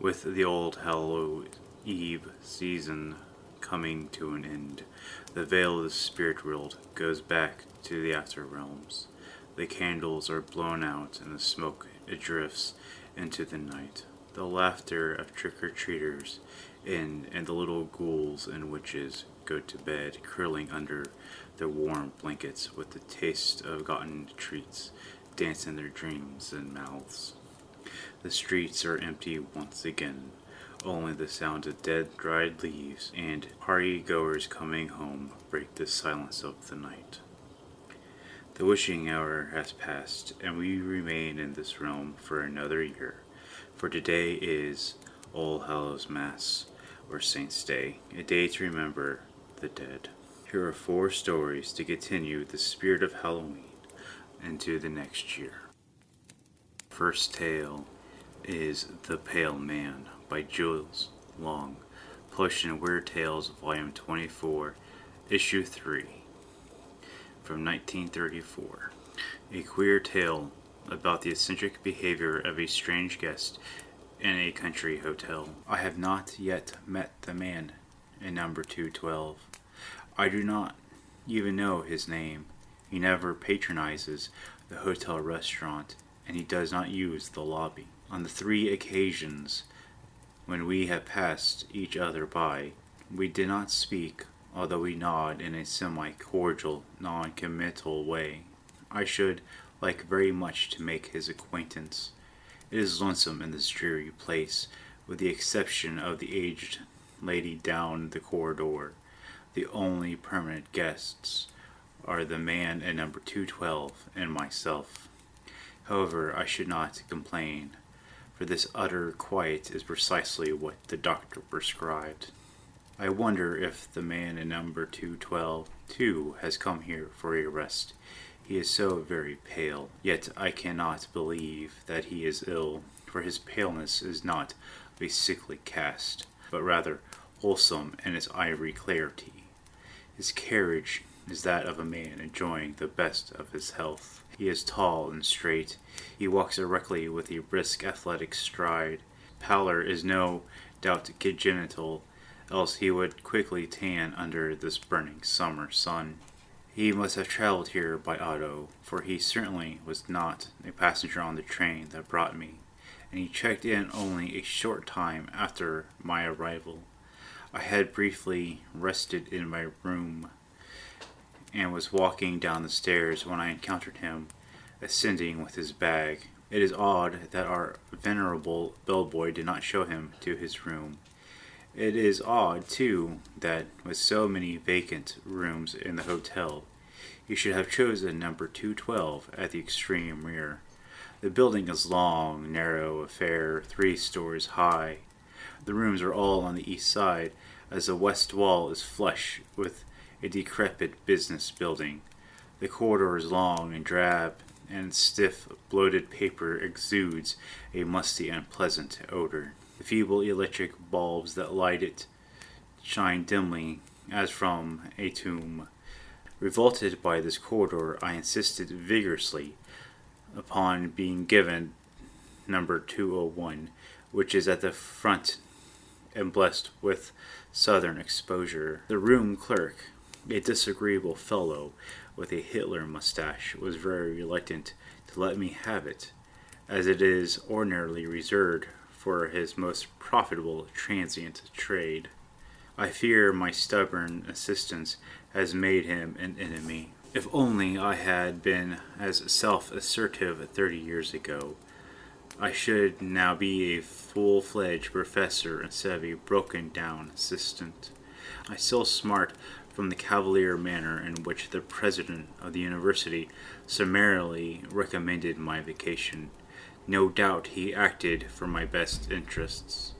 With the old Hallow Eve season coming to an end, the veil of the spirit world goes back to the after realms. The candles are blown out and the smoke drifts into the night. The laughter of trick-or-treaters and the little ghouls and witches go to bed, curling under their warm blankets with the taste of gotten treats dance in their dreams and mouths. The streets are empty once again. Only the sound of dead, dried leaves and party-goers coming home break the silence of the night. The wishing hour has passed, and we remain in this realm for another year. For today is All Hallows Mass, or Saints' Day, a day to remember the dead. Here are 4 stories to continue the spirit of Halloween into the next year. First tale is The Pale Man by Julius, published in Weird Tales, Volume 24, Issue 3, from 1934. A queer tale about the eccentric behavior of a strange guest in a country hotel. I have not yet met the man in number 212. I do not even know his name. He never patronizes the hotel restaurant, and he does not use the lobby. On the 3 occasions when we have passed each other by, we did not speak, although we nod in a semi-cordial, non-committal way. I should like very much to make his acquaintance. It is lonesome in this dreary place, with the exception of the aged lady down the corridor. The only permanent guests are the man at number 212 and myself. However, I should not complain, for this utter quiet is precisely what the doctor prescribed. I wonder if the man in number 212 too has come here for a rest. He is so very pale, yet I cannot believe that he is ill, for his paleness is not of a sickly cast, but rather wholesome in its ivory clarity. His carriage is that of a man enjoying the best of his health. He is tall and straight. He walks erectly with a brisk athletic stride. Pallor is no doubt congenital, else he would quickly tan under this burning summer sun. He must have traveled here by auto, for he certainly was not a passenger on the train that brought me, and he checked in only a short time after my arrival. I had briefly rested in my room and was walking down the stairs when I encountered him ascending with his bag. It is odd that our venerable bellboy did not show him to his room. It is odd, too, that with so many vacant rooms in the hotel, he should have chosen number 212 at the extreme rear. The building is long, narrow affair, 3 stories high. The rooms are all on the east side, as the west wall is flush with a decrepit business building. The corridor is long and drab, and stiff, bloated paper exudes a musty and unpleasant odor. The feeble electric bulbs that light it shine dimly, as from a tomb. Revolted by this corridor, I insisted vigorously upon being given number 201, which is at the front and blessed with southern exposure. The room clerk, a disagreeable fellow with a Hitler mustache, was very reluctant to let me have it, as it is ordinarily reserved for his most profitable transient trade. I fear my stubborn insistence has made him an enemy. If only I had been as self-assertive 30 years ago, I should now be a full-fledged professor instead of a broken-down assistant. I still smart from the cavalier manner in which the president of the university summarily recommended my vacation. No doubt he acted for my best interests.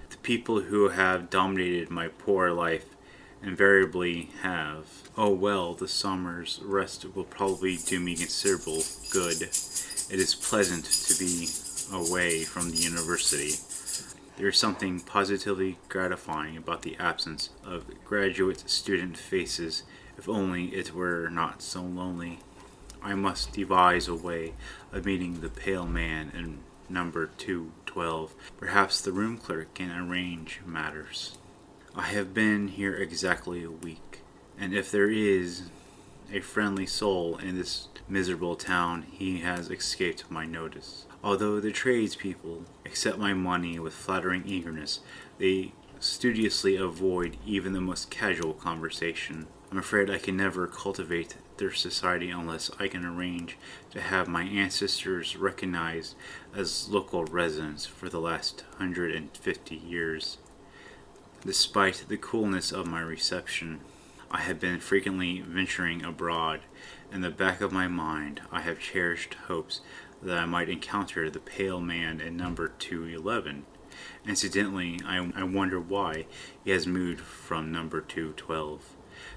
The people who have dominated my poor life invariably have. Oh well, the summer's rest will probably do me considerable good. It is pleasant to be away from the university. There is something positively gratifying about the absence of graduate student faces, if only it were not so lonely. I must devise a way of meeting the pale man in number 212. Perhaps the room clerk can arrange matters. I have been here exactly a week, and if there is a friendly soul in this miserable town, he has escaped my notice. Although the tradespeople accept my money with flattering eagerness, they studiously avoid even the most casual conversation. I'm afraid I can never cultivate their society unless I can arrange to have my ancestors recognized as local residents for the last 150 years. Despite the coolness of my reception, I have been frequently venturing abroad. In the back of my mind, I have cherished hopes that I might encounter the pale man in number 211. Incidentally, I wonder why he has moved from number 212.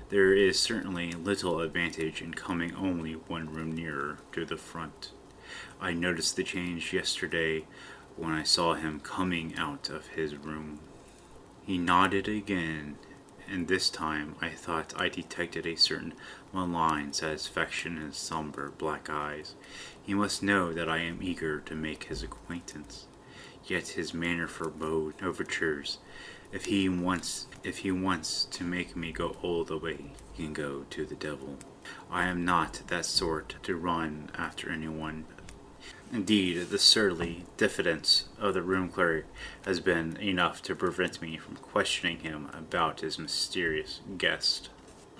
There is certainly little advantage in coming only one room nearer to the front. I noticed the change yesterday when I saw him coming out of his room. He nodded again, and this time I thought I detected a certain malign satisfaction in his somber black eyes. He must know that I am eager to make his acquaintance. Yet his manner forebode overtures. If he wants to make me go all the way, he can go to the devil. I am not that sort to run after anyone. Indeed, the surly diffidence of the room clerk has been enough to prevent me from questioning him about his mysterious guest.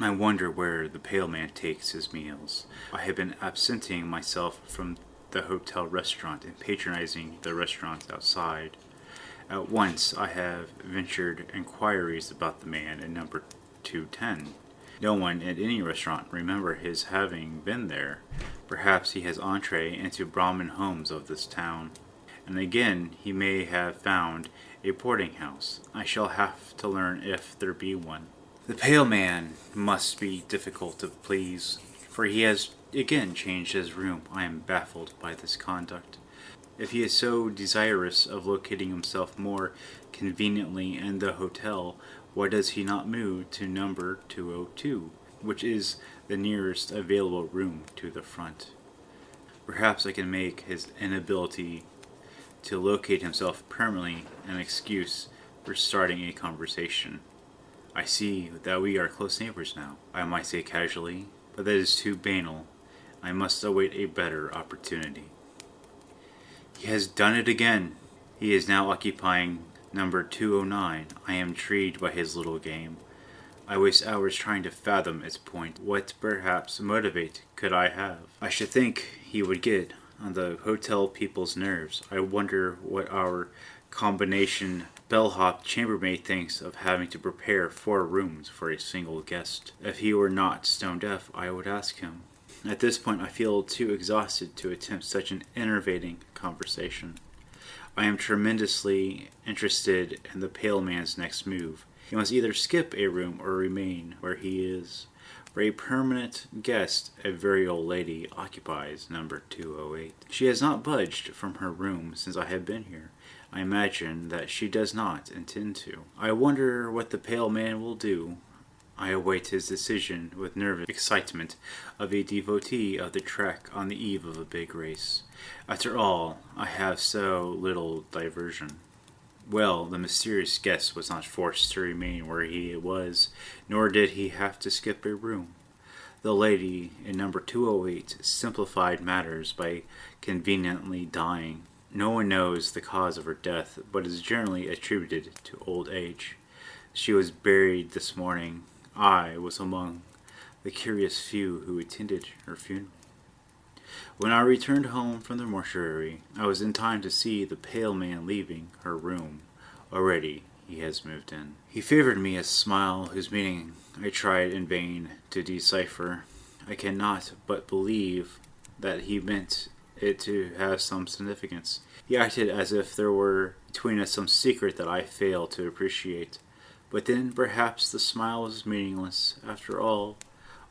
I wonder where the pale man takes his meals. I have been absenting myself from the hotel restaurant and patronizing the restaurants outside. At once I have ventured inquiries about the man in number 210. No one at any restaurant remember his having been there. Perhaps he has entree into Brahmin homes of this town. And again he may have found a boarding house. I shall have to learn if there be one. The pale man must be difficult to please, for he has again changed his room. I am baffled by this conduct. If he is so desirous of locating himself more conveniently in the hotel, why does he not move to number 202, which is the nearest available room to the front? Perhaps I can make his inability to locate himself permanently an excuse for starting a conversation. I see that we are close neighbors now, I might say casually, but that is too banal. I must await a better opportunity. He has done it again. He is now occupying number 209. I am intrigued by his little game. I waste hours trying to fathom its point. What, perhaps, motivate could I have? I should think he would get on the hotel people's nerves. I wonder what our combination bellhop chambermaid thinks of having to prepare 4 rooms for a single guest. If he were not stone deaf, I would ask him. At this point, I feel too exhausted to attempt such an enervating conversation. I am tremendously interested in the pale man's next move. He must either skip a room or remain where he is. For a permanent guest, a very old lady occupies number 208. She has not budged from her room since I have been here. I imagine that she does not intend to. I wonder what the pale man will do. I await his decision with nervous excitement of a devotee of the track on the eve of a big race. After all, I have so little diversion. Well, the mysterious guest was not forced to remain where he was, nor did he have to skip a room. The lady in number 208 simplified matters by conveniently dying. No one knows the cause of her death, but is generally attributed to old age. She was buried this morning. I was among the curious few who attended her funeral. When I returned home from the mortuary, I was in time to see the pale man leaving her room. Already he has moved in. He favored me a smile whose meaning I tried in vain to decipher. I cannot but believe that he meant it to have some significance. He acted as if there were between us some secret that I failed to appreciate. But then perhaps the smile was meaningless, after all,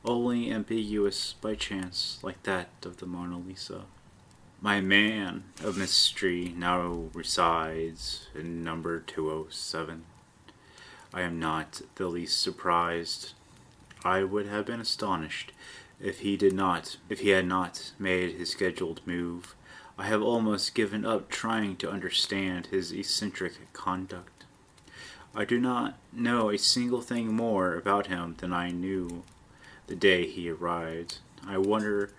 only ambiguous by chance, like that of the Mona Lisa. My man of mystery now resides in number 207. I am not the least surprised. I would have been astonished if he had not made his scheduled move. I have almost given up trying to understand his eccentric conduct. I do not know a single thing more about him than I knew the day he arrived. I wonder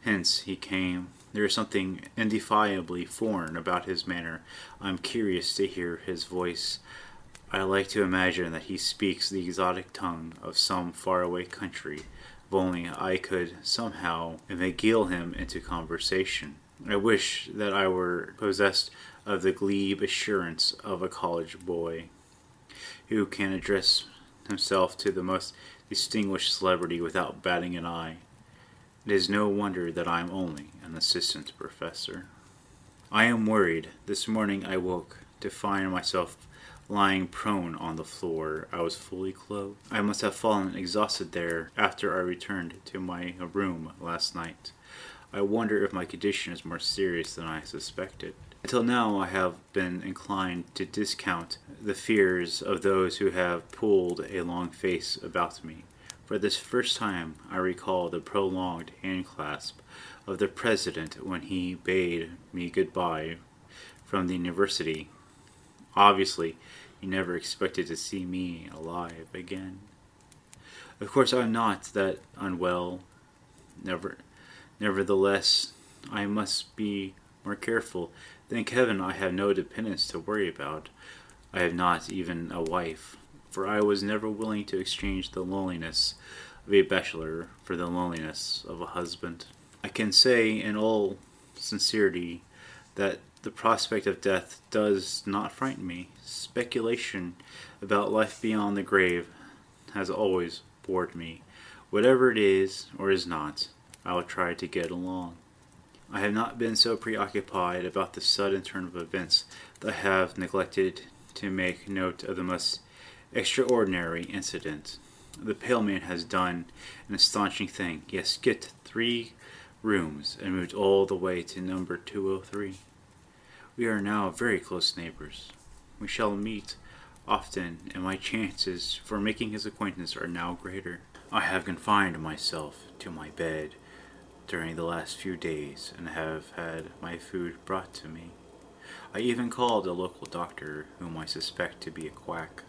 whence he came. There is something indefinably foreign about his manner. I am curious to hear his voice. I like to imagine that he speaks the exotic tongue of some faraway country. If only I could somehow inveigle him into conversation. I wish that I were possessed of the glebe assurance of a college boy, who can address himself to the most distinguished celebrity without batting an eye. It is no wonder that I am only an assistant professor. I am worried. This morning I woke to find myself lying prone on the floor. I was fully clothed. I must have fallen exhausted there after I returned to my room last night. I wonder if my condition is more serious than I suspected. Until now I have been inclined to discount the fears of those who have pulled a long face about me. For this first time I recall the prolonged handclasp of the President when he bade me goodbye from the university. Obviously, he never expected to see me alive again. Of course, I am not that unwell. Nevertheless, I must be more careful. Thank heaven I have no dependents to worry about. I have not even a wife, for I was never willing to exchange the loneliness of a bachelor for the loneliness of a husband. I can say in all sincerity that the prospect of death does not frighten me. Speculation about life beyond the grave has always bored me. Whatever it is or is not, I will try to get along. I have not been so preoccupied about the sudden turn of events that I have neglected to make note of the most extraordinary incident. The pale man has done an astonishing thing. He has skipped 3 rooms and moved all the way to number 203. We are now very close neighbors. We shall meet often, and my chances for making his acquaintance are now greater. I have confined myself to my bed during the last few days and have had my food brought to me. I even called a local doctor whom I suspect to be a quack.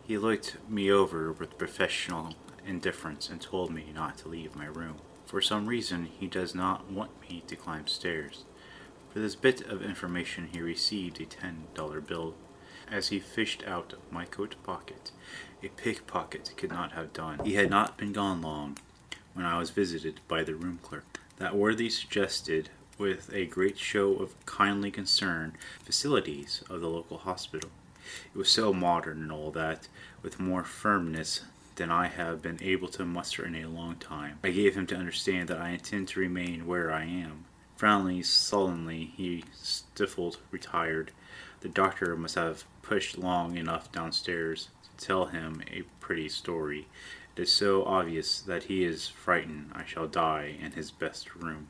He looked me over with professional indifference and told me not to leave my room. For some reason, he does not want me to climb stairs. For this bit of information he received a $10 bill. As he fished out of my coat pocket, a pickpocket could not have done. He had not been gone long when I was visited by the room clerk. That worthy suggested, with a great show of kindly concern, facilities of the local hospital. It was so modern and all that, with more firmness than I have been able to muster in a long time. I gave him to understand that I intend to remain where I am. Frowning sullenly, he stifled, retired. The doctor must have pushed long enough downstairs to tell him a pretty story. It is so obvious that he is frightened I shall die in his best room.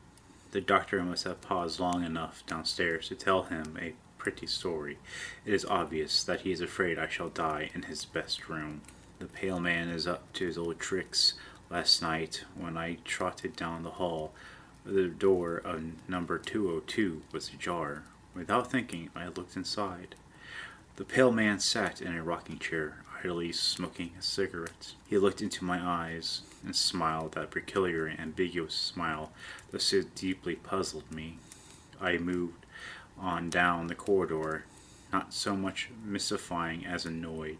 The doctor must have paused long enough downstairs to tell him a pretty story. It is obvious that he is afraid I shall die in his best room. The pale man is up to his old tricks. Last night, when I trotted down the hall, the door of number 202 was ajar. Without thinking, I looked inside. The pale man sat in a rocking chair, idly smoking a cigarette. He looked into my eyes and smiled that peculiar ambiguous smile that so deeply puzzled me. I moved on down the corridor, not so much mystifying as annoyed.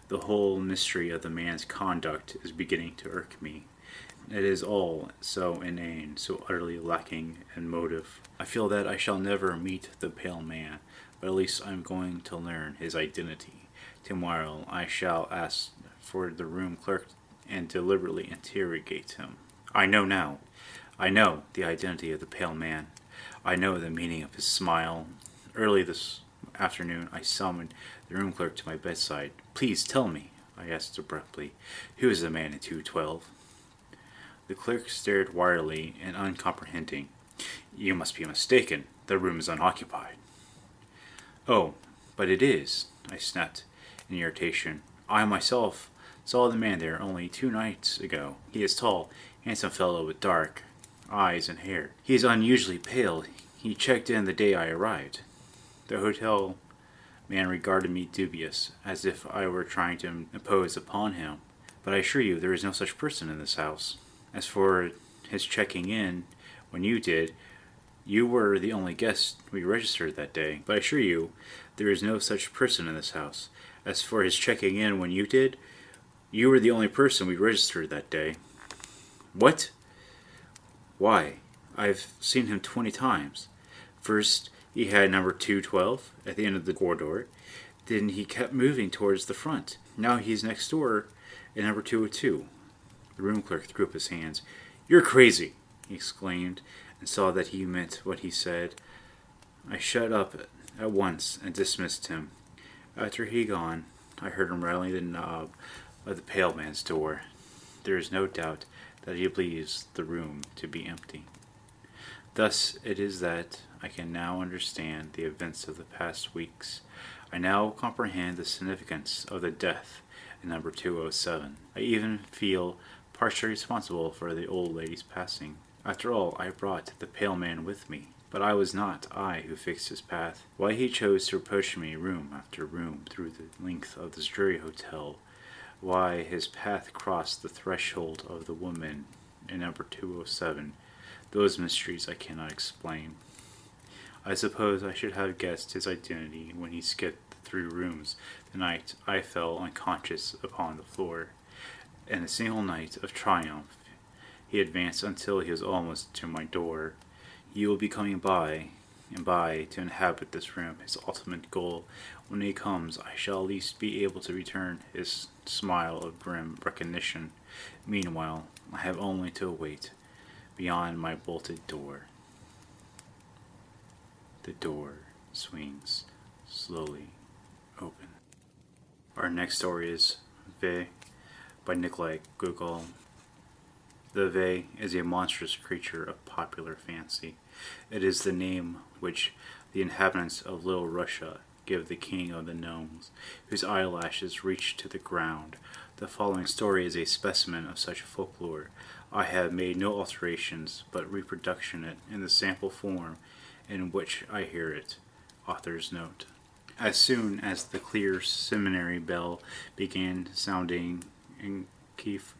The whole mystery of the man's conduct is beginning to irk me. It is all so inane, so utterly lacking in motive. I feel that I shall never meet the pale man, but at least I am going to learn his identity. Tomorrow I shall ask for the room clerk and deliberately interrogate him. I know now. I know the identity of the pale man. I know the meaning of his smile. Early this afternoon I summoned the room clerk to my bedside. "Please tell me," I asked abruptly, "who is the man in 212? The clerk stared wildly and uncomprehending. "You must be mistaken. The room is unoccupied." "Oh, but it is," I snapped in irritation. "I myself saw the man there only 2 nights ago. He is tall, handsome fellow with dark eyes and hair. He is unusually pale. He checked in the day I arrived. The hotel man regarded me dubious, as if I were trying to impose upon him. But I assure you, there is no such person in this house. As for his checking in when you did, you were the only guest we registered that day. But I assure you, there is no such person in this house. As for his checking in when you did, you were the only person we registered that day. What? Why, I've seen him 20 times. First, he had number 212 at the end of the corridor. Then he kept moving towards the front. Now he's next door at number 202. The room clerk threw up his hands. "You're crazy," he exclaimed, and saw that he meant what he said. I shut up at once and dismissed him. After he had gone, I heard him rattling the knob of the pale man's door. There is no doubt that he believes the room to be empty. Thus it is that I can now understand the events of the past weeks. I now comprehend the significance of the death in number 207. I even feel partially responsible for the old lady's passing. After all, I brought the pale man with me. But I was not I who fixed his path. Why he chose to approach me room after room through the length of this dreary hotel, why his path crossed the threshold of the woman in number 207, those mysteries I cannot explain. I suppose I should have guessed his identity when he skipped the 3 rooms the night I fell unconscious upon the floor. In a single night of triumph, he advanced until he was almost to my door. He will be coming by and by to inhabit this room, his ultimate goal. When he comes, I shall at least be able to return his smile of grim recognition. Meanwhile, I have only to wait beyond my bolted door. The door swings slowly open. Our next story is V by Nikolai Gogol. The V is a monstrous creature of popular fancy. It is the name which the inhabitants of Little Russia give the king of the gnomes, whose eyelashes reach to the ground. The following story is a specimen of such folklore. I have made no alterations, but reproduction it in the sample form in which I hear it. Author's note. As soon as the clear seminary bell began sounding in Kiev,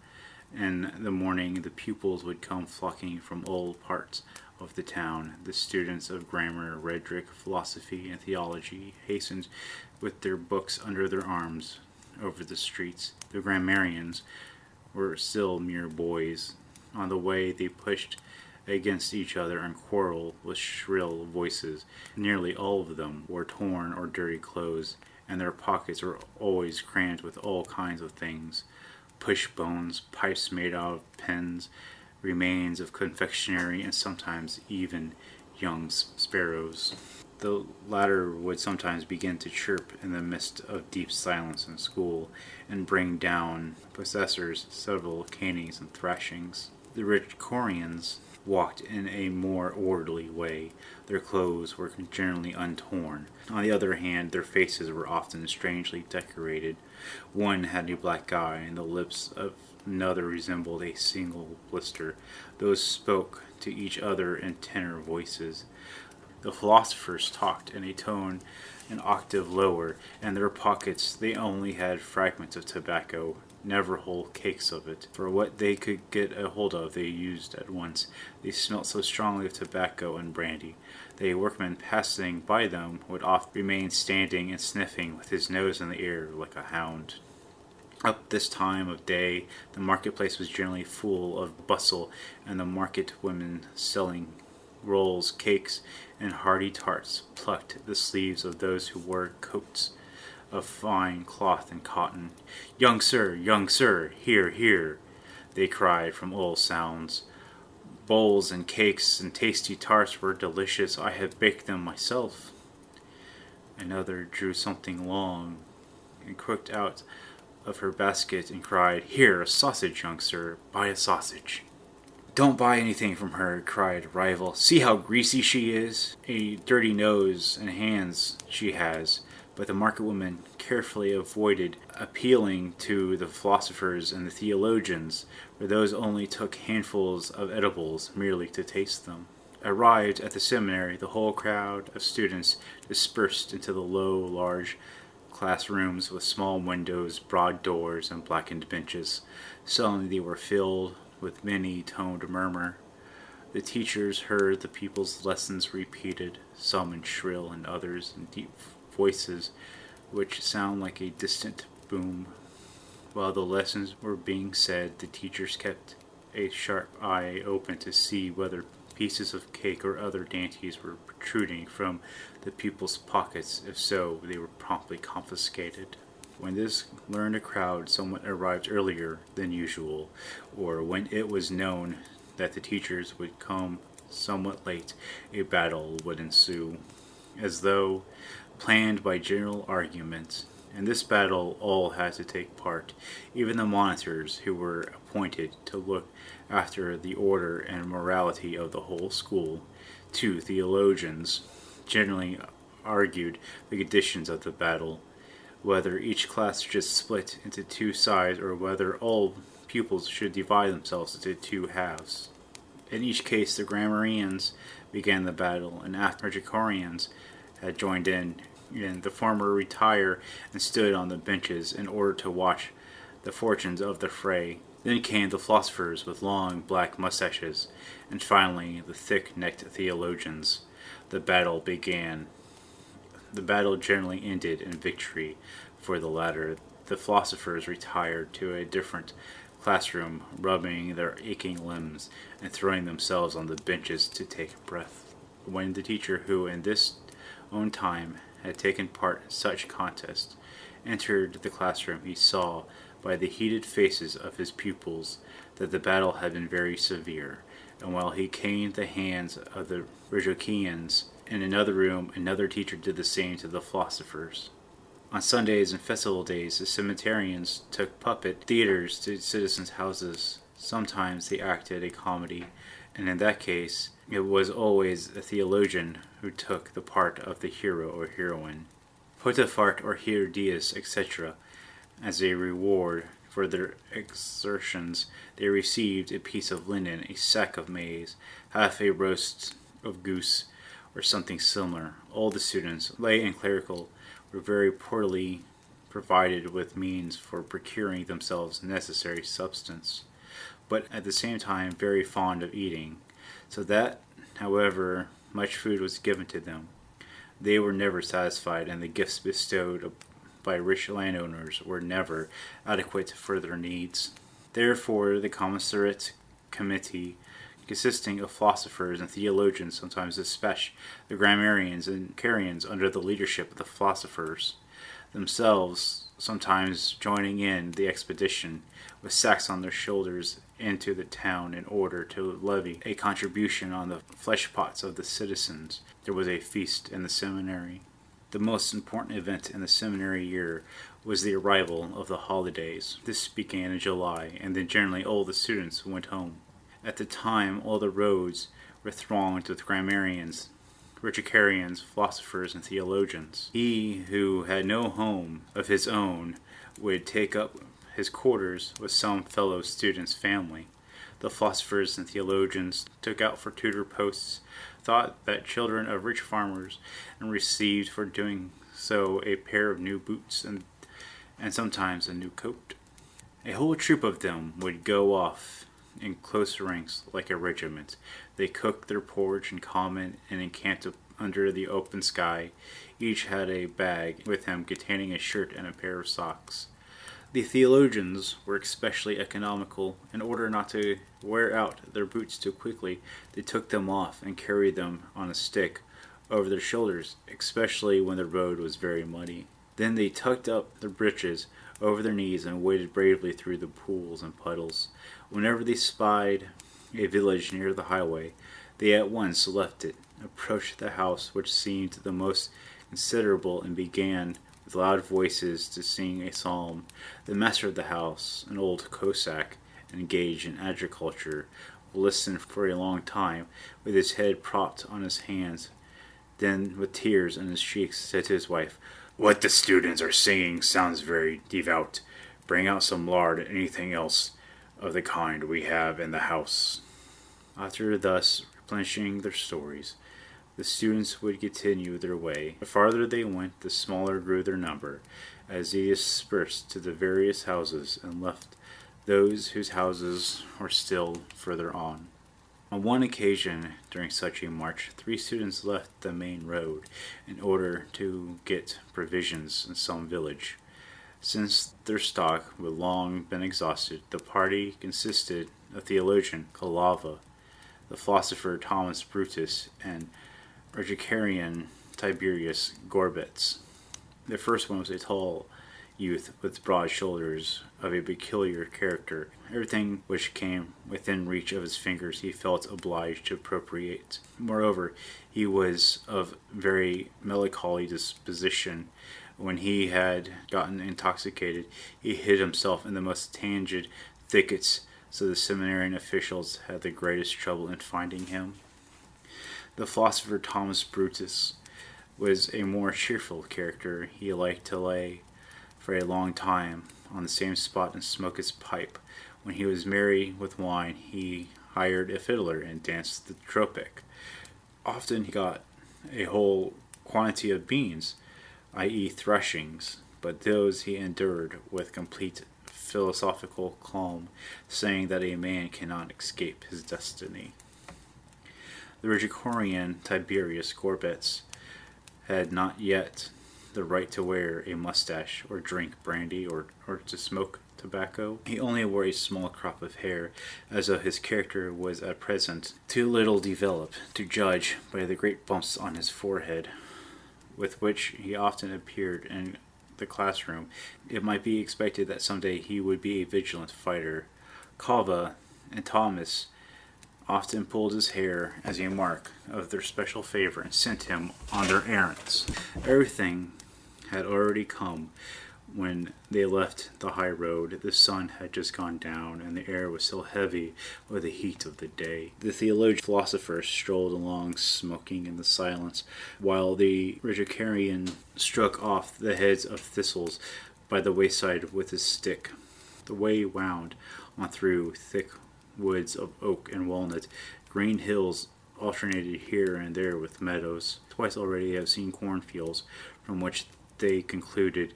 in the morning the pupils would come flocking from all parts of the town. The students of grammar, rhetoric, philosophy, and theology hastened with their books under their arms over the streets. The grammarians were still mere boys. On the way they pushed against each other and quarreled with shrill voices. Nearly all of them wore torn or dirty clothes, and their pockets were always crammed with all kinds of things: push bones, pipes made out of pens, remains of confectionery, and sometimes even young sparrows. The latter would sometimes begin to chirp in the midst of deep silence in school, and bring down possessors several canings and thrashings. The rich Corians walked in a more orderly way. Their clothes were generally untorn. On the other hand, their faces were often strangely decorated. One had a black eye, and the lips of another resembled a single blister. Those spoke to each other in tenor voices. The philosophers talked in a tone an octave lower. In their pockets they only had fragments of tobacco, never whole cakes of it, for what they could get a hold of they used at once. They smelt so strongly of tobacco and brandy that a workman passing by them would often remain standing and sniffing with his nose in the air like a hound. Up this time of day the marketplace was generally full of bustle, and the market women selling rolls, cakes, and hearty tarts plucked the sleeves of those who wore coats of fine cloth and cotton. Young sir, here, here," they cried from all sounds. Bowls and cakes and tasty tarts were delicious. I have baked them myself." Another drew something long and crooked out of her basket and cried, "Here, a sausage, young sir, buy a sausage." "Don't buy anything from her," cried a rival. "See how greasy she is. A dirty nose and hands she has." But the market woman carefully avoided appealing to the philosophers and the theologians, for those only took handfuls of edibles merely to taste them. arrived at the seminary, the whole crowd of students dispersed into the low, large classrooms with small windows, broad doors, and blackened benches. Suddenly they were filled with many-toned murmur. The teachers heard the pupils' lessons repeated, some in shrill and others in deep voices which sound like a distant boom. While the lessons were being said, the teachers kept a sharp eye open to see whether pieces of cake or other dainties were protruding from the pupils' pockets. If so, they were promptly confiscated. When this learned crowd somewhat arrived earlier than usual, or when it was known that the teachers would come somewhat late, a battle would ensue, as though planned by general argument. In this battle all had to take part, even the monitors who were appointed to look after the order and morality of the whole school. Two theologians generally argued the conditions of the battle, whether each class should split into two sides or whether all pupils should divide themselves into two halves. In each case, the grammarians began the battle, and after Jacorians had joined in, the former retired and stood on the benches in order to watch the fortunes of the fray. Then came the philosophers with long black mustaches, and finally the thick-necked theologians. The battle began. The battle generally ended in victory for the latter. The philosophers retired to a different classroom, rubbing their aching limbs and throwing themselves on the benches to take breath. When the teacher, who in this own time had taken part in such contest, entered the classroom, he saw by the heated faces of his pupils that the battle had been very severe, and while he caned the hands of the Rhegians, in another room another teacher did the same to the philosophers. On Sundays and festival days, the seminarians took puppet theaters to citizens' houses. Sometimes they acted a comedy, and in that case it was always a theologian who took the part of the hero or heroine. Potafart or Herodias, etc. As a reward for their exertions, they received a piece of linen, a sack of maize, half a roast of goose, or something similar. All the students, lay and clerical, were very poorly provided with means for procuring themselves necessary substance, but at the same time very fond of eating, so that, however much food was given to them, they were never satisfied, and the gifts bestowed by rich landowners were never adequate for their needs. Therefore, the commissariat committee, consisting of philosophers and theologians, sometimes dispatched the grammarians and Carians under the leadership of the philosophers, themselves sometimes joining in the expedition with sacks on their shoulders into the town in order to levy a contribution on the flesh pots of the citizens. There was a feast in the seminary. The most important event in the seminary year was the arrival of the holidays. This began in July, and then generally all the students went home. At the time, all the roads were thronged with grammarians, Rhegians, philosophers, and theologians. He who had no home of his own would take up his quarters with some fellow student's family. The philosophers and theologians took out for tutor posts, thought that children of rich farmers, and received for doing so a pair of new boots and sometimes a new coat. A whole troop of them would go off in close ranks like a regiment. They cooked their porridge in common and encamped under the open sky. Each had a bag with him containing a shirt and a pair of socks. The theologians were especially economical. In order not to wear out their boots too quickly, they took them off and carried them on a stick over their shoulders, especially when the road was very muddy. Then they tucked up their breeches over their knees and waded bravely through the pools and puddles. Whenever they spied a village near the highway, they at once left it, approached the house which seemed the most considerable, and began with loud voices to sing a psalm. The master of the house, an old Cossack engaged in agriculture, listened for a long time with his head propped on his hands. Then, with tears in his cheeks, said to his wife, "What the students are singing sounds very devout. Bring out some lard and anything else of the kind we have in the house." After thus replenishing their stores. The students would continue their way. The farther they went, the smaller grew their number, as they dispersed to the various houses and left those whose houses were still further on. On one occasion during such a march, 3 students left the main road in order to get provisions in some village. Since their stock had long been exhausted, the party consisted of theologian Calava, the philosopher Thomas Brutus, and Rhetorician Tiberius Gorbets. The first one was a tall youth with broad shoulders, of a peculiar character. Everything which came within reach of his fingers he felt obliged to appropriate. Moreover, he was of very melancholy disposition. When he had gotten intoxicated, he hid himself in the most tangent thickets, so the seminarian officials had the greatest trouble in finding him. The philosopher Thomas Brutus was a more cheerful character. He liked to lay for a long time on the same spot and smoke his pipe. When he was merry with wine, he hired a fiddler and danced the tropic. Often he got a whole quantity of beans, i.e. threshings, but those he endured with complete philosophical calm, saying that a man cannot escape his destiny. The Rhetorician Tiberius Gorbets had not yet the right to wear a mustache or drink brandy or to smoke tobacco. He only wore a small crop of hair, as though his character was at present too little developed to judge by the great bumps on his forehead, with which he often appeared in the classroom. It might be expected that someday he would be a vigilant fighter. Calva and Thomas often pulled his hair as a mark of their special favor and sent him on their errands. Everything had already come when they left the high road. The sun had just gone down, and the air was still heavy with the heat of the day. The theologian philosopher strolled along, smoking in the silence, while the Rhetorician struck off the heads of thistles by the wayside with his stick. The way wound on through thick woods of oak and walnut. Green hills alternated here and there with meadows. Twice already they have seen cornfields, from which they concluded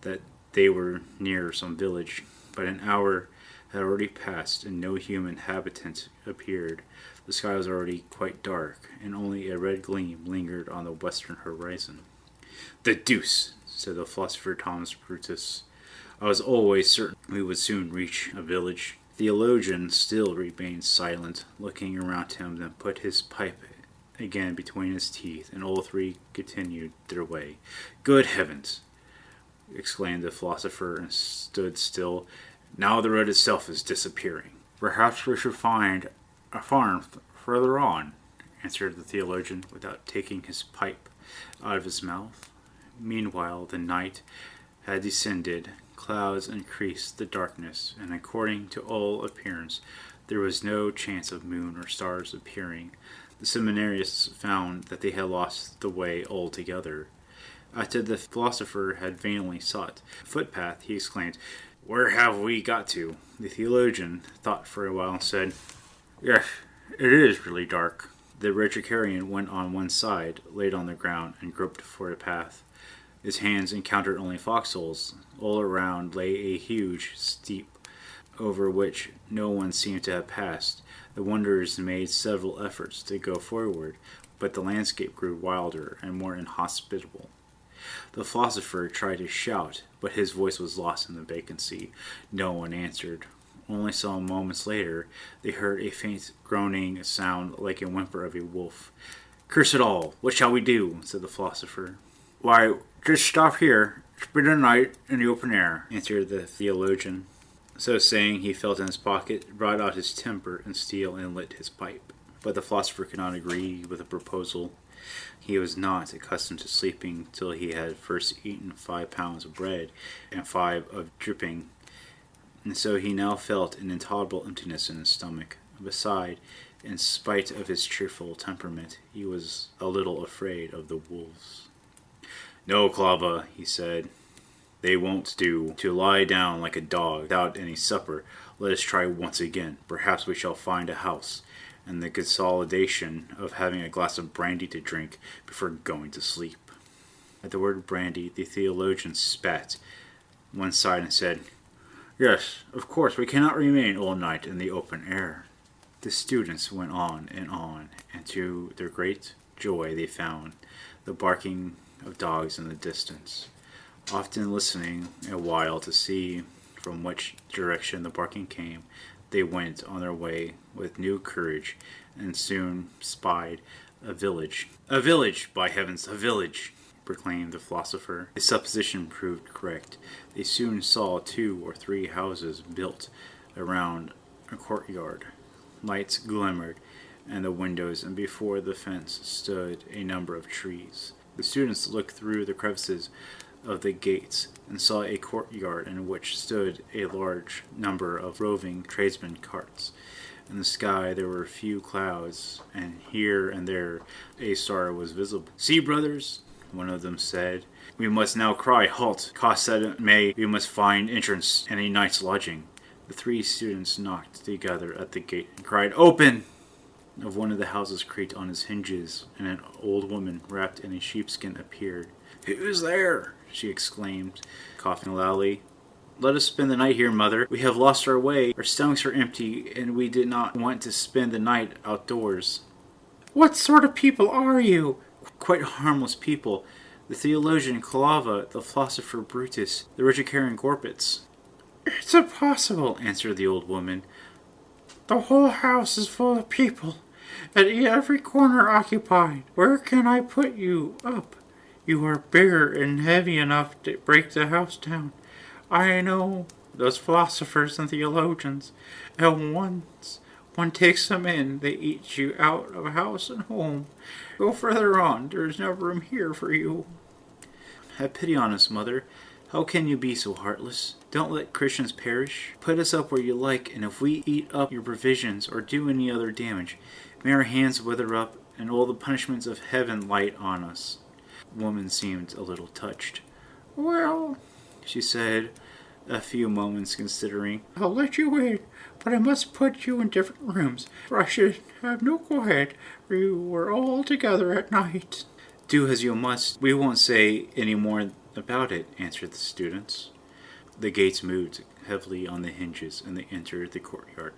that they were near some village, but an hour had already passed and no human habitant appeared. The sky was already quite dark, and only a red gleam lingered on the western horizon. "The deuce," said the philosopher Thomas Brutus. "I was always certain we would soon reach a village." The theologian still remained silent, looking around him, then put his pipe again between his teeth, and all 3 continued their way. "Good heavens!" exclaimed the philosopher, and stood still. "Now the road itself is disappearing." "Perhaps we should find a farm further on," answered the theologian, without taking his pipe out of his mouth. Meanwhile the night had descended. Clouds increased the darkness, and according to all appearance there was no chance of moon or stars appearing. The seminarists found that they had lost the way altogether. After the philosopher had vainly sought a footpath, he exclaimed, "Where have we got to?" The theologian thought for a while and said, "Yes, it is really dark." The Rhetorician went on one side, laid on the ground, and groped for a path. His hands encountered only foxholes. All around lay a huge steep, over which no one seemed to have passed. The wanderers made several efforts to go forward, but the landscape grew wilder and more inhospitable. The philosopher tried to shout, but his voice was lost in the vacancy. No one answered. Only some moments later they heard a faint groaning sound like a whimper of a wolf. "Curse it all! What shall we do?" said the philosopher. "Why, just stop here, spend the night in the open air," answered the theologian. So saying, he felt in his pocket, brought out his temper and steel, and lit his pipe. But the philosopher could not agree with the proposal. He was not accustomed to sleeping till he had first eaten 5 pounds of bread and 5 of dripping, and so he now felt an intolerable emptiness in his stomach. Besides, in spite of his cheerful temperament, he was a little afraid of the wolves. "No, Clava," he said, "they won't do to lie down like a dog without any supper. Let us try once again. Perhaps we shall find a house, and the consolidation of having a glass of brandy to drink before going to sleep. At the word brandy, the theologian spat one side and said, "Yes, of course, we cannot remain all night in the open air." The students went on, and to their great joy they found the barking of dogs in the distance. Often listening a while to see from which direction the barking came, they went on their way with new courage and soon spied a village. "A village, by heavens, a village!" proclaimed the philosopher. His supposition proved correct. They soon saw 2 or 3 houses built around a courtyard. Lights glimmered in the windows, and before the fence stood a number of trees. The students looked through the crevices of the gates and saw a courtyard in which stood a large number of roving tradesmen carts. In the sky there were few clouds, and here and there a star was visible. "See, brothers," one of them said, "we must now cry, 'Halt!' Cost that it may, we must find entrance and a night's lodging." The 3 students knocked together at the gate and cried, "Open!" Of one of the houses creaked on its hinges, and an old woman wrapped in a sheepskin appeared. "Who's there?" she exclaimed, coughing loudly. "Let us spend the night here, mother. We have lost our way. Our stomachs are empty, and we did not want to spend the night outdoors." "What sort of people are you?" "Quite harmless people. The theologian Calava, the philosopher Brutus, the Rhetorician Gorpitz." "It's impossible," answered the old woman. "The whole house is full of people, and every corner occupied. Where can I put you up? You are bigger and heavy enough to break the house down. I know those philosophers and theologians, and once one takes them in, they eat you out of house and home. Go further on, there is no room here for you." "Have pity on us, mother. How can you be so heartless? Don't let Christians perish. Put us up where you like, and if we eat up your provisions or do any other damage, may our hands wither up and all the punishments of heaven light on us." The woman seemed a little touched. "Well," she said, a few moments considering, "I'll let you in, but I must put you in different rooms, for I should have no quiet, for you were all together at night." "Do as you must. We won't say any more about it," answered the students. The gates moved heavily on the hinges, and they entered the courtyard.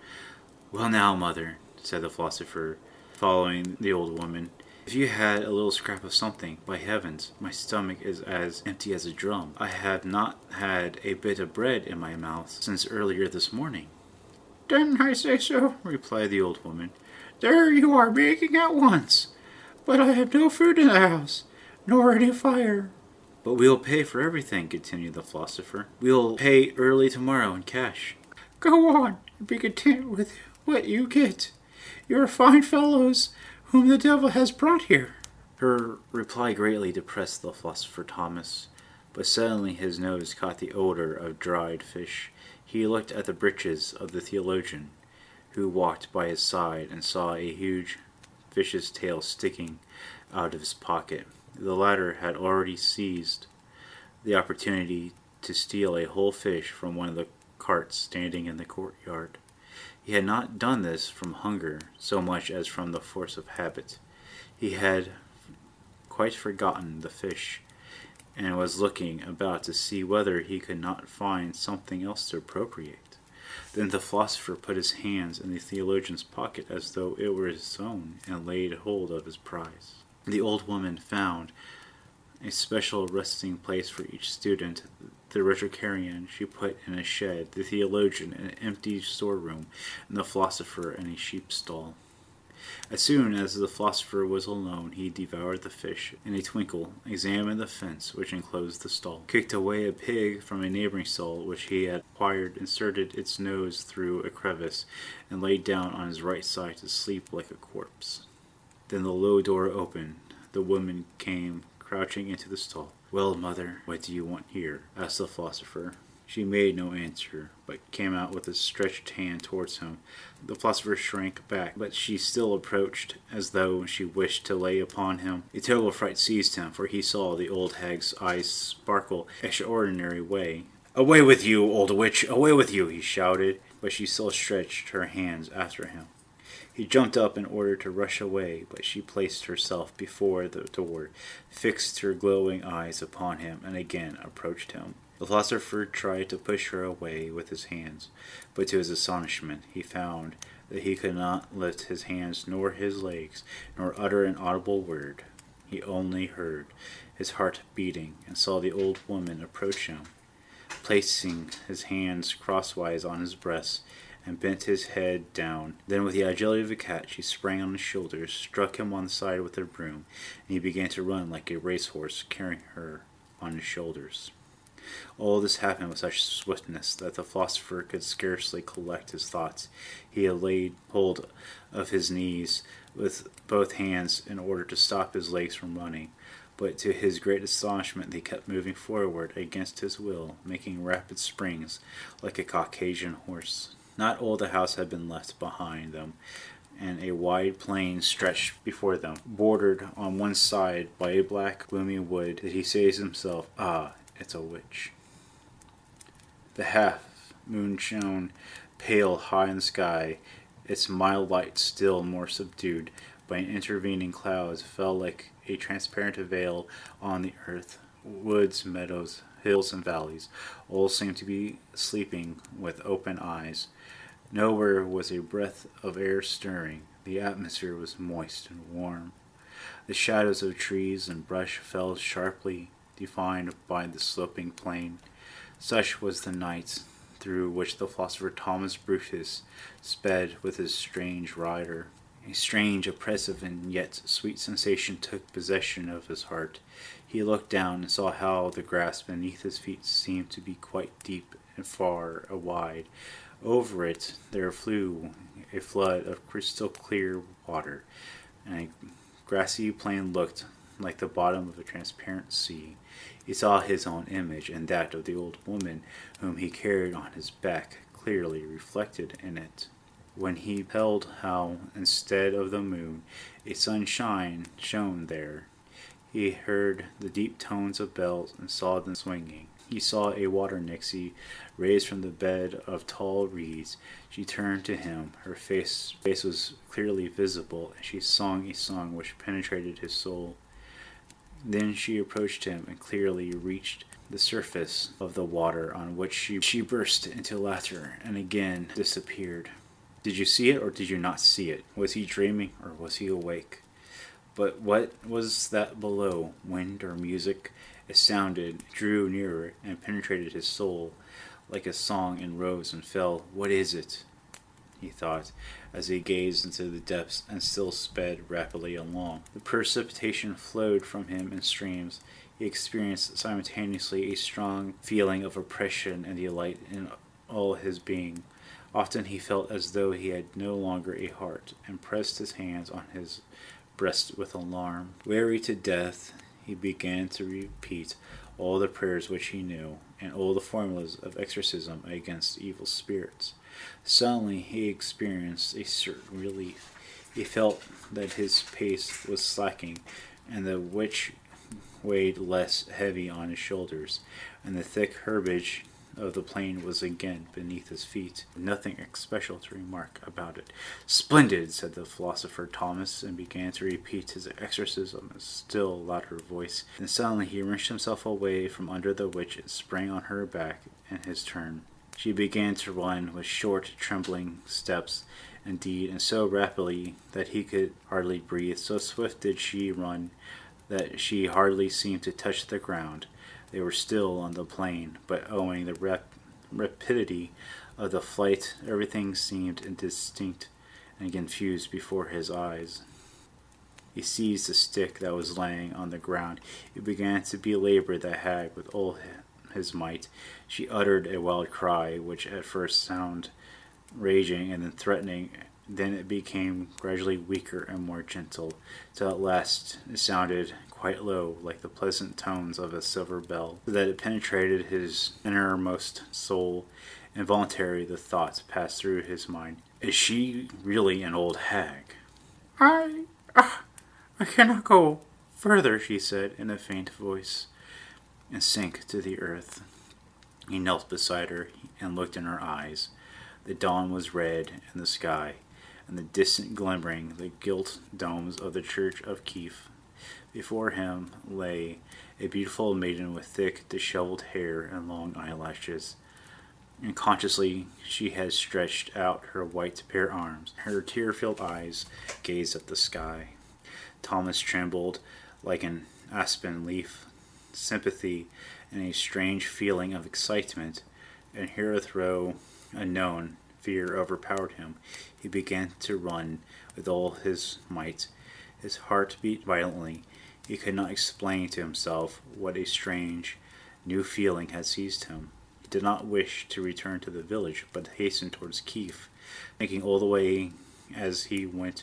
"Well now, mother," said the philosopher, following the old woman, "if you had a little scrap of something, by heavens, my stomach is as empty as a drum. I have not had a bit of bread in my mouth since earlier this morning." "Didn't I say so?" replied the old woman. "There you are begging at once. But I have no food in the house, nor any fire." "But we'll pay for everything," continued the philosopher. "We'll pay early tomorrow in cash." "Go on, and be content with what you get. You're fine fellows whom the devil has brought here." Her reply greatly depressed the philosopher Thomas, but suddenly his nose caught the odor of dried fish. He looked at the breeches of the theologian, who walked by his side, and saw a huge fish's tail sticking out of his pocket. The latter had already seized the opportunity to steal a whole fish from one of the carts standing in the courtyard. He had not done this from hunger so much as from the force of habit. He had quite forgotten the fish, and was looking about to see whether he could not find something else to appropriate. Then the philosopher put his hands in the theologian's pocket as though it were his own, and laid hold of his prize. The old woman found a special resting place for each student. The Rhetorician she put in a shed, the theologian in an empty storeroom, and the philosopher in a sheep stall. As soon as the philosopher was alone, he devoured the fish in a twinkle, examined the fence which enclosed the stall, kicked away a pig from a neighboring stall which he had acquired, inserted its nose through a crevice, and lay down on his right side to sleep like a corpse. Then the low door opened. The woman came crouching into the stall. "Well, mother, what do you want here?" asked the philosopher. She made no answer, but came out with a stretched hand towards him. The philosopher shrank back, but she still approached, as though she wished to lay upon him. A terrible fright seized him, for he saw the old hag's eyes sparkle extraordinary way. "Away with you, old witch! Away with you!" he shouted, but she still stretched her hands after him. He jumped up in order to rush away, but she placed herself before the door, fixed her glowing eyes upon him, and again approached him. The philosopher tried to push her away with his hands, but to his astonishment he found that he could not lift his hands nor his legs, nor utter an audible word. He only heard his heart beating, and saw the old woman approach him, placing his hands crosswise on his breast, and bent his head down. Then with the agility of a cat she sprang on his shoulders, struck him on the side with her broom, and he began to run like a racehorse, carrying her on his shoulders. All this happened with such swiftness that the philosopher could scarcely collect his thoughts. He had laid hold of his knees with both hands in order to stop his legs from running, but to his great astonishment they kept moving forward against his will, making rapid springs like a Caucasian horse. Not all the house had been left behind them, and a wide plain stretched before them, bordered on one side by a black, gloomy wood. Did he say to himself, "Ah, it's a witch." The half-moon shone pale high in the sky, its mild light still more subdued by an intervening clouds fell like a transparent veil on the earth. Woods, meadows, hills, and valleys all seemed to be sleeping with open eyes. Nowhere was a breath of air stirring. The atmosphere was moist and warm. The shadows of trees and brush fell sharply defined by the sloping plain. Such was the night through which the philosopher Thomas Brutus sped with his strange rider. A strange, oppressive, and yet sweet sensation took possession of his heart. He looked down and saw how the grass beneath his feet seemed to be quite deep and far and wide. Over it there flew a flood of crystal clear water, and a grassy plain looked like the bottom of a transparent sea. He saw his own image and that of the old woman whom he carried on his back clearly reflected in it. When he beheld how, instead of the moon, a sunshine shone there, he heard the deep tones of bells and saw them swinging. He saw a water nixie raised from the bed of tall reeds. She turned to him. Her face was clearly visible, and she sang a song which penetrated his soul. Then she approached him and clearly reached the surface of the water, on which she burst into laughter and again disappeared. Did you see it or did you not see it? Was he dreaming or was he awake? But what was that below? Wind or music? It sounded, drew nearer, and penetrated his soul like a song, and rose and fell. What is it? He thought, as he gazed into the depths and still sped rapidly along. The precipitation flowed from him in streams. He experienced simultaneously a strong feeling of oppression and delight in all his being. Often he felt as though he had no longer a heart, and pressed his hands on his breast with alarm. Weary to death, he began to repeat all the prayers which he knew, and all the formulas of exorcism against evil spirits. Suddenly he experienced a certain relief. He felt that his pace was slacking, and the witch weighed less heavy on his shoulders, and the thick herbage of the plain was again beneath his feet. Nothing special to remark about it. "Splendid," said the philosopher Thomas, and began to repeat his exorcism in a still louder voice. Then suddenly he wrenched himself away from under the witch and sprang on her back in his turn. She began to run with short, trembling steps, indeed, and so rapidly that he could hardly breathe. So swift did she run that she hardly seemed to touch the ground. They were still on the plain, but owing the rapidity of the flight, everything seemed indistinct and confused before his eyes. He seized the stick that was laying on the ground. He began to belabor the hag with all his might. She uttered a wild cry, which at first sounded raging and then threatening. Then it became gradually weaker and more gentle, till at last it sounded quite low, like the pleasant tones of a silver bell, so that it penetrated his innermost soul. Involuntarily the thoughts passed through his mind, "Is she really an old hag?" I cannot go further," she said in a faint voice, and sank to the earth. He knelt beside her and looked in her eyes. The dawn was red in the sky, and the distant glimmering the gilt domes of the church of Kiev. Before him lay a beautiful maiden with thick, disheveled hair and long eyelashes. Unconsciously, she had stretched out her white bare arms. Her tear-filled eyes gazed at the sky. Thomas trembled like an aspen leaf. Sympathy and a strange feeling of excitement and hitherto unknown fear overpowered him. He began to run with all his might. His heart beat violently. He could not explain to himself what a strange, new feeling had seized him. He did not wish to return to the village, but hastened towards Kiev, thinking all the way as he went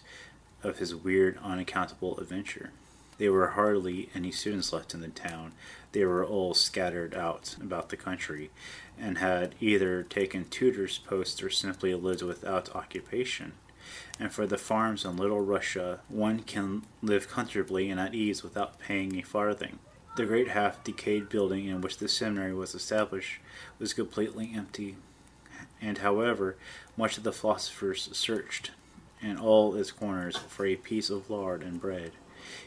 of his weird, unaccountable adventure. There were hardly any students left in the town. They were all scattered out about the country, and had either taken tutors' posts or simply lived without occupation. And for the farms in Little Russia, one can live comfortably and at ease without paying a farthing. The great half-decayed building in which the seminary was established was completely empty, and however much the philosophers searched in all its corners for a piece of lard and bread,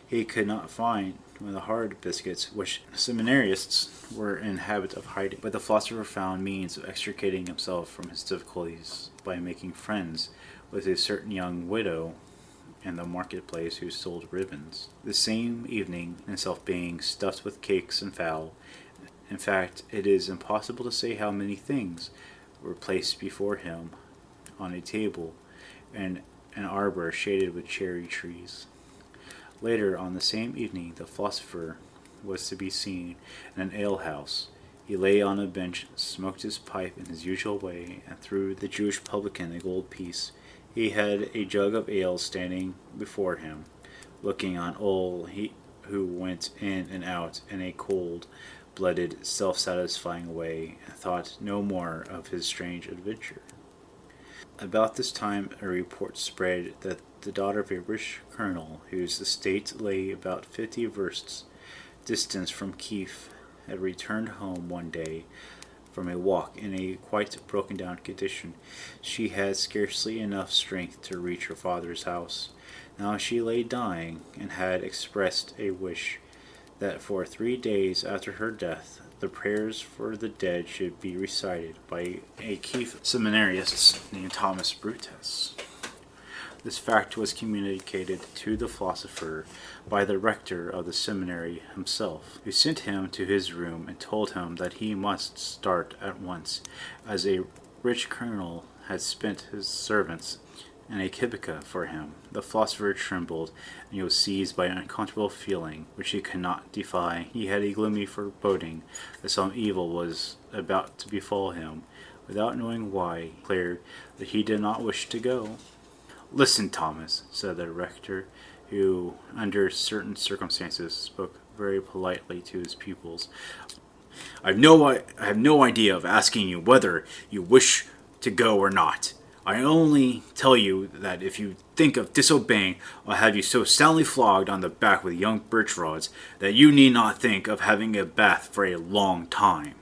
he could not find the hard biscuits which seminarists were in habit of hiding. But the philosopher found means of extricating himself from his difficulties by making friends with a certain young widow in the marketplace who sold ribbons. The same evening, himself being stuffed with cakes and fowl, in fact, it is impossible to say how many things were placed before him on a table in an arbor shaded with cherry trees. Later on the same evening, the philosopher was to be seen in an alehouse. He lay on a bench, smoked his pipe in his usual way, and threw the Jewish publican a gold piece. He had a jug of ale standing before him, looking on all who went in and out in a cold-blooded, self-satisfying way, and thought no more of his strange adventure. About this time a report spread that the daughter of a rich colonel, whose estate lay about 50 versts distant from Kiev, had returned home one day from a walk in a quite broken-down condition. She had scarcely enough strength to reach her father's house. Now she lay dying, and had expressed a wish that for 3 days after her death the prayers for the dead should be recited by a Kiev seminarist named Thomas Brutus. This fact was communicated to the philosopher by the rector of the seminary himself, who sent him to his room and told him that he must start at once, as a rich colonel had spent his servants in a kibitka for him. The philosopher trembled, and he was seized by an uncomfortable feeling which he could not defy. He had a gloomy foreboding that some evil was about to befall him. Without knowing why, he declared that he did not wish to go. "Listen, Thomas," said the rector, who, under certain circumstances, spoke very politely to his pupils. I have no idea of asking you whether you wish to go or not. I only tell you that if you think of disobeying, I'll have you so soundly flogged on the back with young birch rods that you need not think of having a bath for a long time."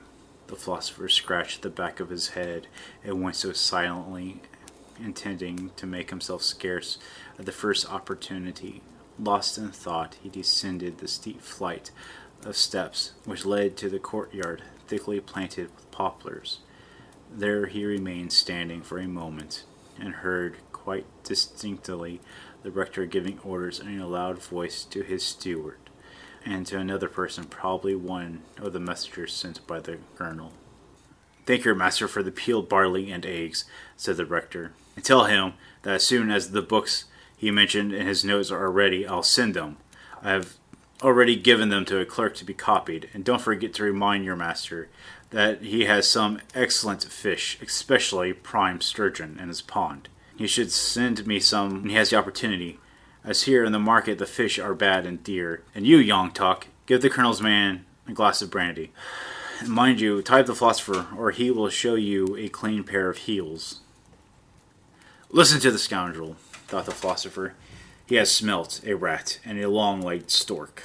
The philosopher scratched the back of his head and went so silently, intending to make himself scarce at the first opportunity. Lost in thought, he descended the steep flight of steps which led to the courtyard thickly planted with poplars. There he remained standing for a moment, and heard quite distinctly the rector giving orders in a loud voice to his steward, and to another person, probably one of the messengers sent by the colonel. "Thank your master for the peeled barley and eggs," said the rector, "and tell him that as soon as the books he mentioned in his notes are ready, I'll send them. I have already given them to a clerk to be copied, and don't forget to remind your master that he has some excellent fish, especially prime sturgeon, in his pond. He should send me some when he has the opportunity, as here in the market the fish are bad and dear. And you, young Tuck, give the colonel's man a glass of brandy. And mind you, tie up the philosopher, or he will show you a clean pair of heels." "Listen to the scoundrel," thought the philosopher. "He has smelt a rat and a long-legged stork."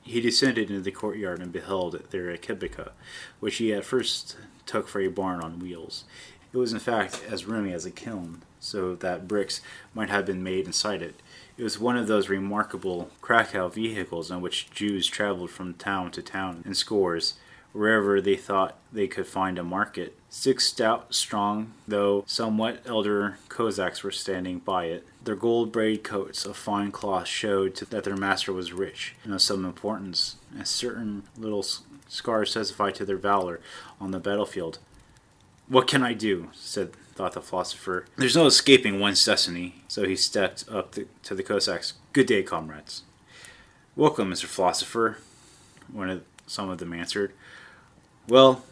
He descended into the courtyard and beheld there a kibitka, which he at first took for a barn on wheels. It was in fact as roomy as a kiln. so that bricks might have been made inside it. It was one of those remarkable Krakow vehicles in which Jews traveled from town to town in scores, wherever they thought they could find a market. 6 stout, strong, though somewhat elder Cossacks were standing by it. Their gold-braided coats of fine cloth showed that their master was rich and of some importance, and certain little scars testified to their valor on the battlefield. "What can I do?" thought the philosopher. "There's no escaping one's destiny." So he stepped up to the Cossacks. "Good day, comrades." "Welcome, Mr. Philosopher," some of them answered. "Well,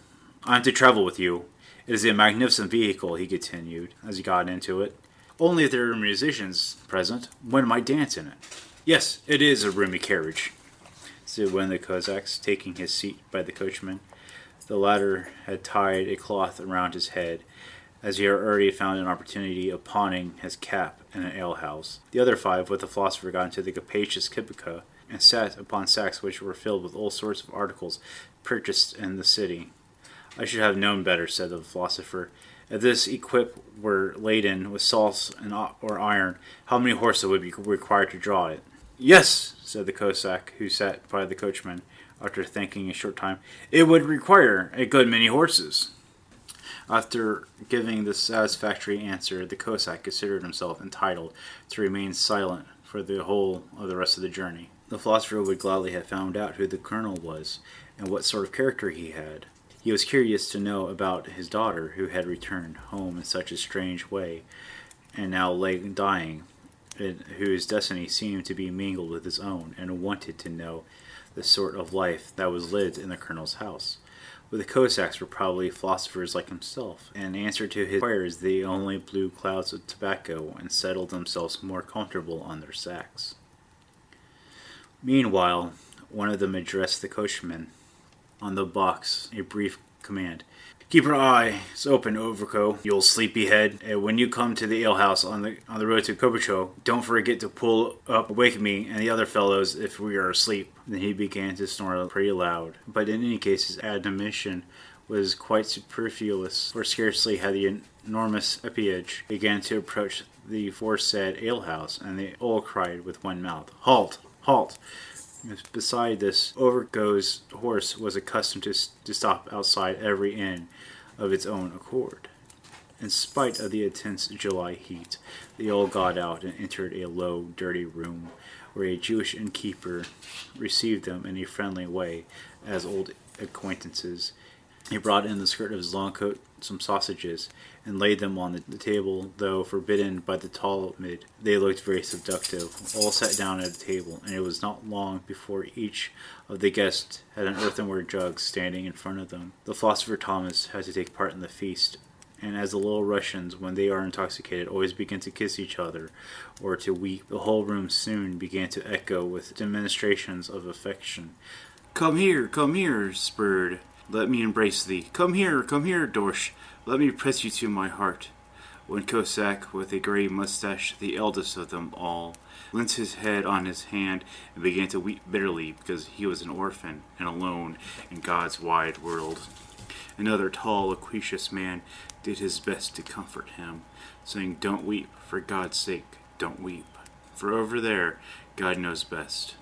I'm to travel with you. It is a magnificent vehicle," he continued, as he got into it. "Only if there are musicians present, one might dance in it." "Yes, it is a roomy carriage," said one of the Cossacks, taking his seat by the coachman. The latter had tied a cloth around his head, as he had already found an opportunity of pawning his cap in an alehouse. The other 5, with the philosopher, got into the capacious kibitka, and sat upon sacks which were filled with all sorts of articles purchased in the city. "I should have known better," said the philosopher. "If this equip were laden with salts or iron, how many horses would be required to draw it?" "Yes," said the Cossack who sat by the coachman, after thinking a short time, "it would require a good many horses." After giving this satisfactory answer, the Cossack considered himself entitled to remain silent for the whole of the rest of the journey. The philosopher would gladly have found out who the colonel was, and what sort of character he had. He was curious to know about his daughter, who had returned home in such a strange way, and now lay dying, and whose destiny seemed to be mingled with his own, and wanted to know the sort of life that was lived in the colonel's house. But the Cossacks were probably philosophers like himself, and in answer to his inquiries they only blew clouds of tobacco and settled themselves more comfortable on their sacks. Meanwhile, one of them addressed the coachman on the box a brief command. "Keep your eyes open, Overco, you old sleepyhead. And when you come to the alehouse on the road to Kobucho, don't forget to pull up and wake me and the other fellows if we are asleep." Then he began to snore pretty loud. But in any case, his admonition was quite superfluous, for scarcely had the enormous equipage began to approach the aforesaid alehouse, and they all cried with one mouth, "Halt! Halt!" Beside this, Overco's horse was accustomed to stop outside every inn of its own accord. In spite of the intense July heat, they all got out and entered a low, dirty room, where a Jewish innkeeper received them in a friendly way as old acquaintances. He brought in the skirt of his long coat some sausages, and laid them on the table, though forbidden by the Talmud. They looked very seductive. All sat down at a table, and it was not long before each of the guests had an earthenware jug standing in front of them. The philosopher Thomas had to take part in the feast, and as the little Russians, when they are intoxicated, always begin to kiss each other or to weep, the whole room soon began to echo with demonstrations of affection. Come here, Spurred. Let me embrace thee. Come here, Dorsch. Let me press you to my heart." One Cossack with a grey moustache, the eldest of them all, leant his head on his hand and began to weep bitterly because he was an orphan and alone in God's wide world. Another tall, loquacious man did his best to comfort him, saying, "Don't weep, for God's sake, don't weep. For over there, God knows best."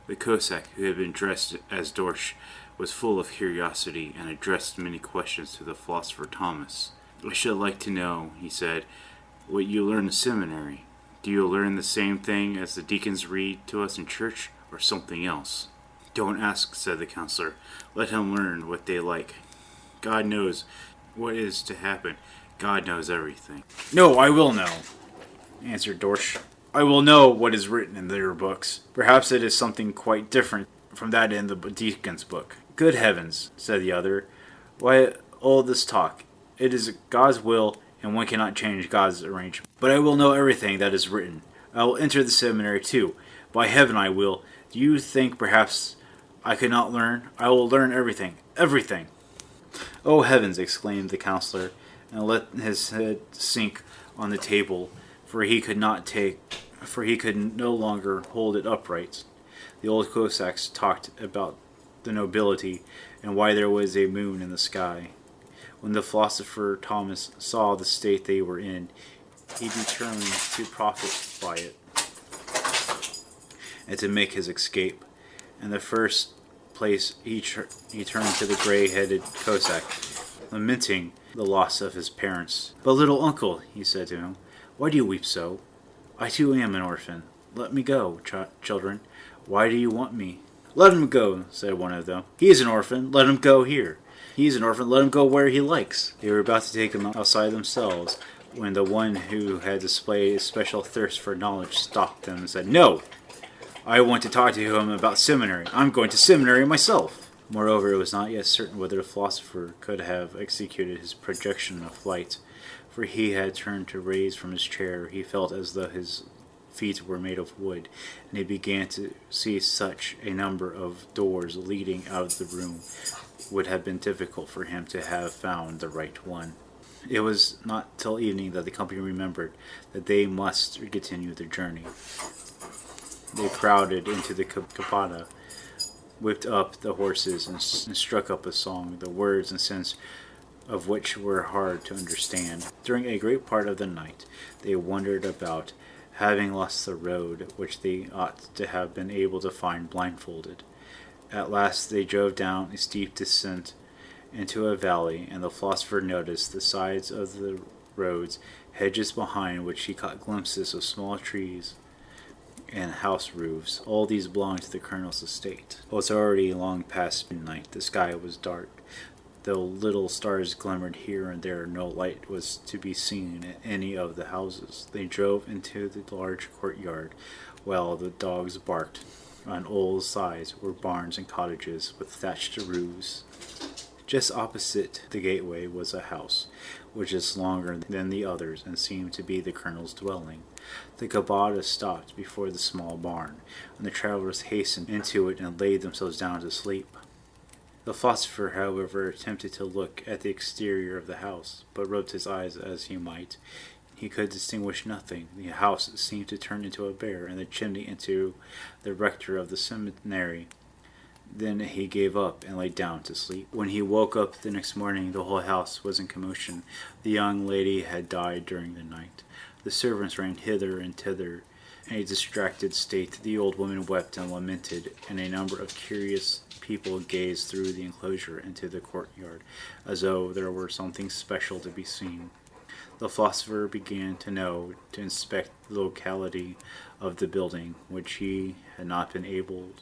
The Cossack, who had been dressed as Dorsch, was full of curiosity and addressed many questions to the philosopher Thomas. "I should like to know," he said, "what you learn in seminary. Do you learn the same thing as the deacons read to us in church, or something else?" "Don't ask," said the counselor. "Let him learn what they like. God knows what is to happen. God knows everything." "No, I will know," answered Dorsch. "I will know what is written in their books. Perhaps it is something quite different from that in the deacon's book." "Good heavens," said the other. "Why all this talk? It is God's will, and one cannot change God's arrangement. But I will know everything that is written. I will enter the seminary too. By heaven I will. Do you think perhaps I could not learn? I will learn everything. Everything." "Oh heavens!" exclaimed the counselor, and let his head sink on the table, for he could no longer hold it upright. The old Cossacks talked about the nobility, and why there was a moon in the sky. When the philosopher Thomas saw the state they were in, he determined to profit by it and to make his escape. In the first place, he turned to the gray-headed Cossack, lamenting the loss of his parents. "But little uncle," he said to him, "why do you weep so? I too am an orphan. Let me go, children. Why do you want me?" "Let him go," said one of them. "He is an orphan. Let him go here. He is an orphan. Let him go where he likes." They were about to take him outside themselves when the one who had displayed a special thirst for knowledge stopped them and said, "No! I want to talk to him about seminary. I'm going to seminary myself." Moreover, it was not yet certain whether the philosopher could have executed his projection of flight, for he had turned to rise from his chair. He felt as though his feet were made of wood, and he began to see such a number of doors leading out of the room would have been difficult for him to have found the right one. It was not till evening that the company remembered that they must continue their journey. They crowded into the capata, whipped up the horses, and struck up a song, the words and sense of which were hard to understand. During a great part of the night they wandered about, having lost the road which they ought to have been able to find blindfolded. At last they drove down a steep descent into a valley, and the philosopher noticed the sides of the roads, hedges behind which he caught glimpses of small trees and house roofs. All these belonged to the colonel's estate. It was already long past midnight. The sky was dark. Though little stars glimmered here and there, no light was to be seen in any of the houses. They drove into the large courtyard, while the dogs barked. On all sides were barns and cottages with thatched roofs. Just opposite the gateway was a house, which is longer than the others and seemed to be the colonel's dwelling. The capata stopped before the small barn, and the travelers hastened into it and laid themselves down to sleep. The philosopher, however, attempted to look at the exterior of the house, but rubbed his eyes as he might. He could distinguish nothing. The house seemed to turn into a bear, and the chimney into the rector of the seminary. Then he gave up and lay down to sleep. When he woke up the next morning, the whole house was in commotion. The young lady had died during the night. The servants ran hither and thither in a distracted state. The old woman wept and lamented, and a number of curious people gazed through the enclosure into the courtyard, as though there were something special to be seen. The philosopher began to inspect the locality of the building, which he had not been able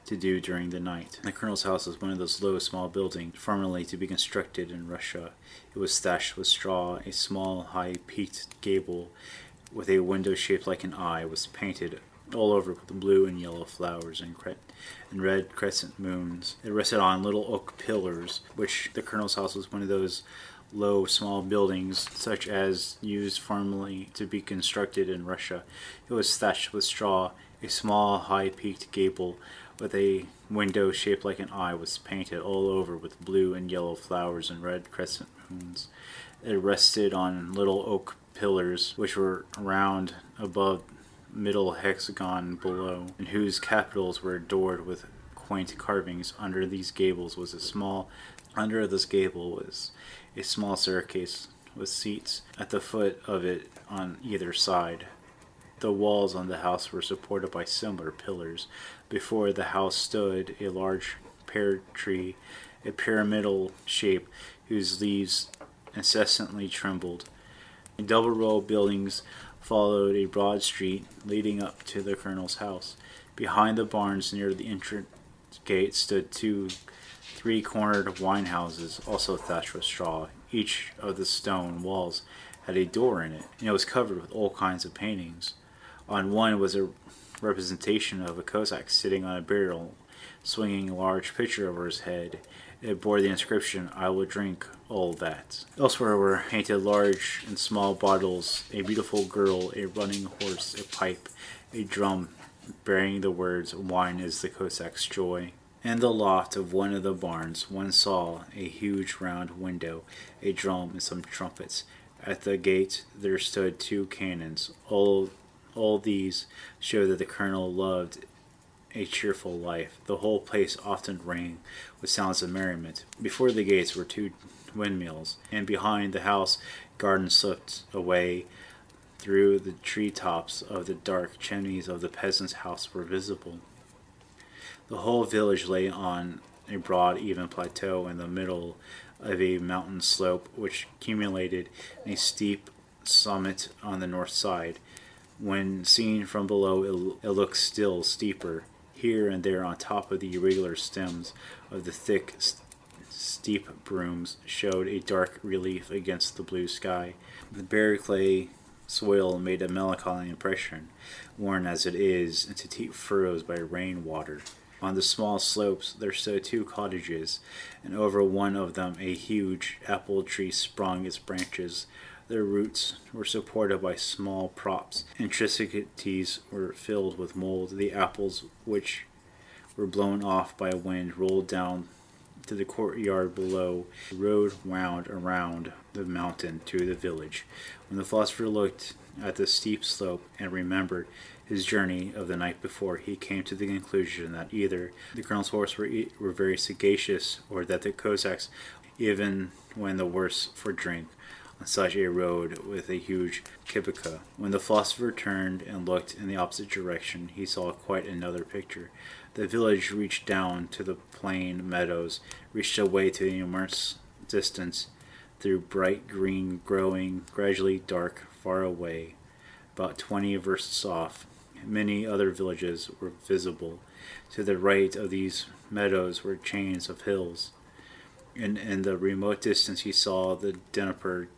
to do during the night. The colonel's house was one of those low, small buildings formerly to be constructed in Russia. It was thatched with straw. A small, high-peaked gable with a window shaped like an eye was painted all over with blue and yellow flowers and red crescent moons. It rested on little oak pillars, which the colonel's house was one of those low, small buildings, such as used formerly to be constructed in Russia. It was thatched with straw. A small, high-peaked gable with a window shaped like an eye was painted all over with blue and yellow flowers and red crescent moons. It rested on little oak pillars, which were round above, middle hexagon below, and whose capitals were adorned with quaint carvings. Under this gable was a small staircase with seats at the foot of it on either side. The walls on the house were supported by similar pillars. Before the house stood a large pear tree, a pyramidal shape, whose leaves incessantly trembled. A double row of buildings followed a broad street leading up to the colonel's house. Behind the barns near the entrance gate stood two three-cornered wine houses, also thatched with straw. Each of the stone walls had a door in it, and it was covered with all kinds of paintings. On one was a representation of a Cossack sitting on a barrel, swinging a large pitcher over his head. It bore the inscription, "I will drink all that." Elsewhere were painted large and small bottles, a beautiful girl, a running horse, a pipe, a drum bearing the words, "Wine is the Cossack's joy." In the loft of one of the barns one saw a huge round window, a drum, and some trumpets. At the gate there stood two cannons. All these showed that the colonel loved a cheerful life. The whole place often rang with sounds of merriment. Before the gates were two windmills, and behind the house gardens slipped away Through the treetops of the dark chimneys of the peasant's house were visible. The whole village lay on a broad, even plateau in the middle of a mountain slope which culminated in a steep summit on the north side. When seen from below, it looked still steeper. Here and there, on top of the irregular stems of the thick, steep brooms, showed a dark relief against the blue sky. The bare clay soil made a melancholy impression, worn as it is into deep furrows by rain water. On the small slopes there stood 2 cottages, and over one of them a huge apple tree sprung its branches. Their roots were supported by small props, and tristities were filled with mold. The apples, which were blown off by a wind, rolled down to the courtyard below. The road wound around the mountain to the village. When the philosopher looked at the steep slope and remembered his journey of the night before, he came to the conclusion that either the colonel's horse were very sagacious, or that the Cossacks, even when the worse for drink, on such a road with a huge kibitka. When the philosopher turned and looked in the opposite direction, he saw quite another picture. The village reached down to the plain meadows, reached away to the immense distance, through bright green, growing gradually dark, far away, about 20 versts off. Many other villages were visible. To the right of these meadows were chains of hills. In the remote distance he saw the Dnieper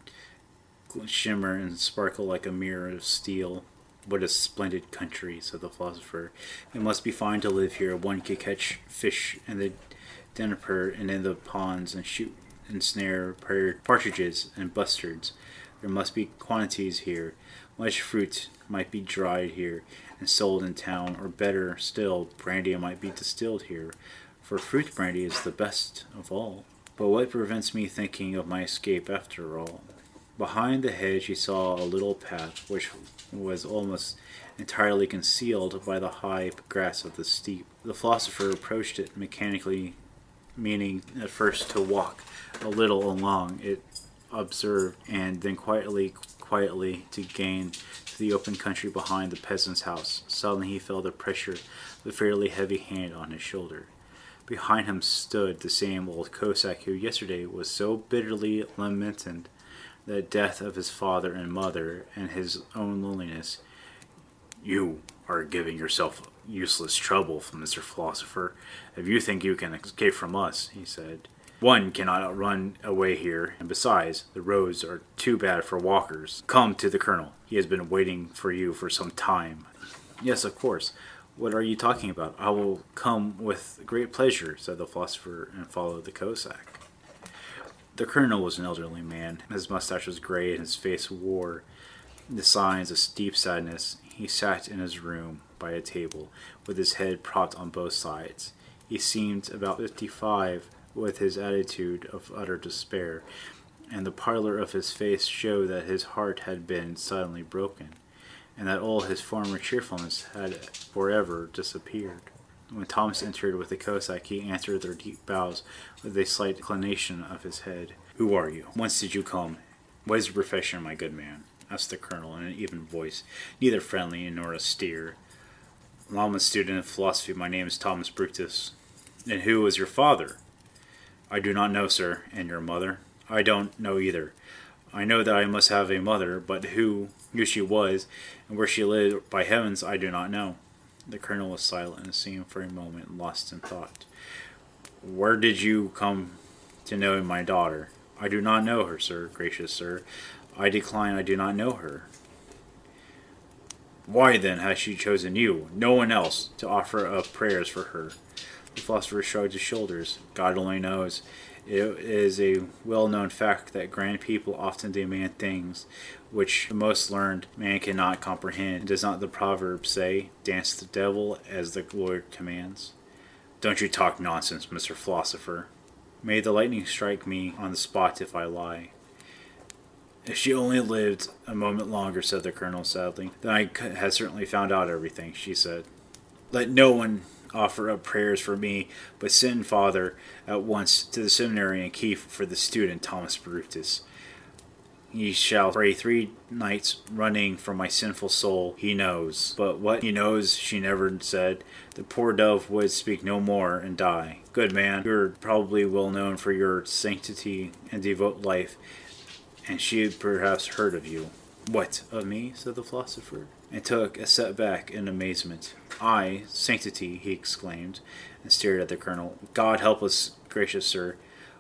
shimmer and sparkle like a mirror of steel. What a splendid country, said the philosopher. It must be fine to live here. One can catch fish in the Dnieper and in the ponds, and shoot and snare partridges and bustards. There must be quantities here. Much fruit might be dried here and sold in town, or better still, brandy might be distilled here, for fruit brandy is the best of all. But what prevents me thinking of my escape after all? Behind the hedge he saw a little path which was almost entirely concealed by the high grass of the steep. The philosopher approached it mechanically, meaning at first to walk a little along it, observed, and then quietly to gain to the open country behind the peasant's house. Suddenly he felt the pressure of a fairly heavy hand on his shoulder. Behind him stood the same old Cossack who yesterday was so bitterly lamented the death of his father and mother and his own loneliness. "You are giving yourself useless trouble, Mr. Philosopher, if you think you can escape from us," he said. "One cannot run away here, and besides, the roads are too bad for walkers. Come to the colonel. He has been waiting for you for some time." "Yes, of course. What are you talking about? I will come with great pleasure," said the philosopher, and followed the Cossack. The colonel was an elderly man. His mustache was gray, and his face wore the signs of deep sadness. He sat in his room by a table, with his head propped on both sides. He seemed about 55, with his attitude of utter despair, and the pallor of his face showed that his heart had been suddenly broken, and that all his former cheerfulness had forever disappeared. When Thomas entered with the Cossack, he answered their deep bows with a slight inclination of his head. "Who are you? Whence did you come? What is your profession, my good man?" asked the colonel in an even voice, neither friendly nor austere. "I'm a student of philosophy. My name is Thomas Brutus." "And who is your father?" "I do not know, sir." "And your mother?" "I don't know either. I know that I must have a mother, but who she was, and where she lived, by heavens, I do not know." The colonel was silent and seemed for a moment lost in thought. "Where did you come to know my daughter?" "I do not know her, sir, gracious sir. I decline, I do not know her." "Why then has she chosen you, no one else, to offer up prayers for her?" The philosopher shrugged his shoulders. "God only knows. It is a well-known fact that grand people often demand things which the most learned man cannot comprehend. Does not the proverb say, 'Dance the devil as the Lord commands'?" "Don't you talk nonsense, Mr. Philosopher." "May the lightning strike me on the spot if I lie." "If she only lived a moment longer," said the colonel sadly, "then I had certainly found out everything," she said. "Let no one offer up prayers for me, but send father at once to the seminary and keep for the student Thomas Brutus. He shall pray 3 nights running for my sinful soul. He knows. But what he knows she never said. The poor dove would speak no more and die. Good man, you're probably well known for your sanctity and devout life, and she had perhaps heard of you. What, of me? Said the philosopher, and took a step back in amazement. I, sanctity, he exclaimed, and stared at the colonel. God help us, gracious sir.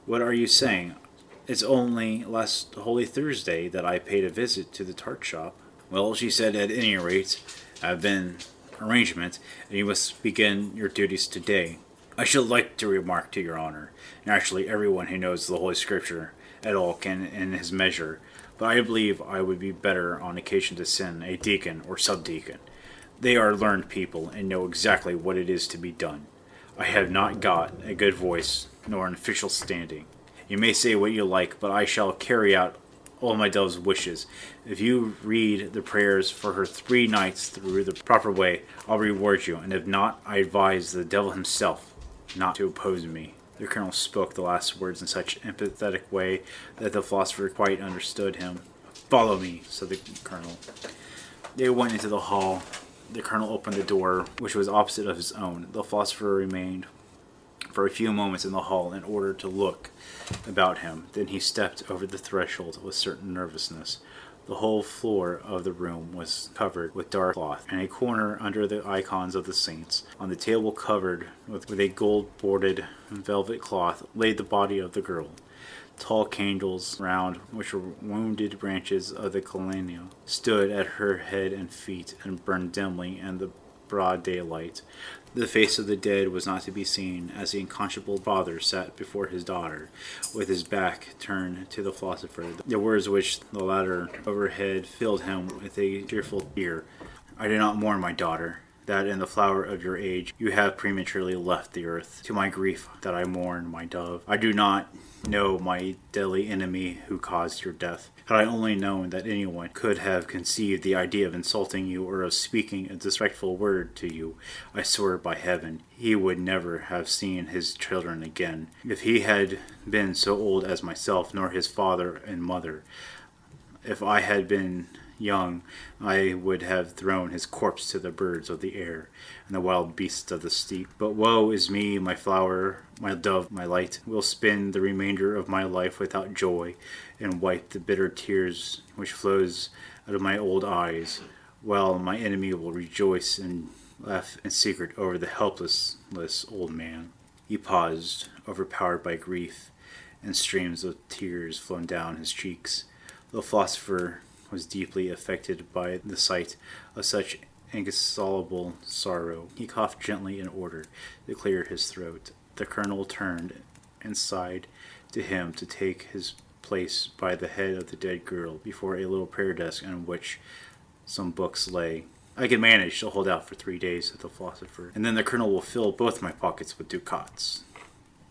What are you saying? It's only last Holy Thursday that I paid a visit to the tart shop. Well, she said, at any rate, I've been arrangement, and you must begin your duties today. I should like to remark to your honor, naturally everyone who knows the Holy Scripture at all can in his measure, but I believe I would be better on occasion to send a deacon or subdeacon. They are learned people and know exactly what it is to be done. I have not got a good voice nor an official standing. You may say what you like, but I shall carry out all my dove's wishes. If you read the prayers for her 3 nights through the proper way, I'll reward you, and if not, I advise the devil himself not to oppose me. The colonel spoke the last words in such an empathetic way that the philosopher quite understood him. Follow me, said the colonel. They went into the hall. The colonel opened the door, which was opposite of his own. The philosopher remained for a few moments in the hall in order to look about him. Then he stepped over the threshold with certain nervousness. The whole floor of the room was covered with dark cloth, and a corner under the icons of the saints. On the table covered with a gold-bordered velvet cloth lay the body of the girl. Tall candles round which were wounded branches of the camellia stood at her head and feet and burned dimly in the broad daylight. The face of the dead was not to be seen, as the unconscionable father sat before his daughter, with his back turned to the philosopher. The words which the latter overhead filled him with a tearful fear. I do not mourn, my daughter, that in the flower of your age you have prematurely left the earth. To my grief that I mourn, my dove. I do not know my deadly enemy who caused your death. Had I only known that anyone could have conceived the idea of insulting you or of speaking a disrespectful word to you, I swear by heaven he would never have seen his children again. If he had been so old as myself, nor his father and mother, if I had been young, I would have thrown his corpse to the birds of the air and the wild beasts of the steppe. But woe is me, my flower, my dove, my light, will spend the remainder of my life without joy, and wipe the bitter tears which flows out of my old eyes, while my enemy will rejoice and laugh in secret over the helpless old man. He paused, overpowered by grief, and streams of tears flowed down his cheeks. The philosopher was deeply affected by the sight of such inconsolable sorrow. He coughed gently in order to clear his throat. The colonel turned and sighed to him to take his place by the head of the dead girl before a little prayer desk on which some books lay. I can manage to hold out for 3 days, said the philosopher, and then the colonel will fill both my pockets with ducats.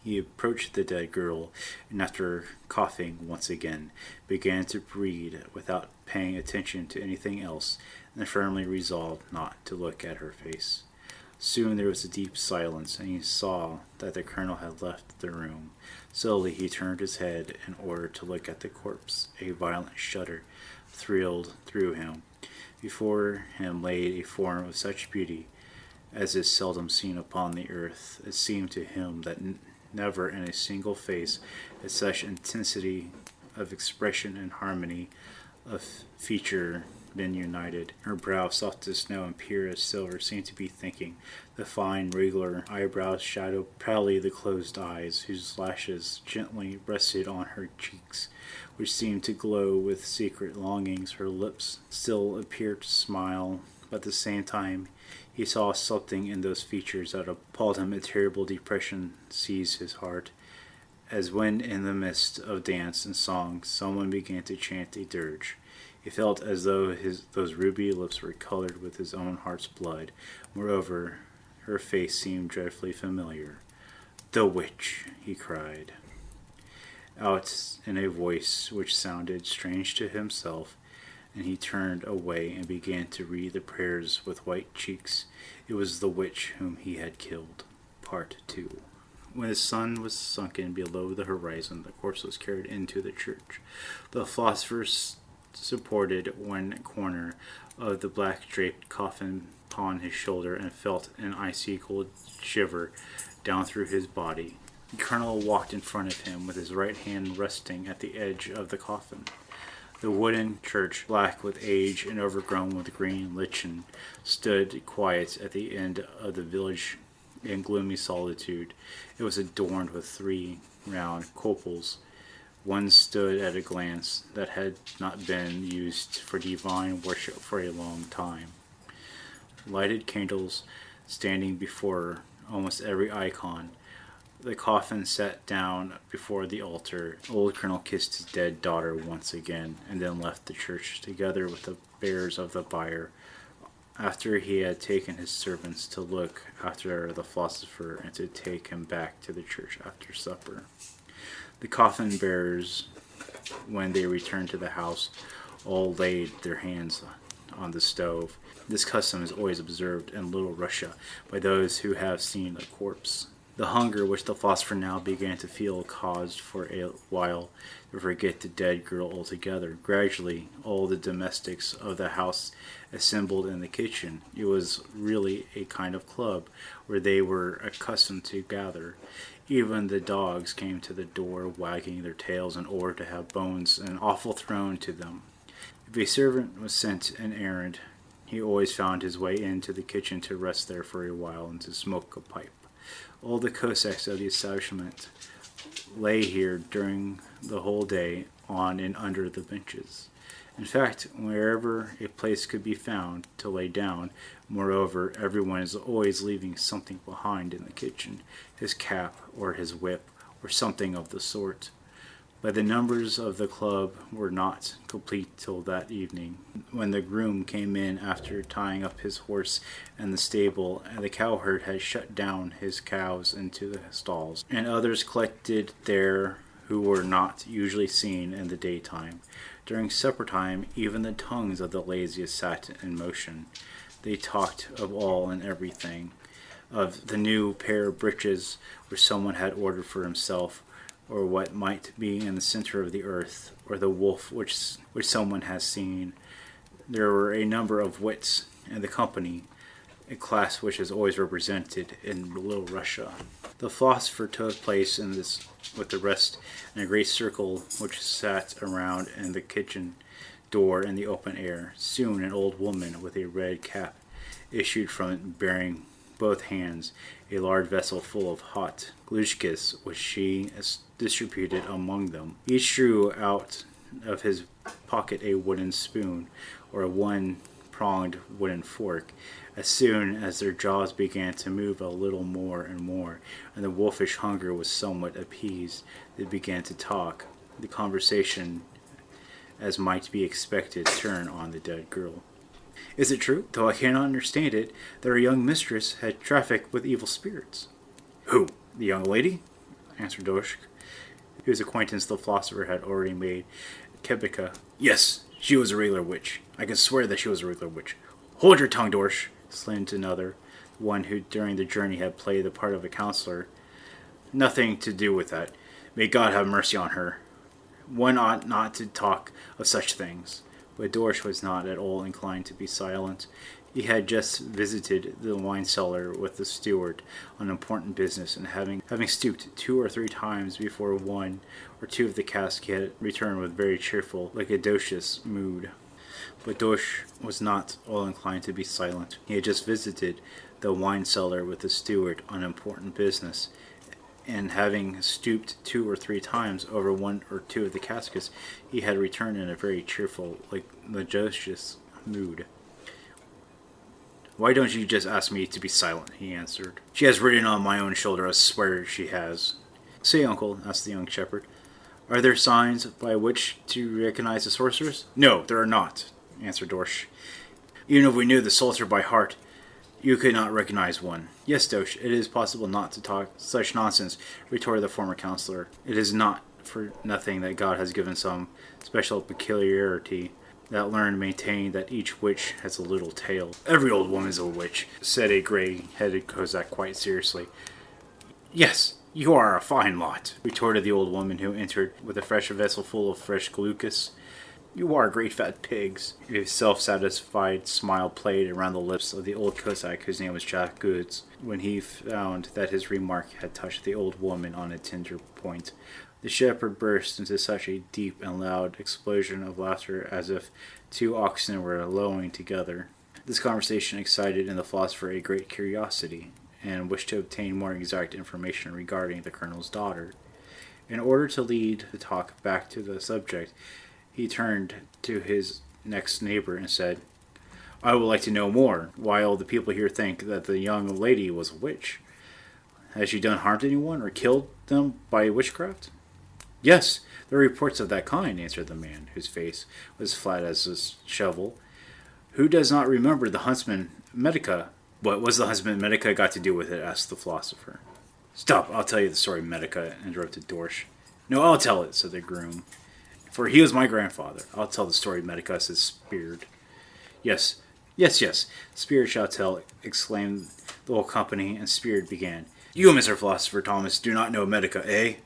He approached the dead girl, and after coughing once again, began to read without paying attention to anything else, and firmly resolved not to look at her face. Soon there was a deep silence, and he saw that the colonel had left the room. Slowly he turned his head in order to look at the corpse. A violent shudder thrilled through him. Before him lay a form of such beauty as is seldom seen upon the earth. It seemed to him that never in a single face had such intensity of expression and harmony of feature been united. Her brow, soft as snow and pure as silver, seemed to be thinking. The fine, regular eyebrows shadowed proudly the closed eyes, whose lashes gently rested on her cheeks, which seemed to glow with secret longings. Her lips still appeared to smile, but at the same time he saw something in those features that appalled him. A terrible depression seized his heart, as when in the midst of dance and song someone began to chant a dirge. He felt as though those ruby lips were colored with his own heart's blood. Moreover, her face seemed dreadfully familiar. "The witch!" he cried out in a voice which sounded strange to himself, and he turned away and began to read the prayers with white cheeks. It was the witch whom he had killed. Part 2. When the sun was sunken below the horizon, the corpse was carried into the church. The philosopher supported one corner of the black draped coffin upon his shoulder and felt an icy cold shiver down through his body. The colonel walked in front of him with his right hand resting at the edge of the coffin. The wooden church, black with age and overgrown with green lichen, stood quiet at the end of the village in gloomy solitude. It was adorned with 3 round cupolas. One stood at a glance that had not been used for divine worship for a long time. Lighted candles standing before almost every icon. The coffin sat down before the altar. Old Colonel kissed his dead daughter once again, and then left the church together with the bearers of the bier, after he had taken his servants to look after the philosopher and to take him back to the church after supper. The coffin bearers, when they returned to the house, all laid their hands on the stove. This custom is always observed in Little Russia by those who have seen a corpse. The hunger which the philosopher now began to feel caused for a while to forget the dead girl altogether. Gradually, all the domestics of the house assembled in the kitchen. It was really a kind of club where they were accustomed to gather. Even the dogs came to the door, wagging their tails in order to have bones and offal thrown to them. If a servant was sent an errand, he always found his way into the kitchen to rest there for a while and to smoke a pipe. All the Cossacks of the establishment lay here during the whole day, on and under the benches. In fact, wherever a place could be found to lay down, moreover, everyone is always leaving something behind in the kitchen, his cap or his whip or something of the sort. But the numbers of the club were not complete till that evening, when the groom came in after tying up his horse in the stable, and the cowherd had shut down his cows into the stalls, and others collected there who were not usually seen in the daytime. During supper time, even the tongues of the laziest sat in motion. They talked of all and everything, of the new pair of breeches which someone had ordered for himself, or what might be in the center of the earth, or the wolf which someone has seen. There were a number of wits in the company, a class which is always represented in Little Russia. The philosopher took place in this with the rest in a great circle which sat around in the kitchen door in the open air. Soon an old woman with a red cap issued from it, bearing both hands a large vessel full of hot glushkis, which she distributed among them. Each drew out of his pocket a wooden spoon or a one-pronged wooden fork. As soon as their jaws began to move a little more and more, and the wolfish hunger was somewhat appeased, they began to talk. The conversation, as might be expected, turned on the dead girl. Is it true, though I cannot understand it, that our young mistress had trafficked with evil spirits? Who? The young lady? Answered Dorsch, whose acquaintance the philosopher had already made at Kebeka. Yes, she was a regular witch. I can swear that she was a regular witch. Hold your tongue, Dorsch, exclaimed another, one who during the journey had played the part of a counselor. Nothing to do with that. May God have mercy on her. One ought not to talk of such things. But Dorsch was not at all inclined to be silent. He had just visited the wine cellar with the steward on important business, and having stooped 2 or 3 times before 1 or 2 of the casks, he had returned with very cheerful, liquidatious mood. But Dorsch was not all inclined to be silent. He had just visited the wine cellar with the steward on important business, and having stooped 2 or 3 times over 1 or 2 of the caskets, he had returned in a very cheerful, liquidatious mood. Why don't you just ask me to be silent? He answered. She has ridden on my own shoulder, I swear she has. Say, uncle, asked the young shepherd, are there signs by which to recognize the sorceress? No, there are not, answered Dorsch. Even if we knew the Psalter by heart, you could not recognize one. Yes, Dorsch, it is possible not to talk such nonsense, retorted the former counselor. It is not for nothing that God has given some special peculiarity. That learned maintain that each witch has a little tail. Every old woman is a witch, said a gray-headed Cossack quite seriously. Yes, You are a fine lot, retorted the old woman, who entered with a fresh vessel full of fresh glucose. You are great fat pigs. A self-satisfied smile played around the lips of the old Cossack, whose name was Jack Goods, when he found that his remark had touched the old woman on a tender point. The shepherd burst into such a deep and loud explosion of laughter as if two oxen were lowing together. This conversation excited in the philosopher a great curiosity, and wished to obtain more exact information regarding the colonel's daughter. In order to lead the talk back to the subject, he turned to his next neighbor and said, I would like to know more why all the people here think that the young lady was a witch. Has she done harm to anyone or killed them by witchcraft? Yes, there are reports of that kind, answered the man, whose face was flat as a shovel. Who does not remember the huntsman Medica? What was the huntsman Medica got to do with it? Asked the philosopher. Stop, I'll tell you the story, Medica, interrupted Dorsch. No, I'll tell it, said the groom. For he was my grandfather. I'll tell the story, Medica, said Spirit. Yes, Spirit shall tell, exclaimed the whole company, and Spirit began. You, Mr. Philosopher Thomas, do not know Medica, eh?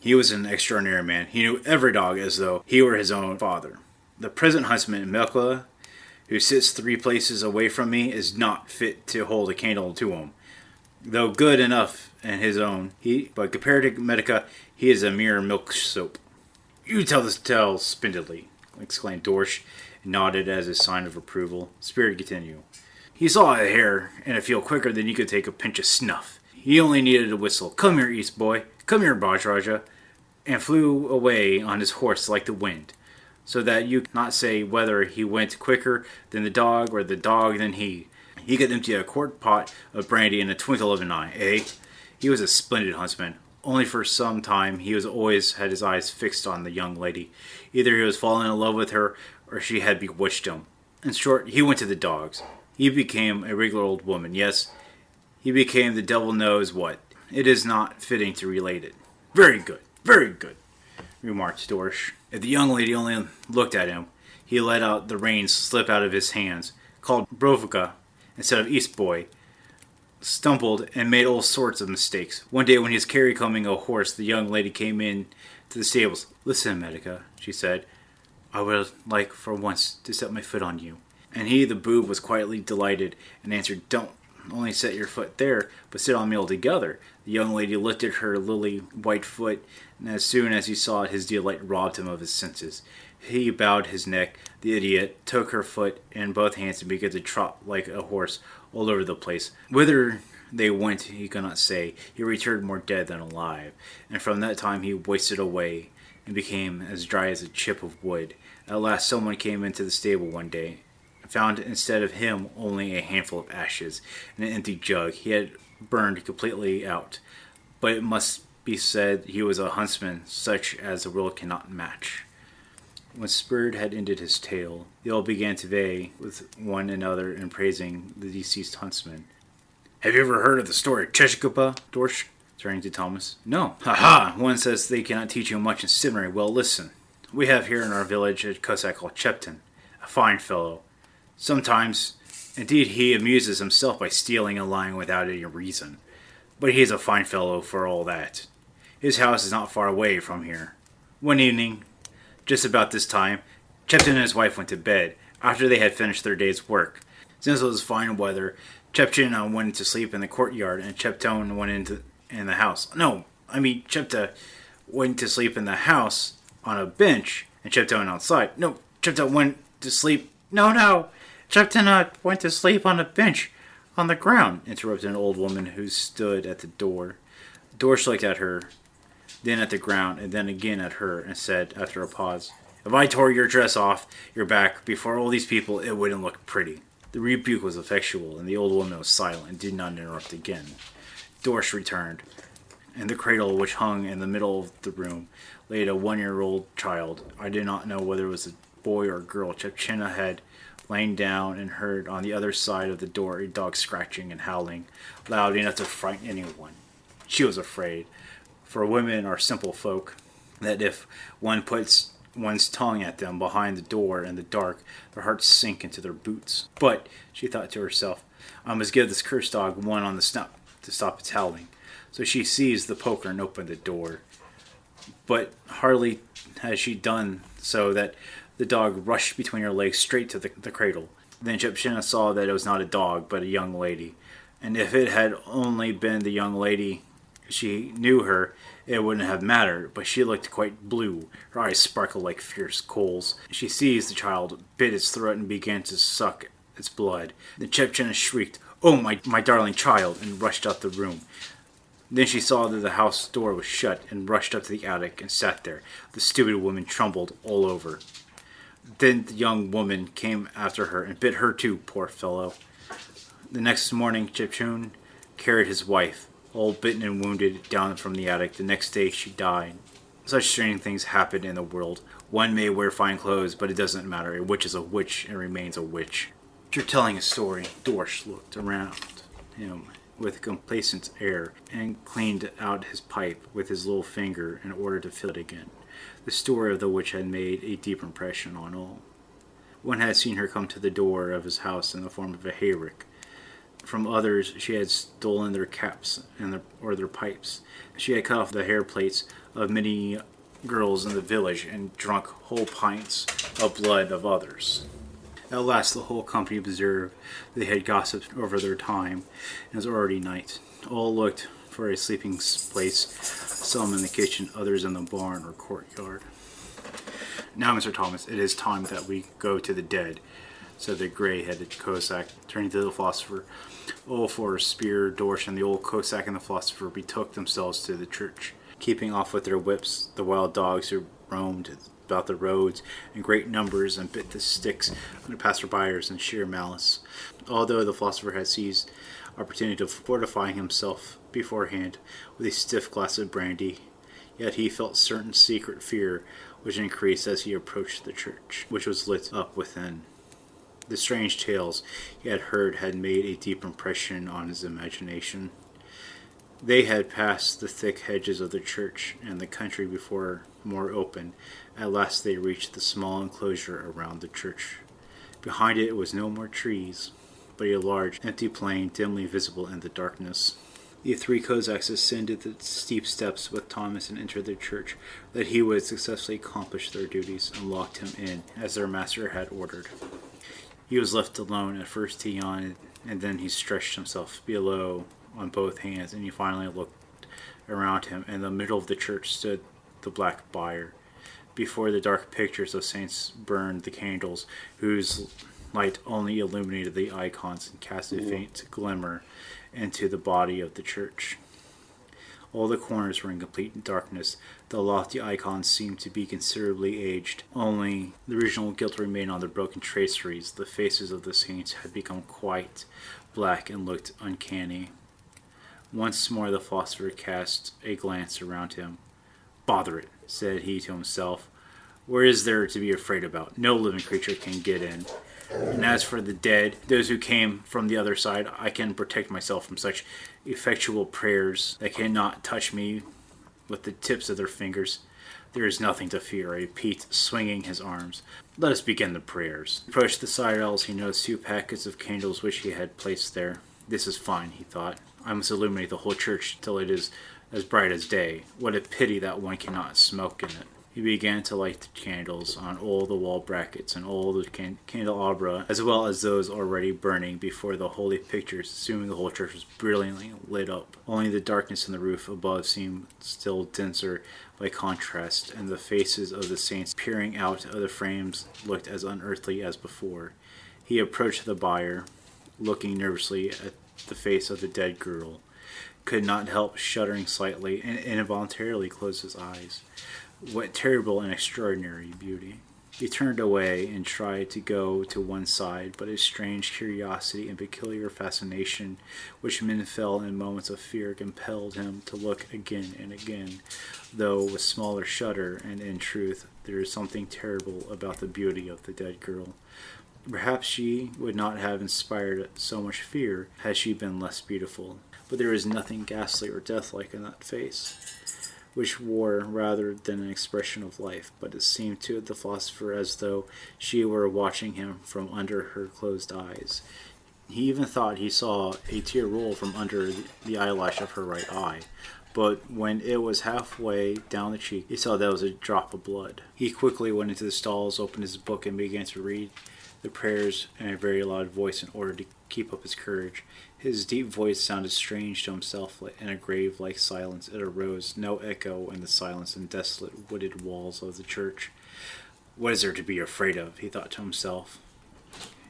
He was an extraordinary man. He knew every dog as though he were his own father. The present huntsman, Nikolai, who sits 3 places away from me, is not fit to hold a candle to him. Though good enough in his own, but compared to Medica, he is a mere milk-soap. You tell this tale splendidly, exclaimed Dorsch, and nodded as a sign of approval. Spirit continued. He saw a hare in a field quicker than you could take a pinch of snuff. He only needed a whistle. Come here, East boy. Come here, Bajraja. And flew away on his horse like the wind, so that you cannot say whether he went quicker than the dog or the dog than he. He could empty a quart pot of brandy in a twinkle of an eye, eh? He was a splendid huntsman. Only for some time he was always had his eyes fixed on the young lady. Either he was falling in love with her, or she had bewitched him. In short, he went to the dogs. He became a regular old woman. Yes, he became the devil knows what. It is not fitting to relate it. Very good, remarked Dorsch. If the young lady only looked at him, he let out the reins slip out of his hands, called Brovka instead of East boy, stumbled, and made all sorts of mistakes. One day when he was carry-combing a horse, the young lady came in to the stables. Listen, Medica, she said, I would like for once to set my foot on you. And he, the boob, was quietly delighted, and answered, Don't only set your foot there, but sit on me altogether. The young lady lifted her lily white foot, and as soon as he saw it, his delight robbed him of his senses. He bowed his neck. The idiot took her foot in both hands and began to trot like a horse all over the place. Whither they went he could not say. He returned more dead than alive, and from that time he wasted away and became as dry as a chip of wood. At last someone came into the stable one day, and found instead of him only a handful of ashes and an empty jug. He had burned completely out, but it must be said he was a huntsman such as the world cannot match. When Spirit had ended his tale, they all began to vie with one another in praising the deceased huntsman. Have you ever heard of the story of Cheshkupa, Dorsch? Turning to Thomas. No. Ha! One says they cannot teach you much in seminary. Well, listen. We have here in our village a Cossack called Chepton, a fine fellow. Sometimes, indeed, he amuses himself by stealing and lying without any reason. But he is a fine fellow for all that. His house is not far away from here. One evening, just about this time, Chepton and his wife went to bed, after they had finished their day's work. Since it was fine weather, Chepton went to sleep in the courtyard, and Chepton went in the house. Chepta went to sleep in the house on a bench, and Chepton outside. No, Chepton went to sleep. No, Chepton went to sleep on a bench on the ground, interrupted an old woman who stood at the door. Dorsch looked at her, then at the ground, and then again at her, and said, after a pause, If I tore your dress off your back before all these people, it wouldn't look pretty. The rebuke was effectual, and the old woman was silent and did not interrupt again. Dorsch returned. In the cradle which hung in the middle of the room lay a 1-year-old child. I did not know whether it was a boy or a girl. Chepchina had lain down and heard on the other side of the door a dog scratching and howling, loud enough to frighten anyone. She was afraid, for women are simple folk, that if one puts one's tongue at them behind the door in the dark, their hearts sink into their boots. But, she thought to herself, I must give this cursed dog one on the snout. to stop its howling. So she seized the poker and opened the door. But hardly had she done so that the dog rushed between her legs straight to the cradle. Then Egyptian saw that it was not a dog, but a young lady. And if it had only been the young lady, she knew her, it wouldn't have mattered, but she looked quite blue. Her eyes sparkled like fierce coals. She seized the child, bit its throat, and began to suck its blood. The Egyptian shrieked, "Oh, my darling child," and rushed out the room. Then she saw that the house door was shut and rushed up to the attic and sat there. The stupid woman trembled all over. Then the young woman came after her and bit her too, poor fellow. The next morning, Egyptian carried his wife, all bitten and wounded, down from the attic. The next day she died. Such strange things happen in the world. One may wear fine clothes, but it doesn't matter. A witch is a witch and remains a witch. After telling a story, Dorsch looked around him with a complacent air and cleaned out his pipe with his little finger in order to fill it again. The story of the witch had made a deep impression on all. One had seen her come to the door of his house in the form of a hayrick. From others she had stolen their caps or their pipes. She had cut off the hair plates of many girls in the village and drunk whole pints of blood of others. At last the whole company observed they had gossiped over their time, and it was already night. All looked for a sleeping place, some in the kitchen, others in the barn or courtyard. "Now, Mr. Thomas, it is time that we go to the dead," said the gray-headed Cossack, turning to the philosopher. All four, Spear, Dorsch, and the old Cossack and the philosopher, betook themselves to the church, keeping off with their whips the wild dogs who roamed about the roads in great numbers and bit the sticks on the passerbyers in sheer malice. Although the philosopher had seized opportunity of fortifying himself beforehand with a stiff glass of brandy, yet he felt certain secret fear which increased as he approached the church, which was lit up within. The strange tales he had heard had made a deep impression on his imagination. They had passed the thick hedges of the church and the country before more open. At last they reached the small enclosure around the church. Behind it was no more trees, but a large, empty plain dimly visible in the darkness. The three Cossacks ascended the steep steps with Thomas and entered the church, that he would successfully accomplish their duties, and locked him in, as their master had ordered. He was left alone. At first he yawned, and then he stretched himself below on both hands, and he finally looked around him. In the middle of the church stood the black bier. Before the dark pictures of saints burned the candles, whose light only illuminated the icons and cast a faint glimmer into the body of the church. All the corners were in complete darkness. The lofty icons seemed to be considerably aged. Only the original gilt remained on the broken traceries. The faces of the saints had become quite black and looked uncanny. Once more the philosopher cast a glance around him. "Bother it," said he to himself. "Where is there to be afraid about? No living creature can get in. And as for the dead, those who came from the other side, I can protect myself from such effectual prayers that cannot touch me with the tips of their fingers. There is nothing to fear," I repeat, swinging his arms. "Let us begin the prayers." He approached the side aisles. He noticed 2 packets of candles which he had placed there. "This is fine," he thought. "I must illuminate the whole church till it is as bright as day. What a pity that one cannot smoke in it." He began to light the candles on all the wall brackets and all the candelabra, as well as those already burning before the holy pictures. Soon the whole church was brilliantly lit up. Only the darkness in the roof above seemed still denser by contrast, and the faces of the saints peering out of the frames looked as unearthly as before. He approached the bier, looking nervously at the face of the dead girl, could not help shuddering slightly, and involuntarily closed his eyes. What terrible and extraordinary beauty! He turned away and tried to go to one side, but a strange curiosity and peculiar fascination, which men felt in moments of fear, compelled him to look again and again, though with smaller shudder, and in truth there is something terrible about the beauty of the dead girl. Perhaps she would not have inspired so much fear had she been less beautiful, but there is nothing ghastly or deathlike in that face, which wore rather than an expression of life, but it seemed to the philosopher as though she were watching him from under her closed eyes. He even thought he saw a tear roll from under the eyelash of her right eye. But when it was halfway down the cheek, he saw that it was a drop of blood. He quickly went into the stalls, opened his book, and began to read the prayers in a very loud voice in order to keep up his courage. His deep voice sounded strange to himself. In a grave-like silence, it arose, no echo in the silence and desolate wooded walls of the church. What is there to be afraid of? He thought to himself.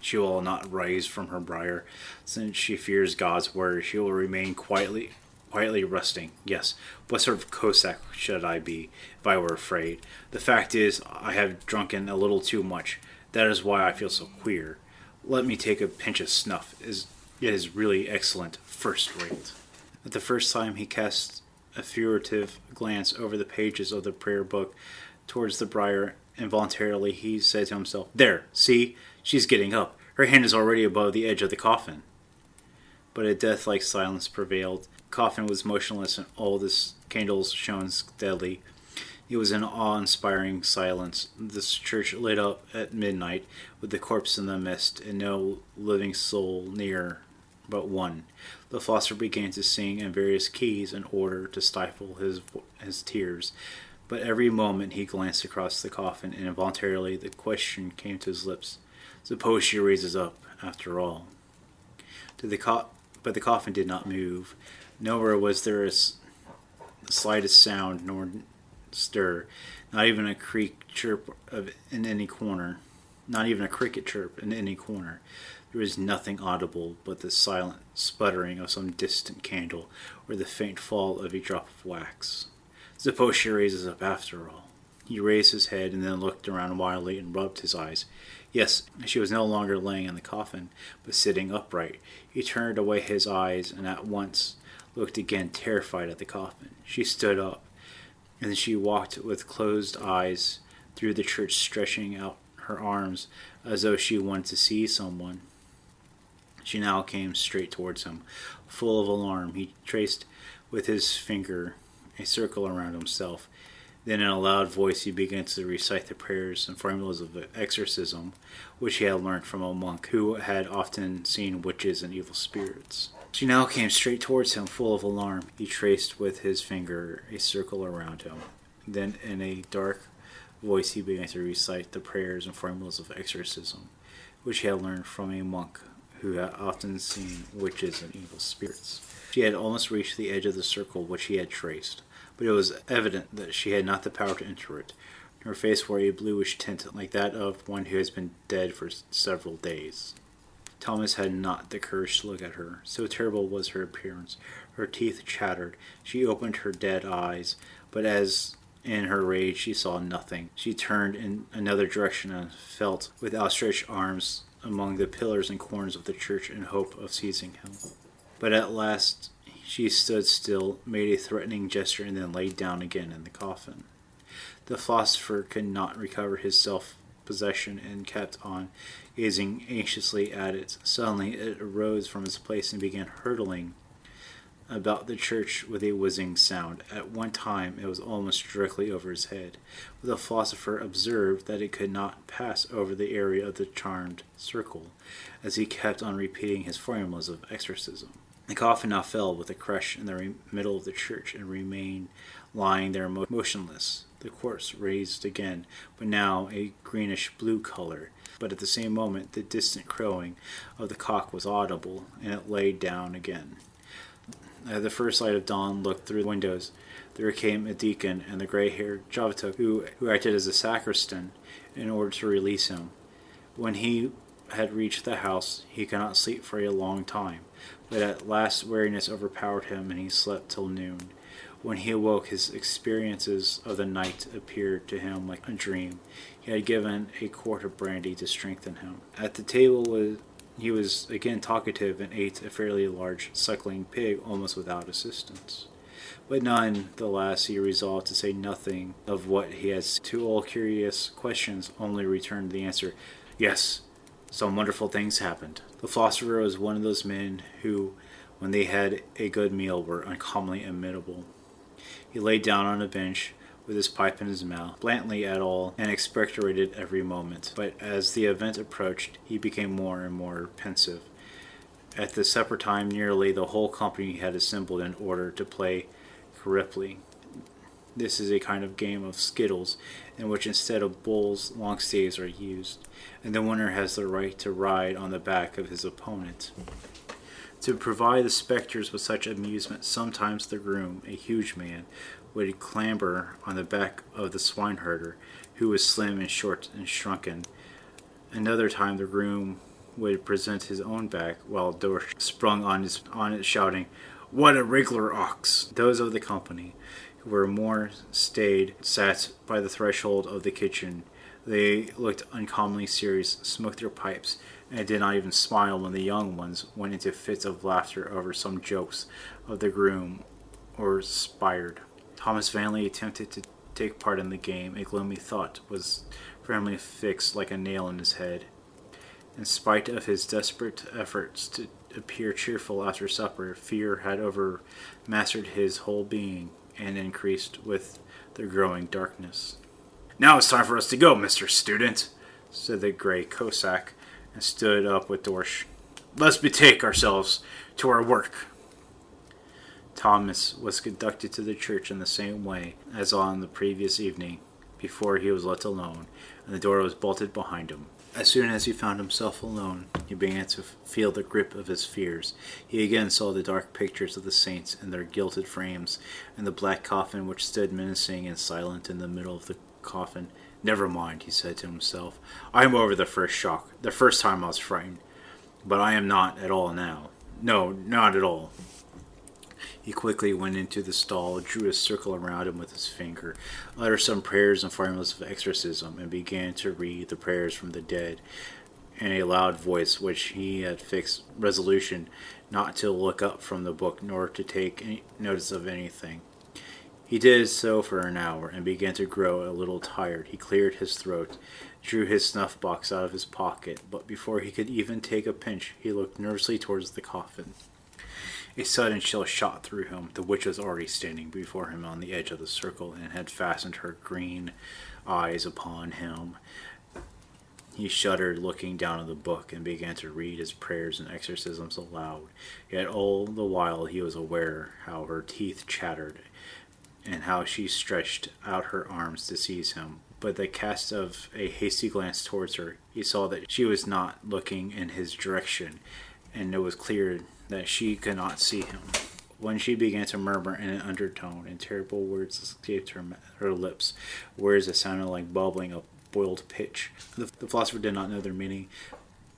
She will not rise from her briar, since she fears God's word. She will remain quietly resting. Yes, what sort of Cossack should I be if I were afraid? The fact is, I have drunken a little too much. That is why I feel so queer. Let me take a pinch of snuff. It is really excellent, first rate. At the first time he cast a furtive glance over the pages of the prayer book towards the briar. Involuntarily he said to himself, "There, see, she's getting up. Her hand is already above the edge of the coffin." But a death-like silence prevailed. The coffin was motionless and all the candles shone steadily. It was an awe-inspiring silence. This church lit up at midnight with the corpse in the mist and no living soul near but one. The philosopher began to sing in various keys in order to stifle his tears. But every moment he glanced across the coffin, and involuntarily the question came to his lips. Suppose she raises up, after all. But the coffin did not move. Nowhere was there the slightest sound nor stir, not even a cricket chirp in any corner. There was nothing audible but the silent sputtering of some distant candle, or the faint fall of a drop of wax. Suppose she raises up after all. He raised his head and then looked around wildly and rubbed his eyes. Yes, she was no longer laying in the coffin, but sitting upright. He turned away his eyes and at once looked again, terrified at the coffin. She stood up, and she walked with closed eyes through the church, stretching out her arms as though she wanted to see someone. She now came straight towards him. Full of alarm, he traced with his finger a circle around himself. Then in a loud voice he began to recite the prayers and formulas of exorcism, which he had learned from a monk who had often seen witches and evil spirits. She now came straight towards him, full of alarm. He traced with his finger a circle around him. Then in a dark voice he began to recite the prayers and formulas of exorcism, which he had learned from a monk who had often seen witches and evil spirits. She had almost reached the edge of the circle which he had traced, but it was evident that she had not the power to enter it. Her face wore a bluish tint like that of one who has been dead for several days. Thomas had not the courage to look at her. So terrible was her appearance. Her teeth chattered. She opened her dead eyes, but as in her rage she saw nothing. She turned in another direction and felt with outstretched arms among the pillars and corners of the church in hope of seizing him. But at last she stood still, made a threatening gesture, and then lay down again in the coffin. The philosopher could not recover his self-possession and kept on gazing anxiously at it. Suddenly it arose from its place and began hurtling about the church with a whizzing sound. At one time it was almost directly over his head, but the philosopher observed that it could not pass over the area of the charmed circle, as he kept on repeating his formulas of exorcism. The coffin now fell with a crash in the middle of the church and remained lying there motionless. The corpse raised again, but now a greenish-blue color. But at the same moment the distant crowing of the cock was audible, and it lay down again. At the first light of dawn looked through the windows. There came a deacon and the gray-haired Javatuk, who acted as a sacristan, in order to release him. When he had reached the house, he could not sleep for a long time, but at last weariness overpowered him, and he slept till noon. When he awoke, his experiences of the night appeared to him like a dream. He had given a quart of brandy to strengthen him. At the table he was again talkative and ate a fairly large suckling pig almost without assistance. But none the less he resolved to say nothing of what he had seen. To all curious questions only returned the answer, "Yes, some wonderful things happened." The philosopher was one of those men who, when they had a good meal, were uncommonly imitable. He lay down on a bench with his pipe in his mouth, blandly at all, and expectorated every moment. But as the event approached, he became more and more pensive. At the supper time, nearly the whole company had assembled in order to play Ripley. This is a kind of game of skittles in which instead of bulls, long staves are used, and the winner has the right to ride on the back of his opponent. To provide the spectators with such amusement, sometimes the groom, a huge man, would clamber on the back of the swineherder, who was slim and short and shrunken. Another time the groom would present his own back, while Dorsch sprung on it, shouting, "What a wriggler ox!" Those of the company who were more staid sat by the threshold of the kitchen. They looked uncommonly serious, smoked their pipes, and did not even smile when the young ones went into fits of laughter over some jokes of the groom or spired. Thomas vainly attempted to take part in the game. A gloomy thought was firmly fixed like a nail in his head. In spite of his desperate efforts to appear cheerful after supper, fear had overmastered his whole being and increased with the growing darkness. "Now it's time for us to go, Mr. Student," said the gray Cossack, and stood up with Dorsch. "Let's betake ourselves to our work." Thomas was conducted to the church in the same way as on the previous evening, before he was left alone, and the door was bolted behind him. As soon as he found himself alone, he began to feel the grip of his fears. He again saw the dark pictures of the saints in their gilded frames, and the black coffin which stood menacing and silent in the middle of the coffin. "Never mind," he said to himself. "I am over the first shock, the first time I was frightened. But I am not at all now. No, not at all." He quickly went into the stall, drew a circle around him with his finger, uttered some prayers and formulas of exorcism, and began to read the prayers from the dead in a loud voice, which he had fixed resolution not to look up from the book nor to take any notice of anything. He did so for an hour, and began to grow a little tired. He cleared his throat, drew his snuff-box out of his pocket, but before he could even take a pinch, he looked nervously towards the coffin. A sudden chill shot through him. The witch was already standing before him on the edge of the circle, and had fastened her green eyes upon him. He shuddered, looking down at the book, and began to read his prayers and exorcisms aloud. Yet all the while he was aware how her teeth chattered, and how she stretched out her arms to seize him. But the cast of a hasty glance towards her, he saw that she was not looking in his direction, and it was clear that she could not see him. When she began to murmur in an undertone, and terrible words escaped her lips, words that sounded like bubbling of boiled pitch. The philosopher did not know their meaning,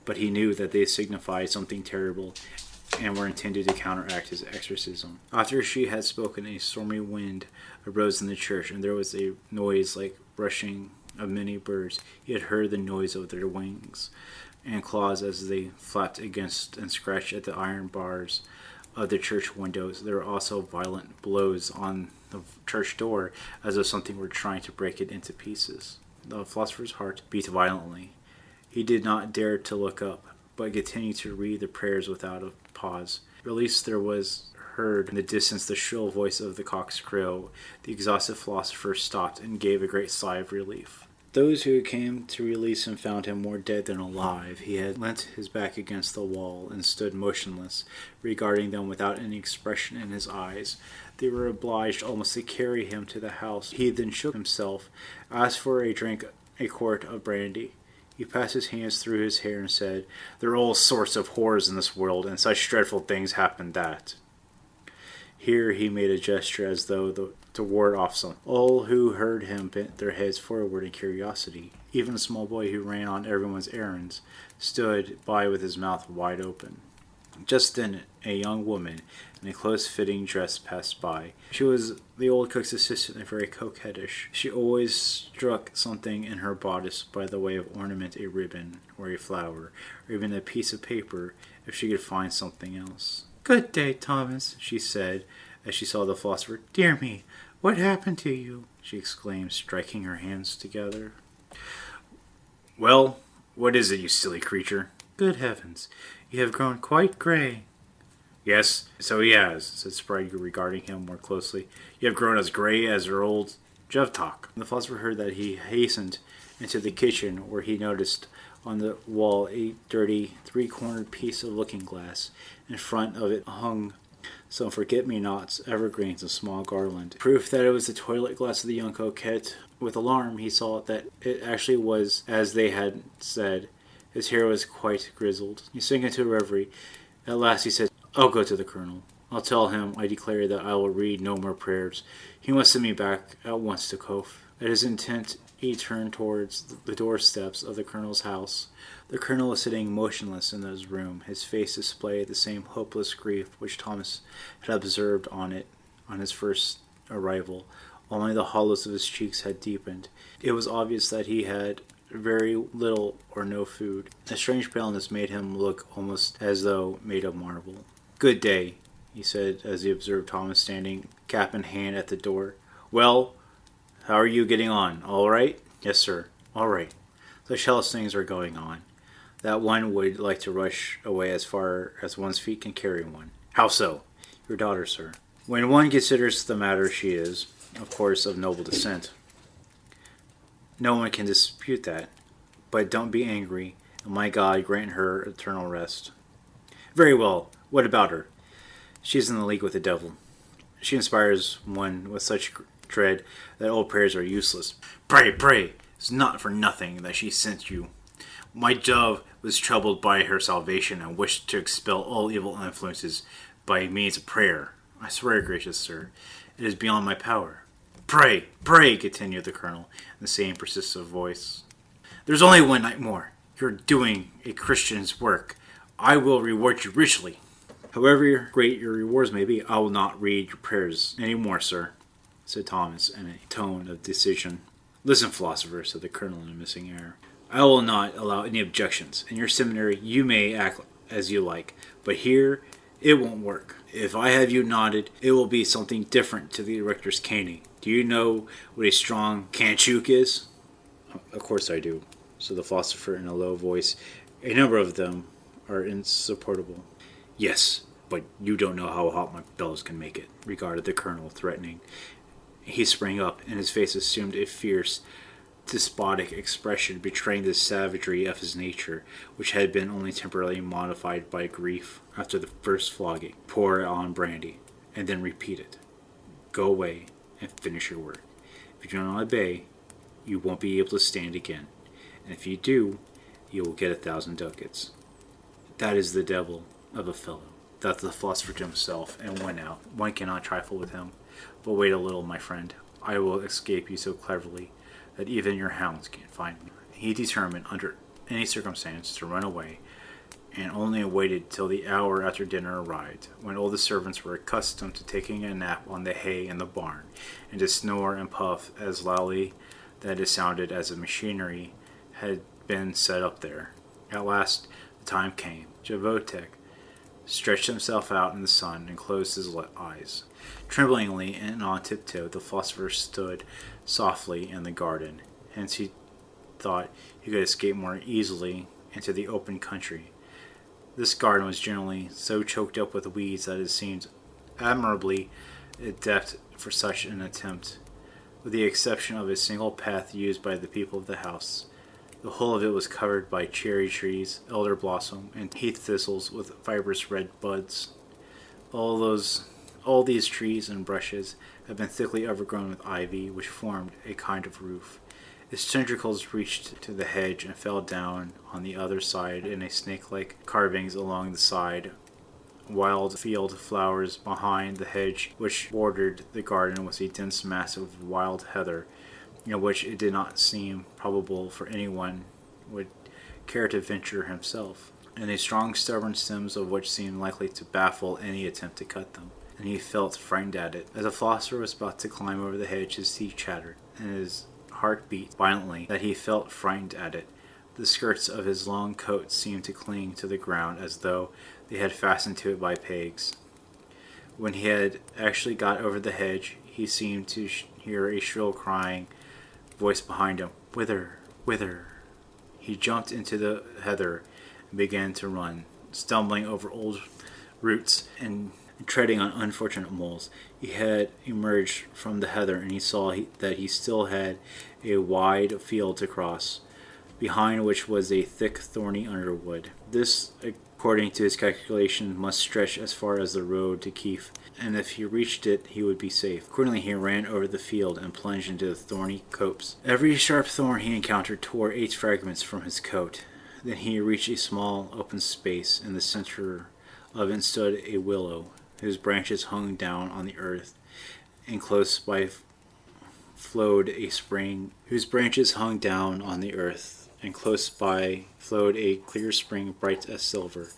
but he knew that they signified something terrible, and were intended to counteract his exorcism. After she had spoken, a stormy wind arose in the church, and there was a noise like rushing of many birds. He had heard the noise of their wings and claws as they flapped against and scratched at the iron bars of the church windows. There were also violent blows on the church door, as though something were trying to break it into pieces. The philosopher's heart beat violently. He did not dare to look up, but continued to read the prayers without a pause. At least there was heard in the distance the shrill voice of the cock's crow. The exhausted philosopher stopped and gave a great sigh of relief. Those who came to release him found him more dead than alive. He had leant his back against the wall and stood motionless, regarding them without any expression in his eyes. They were obliged almost to carry him to the house. He then shook himself, asked for a quart of brandy. He passed his hands through his hair and said, "There are all sorts of horrors in this world, and such dreadful things happen that." Here he made a gesture as though to ward off some. All who heard him bent their heads forward in curiosity. Even the small boy who ran on everyone's errands stood by with his mouth wide open. Just then a young woman in a close-fitting dress passed by. She was the old cook's assistant and very coquettish. She always struck something in her bodice by the way of ornament, a ribbon or a flower, or even a piece of paper if she could find something else. "Good day, Thomas," she said, as she saw the philosopher. "Dear me, what happened to you?" she exclaimed, striking her hands together. "Well, what is it, you silly creature?" "Good heavens, you have grown quite gray." "Yes, so he has," said Sprague, regarding him more closely. "You have grown as gray as your old Jevtok." The philosopher heard that. He hastened into the kitchen, where he noticed On the wall, a dirty, three-cornered piece of looking-glass. In front of it hung some forget-me-nots, evergreens, and small garland. Proof that it was the toilet glass of the young coquette. With alarm, he saw that it actually was as they had said. His hair was quite grizzled. He sank into a reverie. At last he said, "I'll go to the colonel. I'll tell him I declare that I will read no more prayers. He must send me back at once to Kof." At his intent, he turned towards the doorsteps of the colonel's house. The colonel was sitting motionless in his room. His face displayed the same hopeless grief which Thomas had observed on it on his first arrival. Only the hollows of his cheeks had deepened. It was obvious that he had very little or no food. A strange paleness made him look almost as though made of marble. "Good day," he said as he observed Thomas standing, cap in hand, at the door. "Well, how are you getting on? All right?" "Yes, sir. All right. Such hellish things are going on that one would like to rush away as far as one's feet can carry one." "How so?" "Your daughter, sir. When one considers the matter, she is, of course, of noble descent. No one can dispute that. But don't be angry, and my God grant her eternal rest." "Very well. What about her?" "She is in the league with the devil. She inspires one with such dread that old prayers are useless." Pray, it's not for nothing that she sent you. My dove was troubled by her salvation and wished to expel all evil influences by means of prayer. I swear, gracious sir, it is beyond my power." Pray, continued the colonel in the same persistent voice. "There's only one night more. You're doing a Christian's work. I will reward you richly." "However great your rewards may be, I will not read your prayers any more, sir," said Thomas in a tone of decision. "Listen, philosopher," said the colonel in a missing air. "I will not allow any objections. In your seminary you may act as you like, but here it won't work. If I have you nodded, it will be something different to the rector's caning. Do you know what a strong canchuk is?" "Of course I do," said the philosopher in a low voice. "A number of them are insupportable." "Yes, but you don't know how hot my bellows can make it," regarded the colonel, threatening. He sprang up, and his face assumed a fierce, despotic expression, betraying the savagery of his nature, which had been only temporarily modified by grief. After the first flogging, pour on brandy, and then repeat it. Go away and finish your work. If you do not obey, you won't be able to stand again, and if you do, you will get 1,000 ducats. That is the devil of a fellow, thought the philosopher to himself, and went out. One cannot trifle with him. But wait a little, my friend. I will escape you so cleverly that even your hounds can't find me. He determined, under any circumstance, to run away, and only waited till the hour after dinner arrived, when all the servants were accustomed to taking a nap on the hay in the barn, and to snore and puff as loudly that it sounded as if machinery had been set up there. At last the time came. Javotek stretched himself out in the sun and closed his eyes. Tremblingly and on tiptoe, the philosopher stood softly in the garden. Hence he thought he could escape more easily into the open country. This garden was generally so choked up with weeds that it seemed admirably adept for such an attempt. With the exception of a single path used by the people of the house, the whole of it was covered by cherry trees, elder blossom, and heath thistles with fibrous red buds. All these trees and bushes had been thickly overgrown with ivy, which formed a kind of roof. Its tendrils reached to the hedge and fell down on the other side in a snake-like carvings along the side. Wild field flowers behind the hedge which bordered the garden was a dense mass of wild heather, in which it did not seem probable for anyone would care to venture himself, and the strong stubborn stems of which seemed likely to baffle any attempt to cut them. And he felt frightened at it. As the philosopher was about to climb over the hedge, his teeth chattered, and his heart beat violently that he felt frightened at it. The skirts of his long coat seemed to cling to the ground as though they had fastened to it by pegs. When he had actually got over the hedge, he seemed to hear a shrill crying voice behind him. "Whither? Whither?" He jumped into the heather and began to run, stumbling over old roots and treading on unfortunate moles. He had emerged from the heather, and he saw that he still had a wide field to cross. behind which was a thick, thorny underwood. This, according to his calculation, must stretch as far as the road to Keef, and if he reached it, he would be safe. Accordingly, he ran over the field and plunged into the thorny copse. Every sharp thorn he encountered tore 8 fragments from his coat. Then he reached a small open space. In the center of it stood a willow, whose branches hung down on the earth, and close by flowed a spring, whose branches hung down on the earth, and close by flowed a clear spring bright as silver.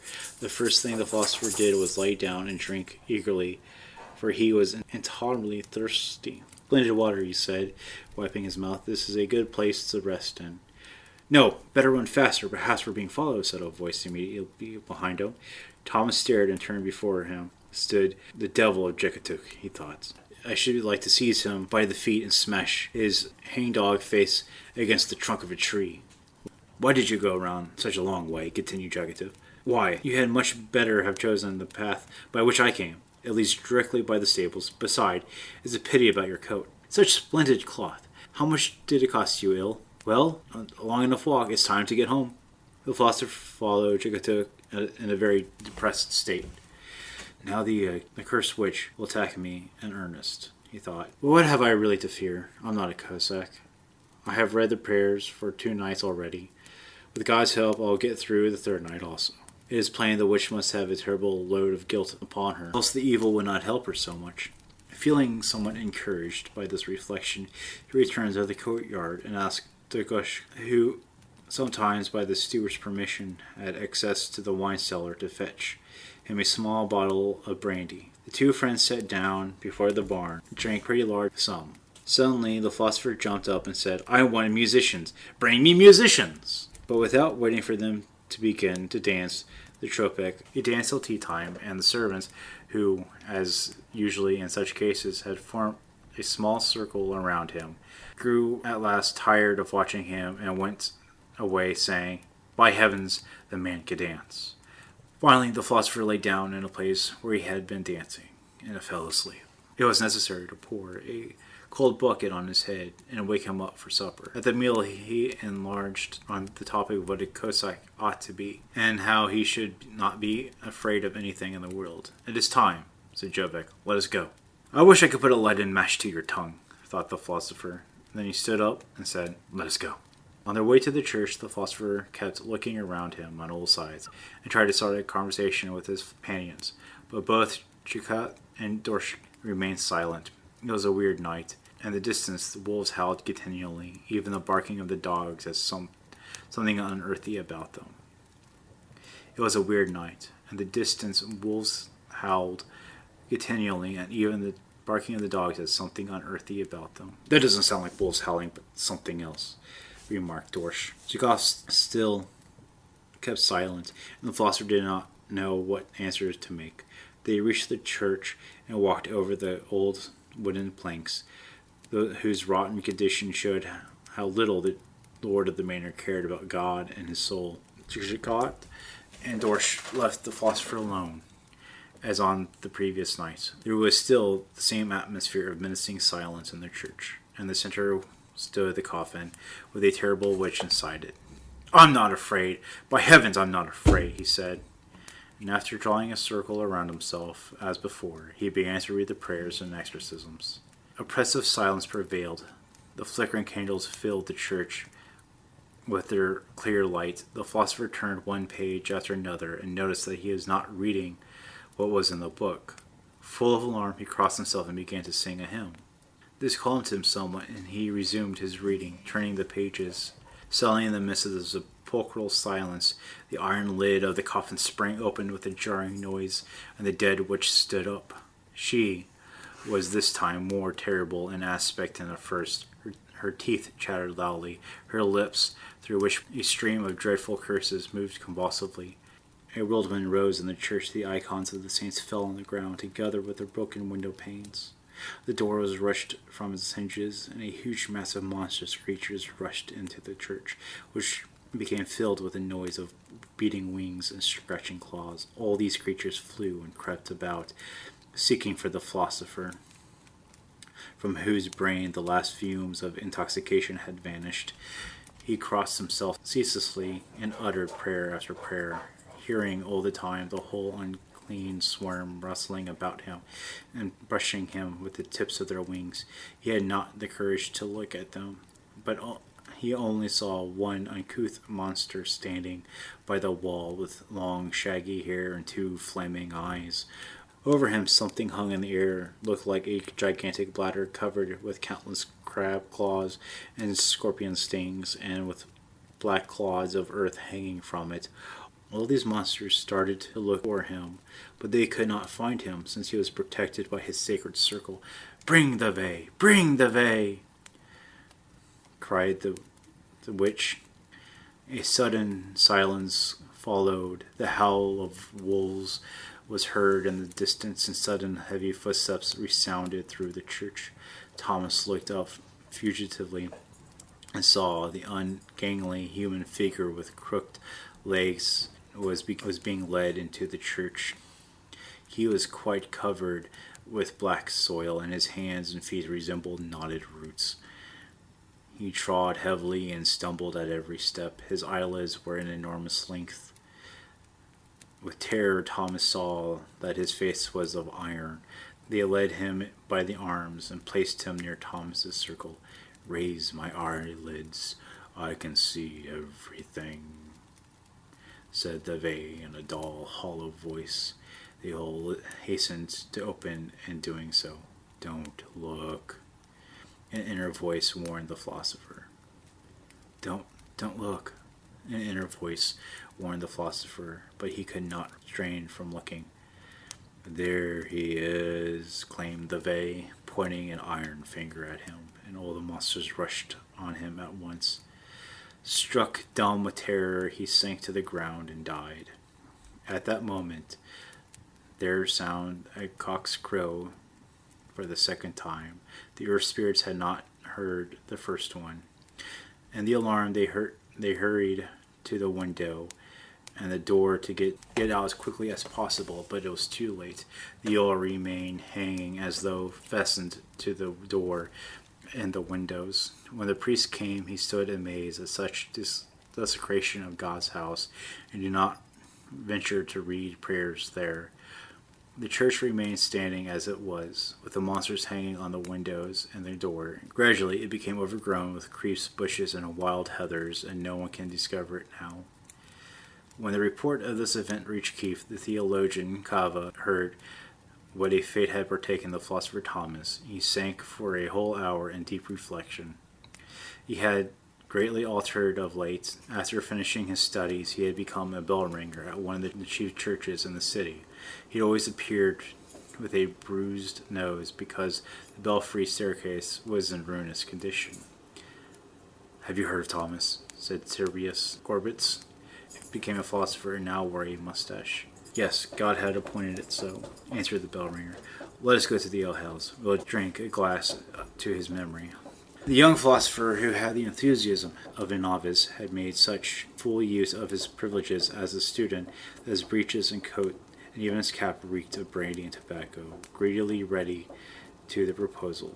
The first thing the philosopher did was lie down and drink eagerly, for he was intolerably thirsty. Splendid water, he said, wiping his mouth. This is a good place to rest in. No, better run faster. Perhaps we're being followed, said a voice immediately behind him. Thomas stared and turned. Before him stood the devil of Jekatuk, he thought. I should like to seize him by the feet and smash his hangdog face against the trunk of a tree. Why did you go around such a long way? Continued Jekatuk. Why, you had much better have chosen the path by which I came. It leads directly by the stables. Beside, it's a pity about your coat. Such splendid cloth. How much did it cost you, Il? Well, a long enough walk. It's time to get home. The philosopher followed Jekatuk in a very depressed state. Now the cursed witch will attack me in earnest, he thought. But what have I really to fear? I'm not a Cossack. I have read the prayers for 2 nights already. With God's help, I'll get through the 3rd night also. It is plain the witch must have a terrible load of guilt upon her, else the evil would not help her so much. Feeling somewhat encouraged by this reflection, he returned to the courtyard and asked Dogush, who sometimes by the steward's permission had access to the wine cellar, to fetch him a small bottle of brandy. The 2 friends sat down before the barn and drank a pretty large sum. Suddenly the philosopher jumped up and said, I want musicians. Bring me musicians! But without waiting for them to begin to dance the tropik, he danced till tea time, and the servants, who, as usually in such cases, had formed a small circle around him, grew at last tired of watching him and went away saying, By heavens, the man could dance. Finally, the philosopher lay down in a place where he had been dancing and fell asleep. It was necessary to pour a cold bucket on his head and wake him up for supper. At the meal, he enlarged on the topic of what a Cossack ought to be, and how he should not be afraid of anything in the world. It is time, said Jobbik. Let us go. I wish I could put a leaden match to your tongue, thought the philosopher. Then he stood up and said, Let us go. On their way to the church, the philosopher kept looking around him on all sides and tried to start a conversation with his companions, but both Chikat and Dorsh remained silent. It was a weird night. In the distance, the wolves howled continually, even the barking of the dogs had something unearthly about them. It was a weird night. In the distance, wolves howled continually, and even the barking of the dogs had something unearthly about them. That doesn't sound like wolves howling, but something else, remarked Dorsh. Zhukov still kept silent, and the philosopher did not know what answer to make. They reached the church and walked over the old wooden planks, whose rotten condition showed how little the lord of the manor cared about God and his soul. Zhukov and Dorsh left the philosopher alone, as on the previous night. There was still the same atmosphere of menacing silence in the church. In the center stood the coffin, with a terrible witch inside it. I'm not afraid. By heavens, I'm not afraid, he said. And after drawing a circle around himself, as before, he began to read the prayers and exorcisms. Oppressive silence prevailed. The flickering candles filled the church with their clear light. The philosopher turned one page after another and noticed that he was not reading what was in the book. Full of alarm, he crossed himself and began to sing a hymn. This calmed him somewhat, and he resumed his reading, turning the pages. Suddenly, in the midst of the sepulchral silence, the iron lid of the coffin sprang open with a jarring noise, and the dead witch stood up. She was this time more terrible in aspect than at first. Her teeth chattered loudly, her lips, through which a stream of dreadful curses, moved convulsively. A whirlwind rose in the church. The icons of the saints fell on the ground, together with their broken window panes. The door was rushed from its hinges, and a huge mass of monstrous creatures rushed into the church, which became filled with a noise of beating wings and scratching claws. All these creatures flew and crept about, seeking for the philosopher, from whose brain the last fumes of intoxication had vanished. He crossed himself ceaselessly and uttered prayer after prayer, hearing all the time the whole unclean swarm rustling about him and brushing him with the tips of their wings. He had not the courage to look at them, but he only saw one uncouth monster standing by the wall with long shaggy hair and two flaming eyes. Over him something hung in the air, looked like a gigantic bladder covered with countless crab claws and scorpion stings, and with black clods of earth hanging from it. All these monsters started to look for him, but they could not find him, since he was protected by his sacred circle. "Bring the Vey! Bring the Vey!" cried the witch. A sudden silence followed. The howl of wolves was heard in the distance, and sudden heavy footsteps resounded through the church. Thomas looked up fugitively and saw the ungainly human figure with crooked legs was being led into the church. He was quite covered with black soil, and his hands and feet resembled knotted roots. He trod heavily and stumbled at every step. His eyelids were an enormous length. With terror, Thomas saw that his face was of iron. They led him by the arms and placed him near Thomas's circle. "Raise my eyelids. I can see everything," said the Vey in a dull, hollow voice. They all hastened to open, and doing so. "Don't look," an inner voice warned the philosopher. Don't look," an inner voice warned the philosopher, but he could not refrain from looking. "There he is," claimed the Vey, pointing an iron finger at him, and all the monsters rushed on him at once. Struck dumb with terror, he sank to the ground and died. At that moment, there sounded a cock's crow for the second time. The earth spirits had not heard the first one. In the alarm, they hurried to the window and the door to get out as quickly as possible, but it was too late. The oil remained hanging as though fastened to the door and the windows. When the priest came, he stood amazed at such desecration of God's house, and did not venture to read prayers there. The church remained standing as it was, with the monsters hanging on the windows and the door. Gradually it became overgrown with creeps, bushes, and wild heathers, and no one can discover it now. When the report of this event reached Keith, the theologian Cava heard what a fate had partaken the philosopher Thomas. He sank for a whole hour in deep reflection. He had greatly altered of late. After finishing his studies, he had become a bell ringer at one of the chief churches in the city. He always appeared with a bruised nose because the belfry staircase was in ruinous condition. "Have you heard of Thomas?" said Servius Corbitz, who became a philosopher and now wore a mustache. "Yes, God had appointed it so," answered the bell ringer. "Let us go to the alehouse. We'll drink a glass to his memory." The young philosopher, who had the enthusiasm of a novice, had made such full use of his privileges as a student that his breeches and coat and even his cap reeked of brandy and tobacco, greedily ready to the proposal.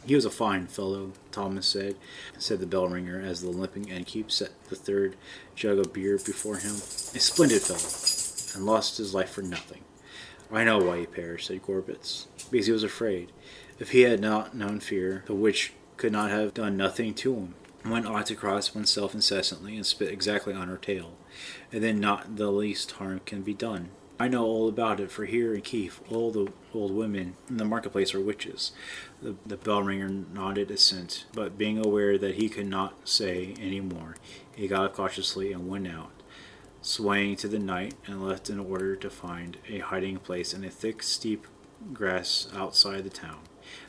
"He was a fine fellow," Thomas said the bell ringer, as the limping innkeep set the third jug of beer before him. "A splendid fellow, and lost his life for nothing." "I know why he perished," said Corbitz, "because he was afraid. If he had not known fear, the witch could not have done nothing to him. One ought to cross oneself incessantly and spit exactly on her tail, and then not the least harm can be done. I know all about it, for here in Keith all the old women in the marketplace are witches." The bell ringer nodded assent, but being aware that he could not say any more, he got up cautiously and went out, swaying to the night, and left in order to find a hiding place in a thick, steep grass outside the town.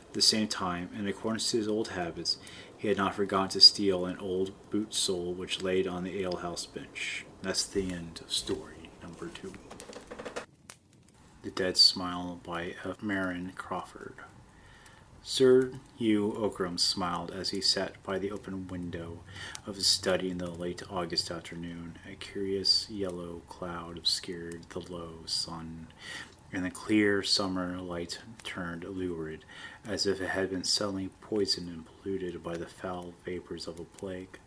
At the same time, in accordance to his old habits, he had not forgotten to steal an old boot sole which laid on the alehouse bench. That's the end of story number 2. The Dead Smile by F. Marin Crawford. Sir Hugh Ockram smiled as he sat by the open window of his study in the late August afternoon. A curious yellow cloud obscured the low sun, and the clear summer light turned lurid, as if it had been suddenly poisoned and polluted by the foul vapors of a plague.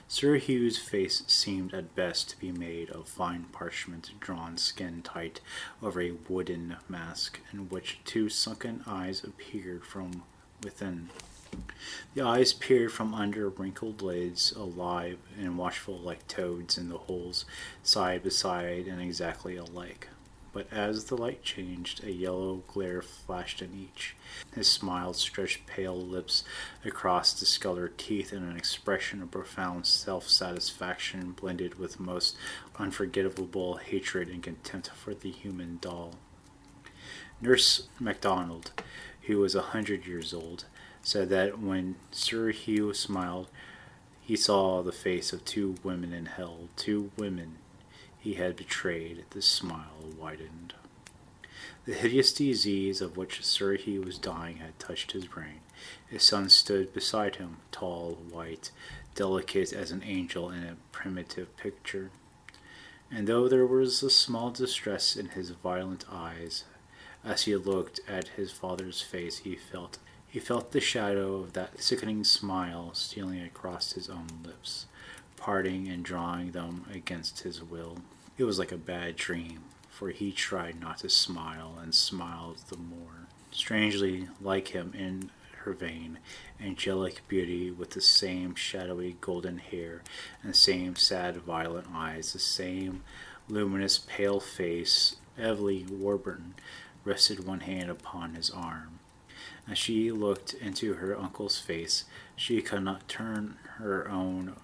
Sir Hugh's face seemed at best to be made of fine parchment drawn skin tight over a wooden mask in which two sunken eyes appeared from within. The eyes peered from under wrinkled lids, alive and watchful like toads in the holes, side by side and exactly alike. But as the light changed, a yellow glare flashed in each. His smile stretched pale lips across discolored teeth in an expression of profound self-satisfaction blended with most unforgettable hatred and contempt for the human doll. Nurse MacDonald, who was 100 years old, said that when Sir Hugh smiled, he saw the face of two women in hell, two women he had betrayed. The smile widened. The hideous disease of which Sir Hugh was dying had touched his brain. His son stood beside him, tall, white, delicate as an angel in a primitive picture. And though there was a small distress in his violent eyes, as he looked at his father's face, he felt the shadow of that sickening smile stealing across his own lips, parting and drawing them against his will. It was like a bad dream, for he tried not to smile and smiled the more. Strangely like him in her vain, angelic beauty, with the same shadowy golden hair and the same sad violent eyes, the same luminous pale face, Evelyn Warburton rested one hand upon his arm. As she looked into her uncle's face, she could not turn her own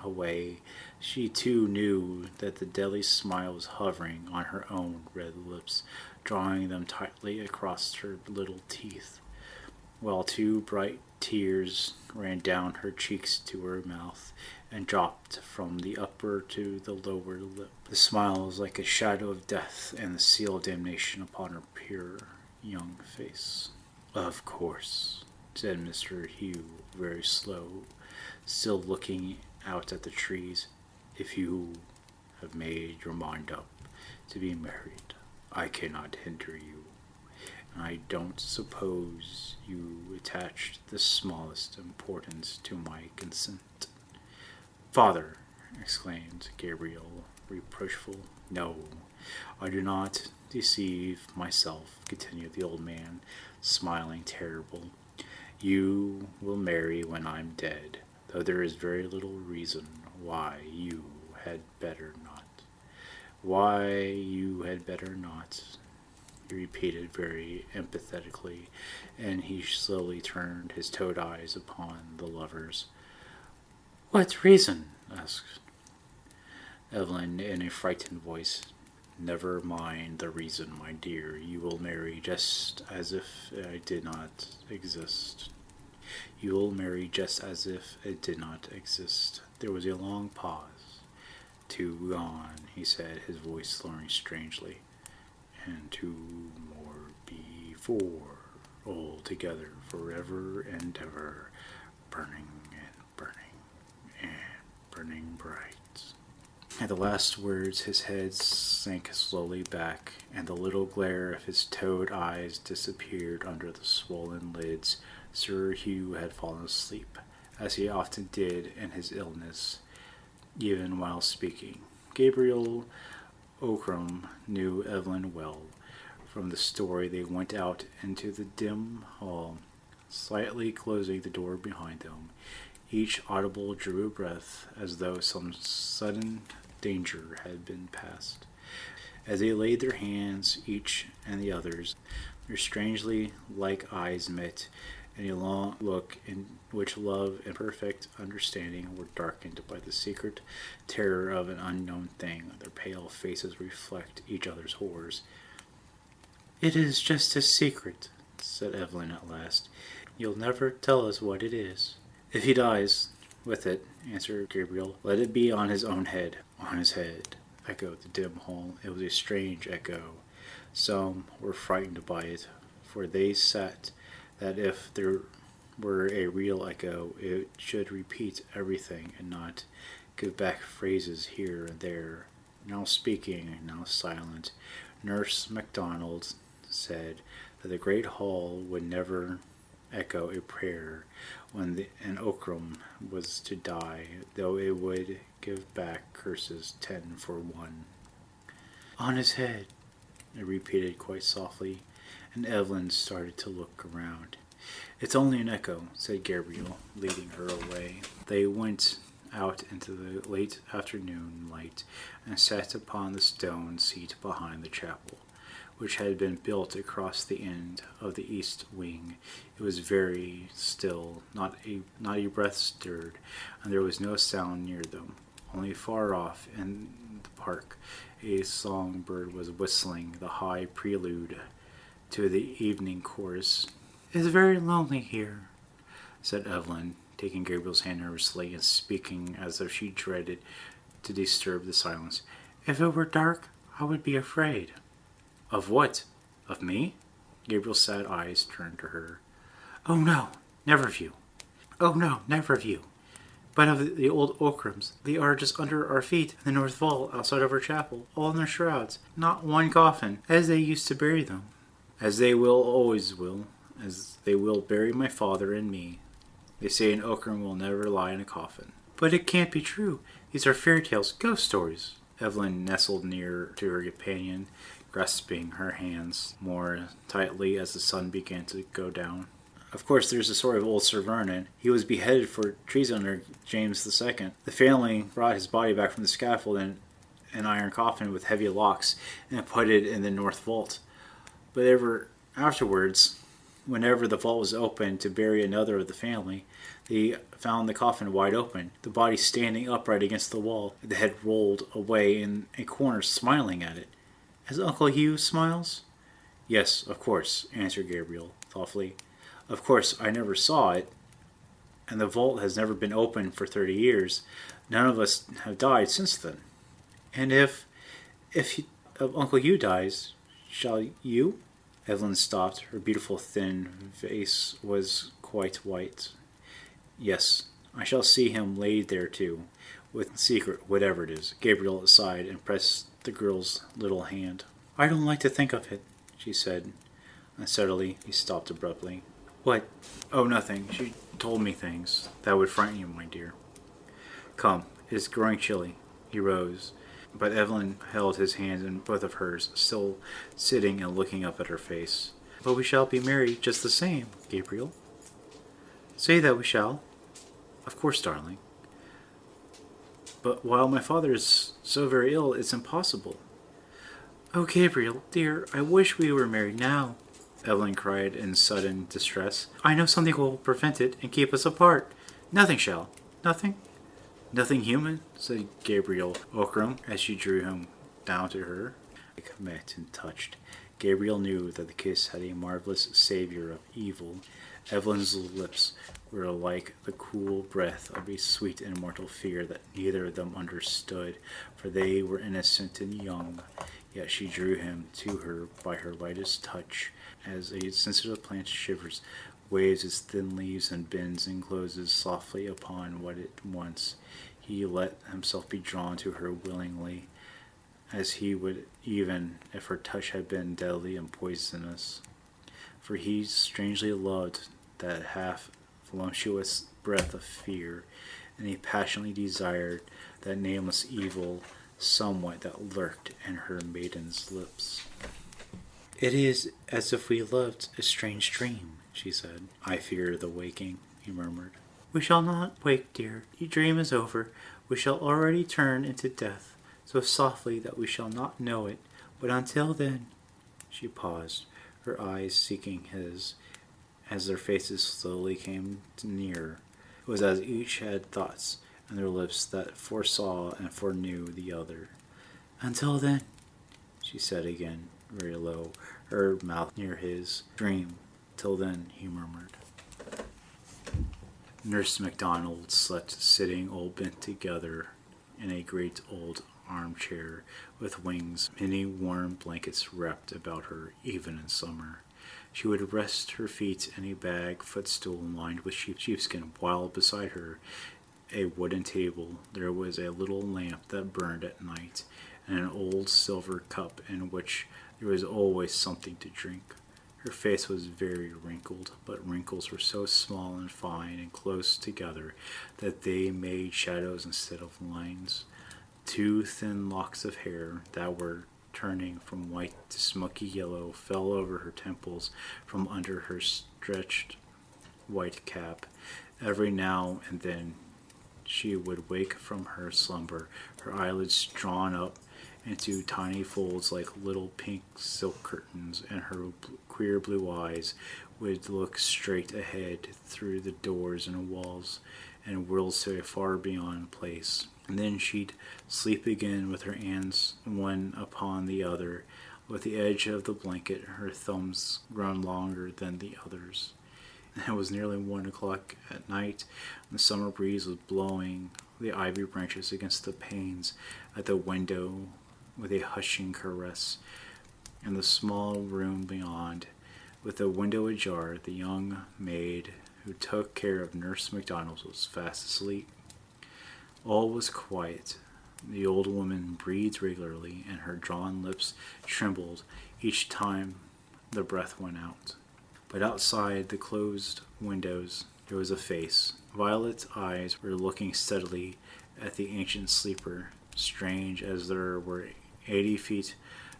away. She too knew that the deadly smile was hovering on her own red lips, drawing them tightly across her little teeth, while two bright tears ran down her cheeks to her mouth and dropped from the upper to the lower lip. The smile was like a shadow of death and the seal of damnation upon her pure young face. "Of course," said Mr. Hugh, very slow, still looking out at the trees, "if you have made your mind up to be married, I cannot hinder you, and I don't suppose you attached the smallest importance to my consent." "Father!" exclaimed Gabriel, reproachful. "No, I do not deceive myself," continued the old man, smiling terrible. "You will marry when I'm dead, though there is very little reason why you had better not. Why you had better not," he repeated very emphatically, and he slowly turned his toad eyes upon the lovers. "What reason?" asked Evelyn in a frightened voice. "Never mind the reason, my dear. You will marry just as if I did not exist. You will marry just as if it did not exist." There was a long pause. "Two gone," he said, his voice slurring strangely, "and two more before, all together, forever and ever, burning and burning and burning bright." At the last words his head sank slowly back, and the little glare of his toad eyes disappeared under the swollen lids. Sir Hugh had fallen asleep, as he often did in his illness, even while speaking. Gabriel Ockram knew Evelyn well. From the story they went out into the dim hall, slightly closing the door behind them. Each audible drew a breath, as though some sudden danger had been passed. As they laid their hands, each and the other's, their strangely like eyes met in a long look in which love and perfect understanding were darkened by the secret terror of an unknown thing. Their pale faces reflect each other's horrors. "It is just a secret," said Evelyn at last. "You'll never tell us what it is." "If he dies with it," answered Gabriel, "let it be on his own head." "On his head," echoed the dim hall. It was a strange echo. Some were frightened by it, for they said that if there were a real echo, it should repeat everything and not give back phrases here and there, now speaking, now silent. Nurse MacDonald said that the great hall would never echo a prayer when an Okram was to die, though it would give back curses 10 for 1. On his head, it repeated quite softly, and Evelyn started to look around. It's only an echo, said Gabriel, leading her away. They went out into the late afternoon light and sat upon the stone seat behind the chapel, which had been built across the end of the east wing. It was very still, not a breath stirred, and there was no sound near them. Only far off in the park, a songbird was whistling the high prelude to the evening chorus. "It's very lonely here," said Evelyn, taking Gabriel's hand nervously and speaking as if she dreaded to disturb the silence. "If it were dark, I would be afraid." "Of what? Of me?" Gabriel's sad eyes turned to her. "Oh no, never of you. Oh no, never of you. But of the old Okrams. They are just under our feet in the north vault outside of our chapel, all in their shrouds. Not one coffin, as they used to bury them." "As they always will, as they will bury my father and me. They say an Okram will never lie in a coffin." "But it can't be true. These are fairy tales, ghost stories." Evelyn nestled near to her companion, grasping her hands more tightly as the sun began to go down. "Of course, there's the story of old Sir Vernon. He was beheaded for treason under James II. The family brought his body back from the scaffold in an iron coffin with heavy locks and put it in the north vault. But ever afterwards, whenever the vault was opened to bury another of the family, they found the coffin wide open, the body standing upright against the wall, the head rolled away in a corner, smiling at it. As Uncle Hugh smiles?" "Yes, of course," answered Gabriel, thoughtfully. "Of course, I never saw it, and the vault has never been opened for 30 years. None of us have died since then." "And if Uncle Hugh dies, shall you?" Evelyn stopped. Her beautiful thin face was quite white. "Yes, I shall see him laid there too, with secret, whatever it is." Gabriel sighed and pressed the girl's little hand. "I don't like to think of it," she said unsteadily. He stopped abruptly. "What?" "Oh, nothing. She told me things that would frighten you, my dear. Come, it is growing chilly." He rose, but Evelyn held his hands in both of hers, still sitting and looking up at her face. "But we shall be married just the same, Gabriel." "Say that we shall." "Of course, darling. But while my father is so very ill, it's impossible." "Oh, Gabriel, dear, I wish we were married now," Evelyn cried in sudden distress. "I know something will prevent it and keep us apart." "Nothing shall." "Nothing?" "Nothing human," said Gabriel Okram as she drew him down to her. They met and touched. Gabriel knew that the kiss had a marvelous savour of evil. Evelyn's lips were like the cool breath of a sweet and mortal fear that neither of them understood, for they were innocent and young. Yet she drew him to her by her lightest touch, as a sensitive plant shivers, waves its thin leaves, and bends and closes softly upon what it wants. He let himself be drawn to her willingly, as he would even if her touch had been deadly and poisonous. For he strangely loved that half voluptuous breath of fear, and he passionately desired that nameless evil somewhat that lurked in her maiden's lips. "It is as if we loved a strange dream," she said. "I fear the waking," he murmured. "We shall not wake, dear. The dream is over. We shall already turn into death, so softly that we shall not know it. But until then—" She paused, her eyes seeking his, as their faces slowly came nearer. It was as each had thoughts in their lips that foresaw and foreknew the other. "Until then," she said again, very low, her mouth near his. "Dream. Till then," he murmured. Nurse MacDonald slept sitting all bent together in a great old armchair with wings. Many warm blankets wrapped about her, even in summer. She would rest her feet in a bag footstool lined with sheepskin, while beside her, a wooden table, there was a little lamp that burned at night, and an old silver cup in which there was always something to drink. Her face was very wrinkled, but wrinkles were so small and fine and close together that they made shadows instead of lines. Two thin locks of hair that were turning from white to smoky yellow fell over her temples from under her stretched white cap. Every now and then she would wake from her slumber, her eyelids drawn up into tiny folds like little pink silk curtains, and her queer blue eyes would look straight ahead through the doors and walls and worlds so far beyond place. And then she'd sleep again with her hands one upon the other, with the edge of the blanket, her thumbs grown longer than the others. It was nearly 1 o'clock at night, and the summer breeze was blowing the ivy branches against the panes at the window with a hushing caress. In the small room beyond, with the window ajar, the young maid who took care of Nurse MacDonald was fast asleep. All was quiet. The old woman breathed regularly, and her drawn lips trembled each time the breath went out. But outside the closed windows there was a face. Violet's eyes were looking steadily at the ancient sleeper, strange as there were 80 feet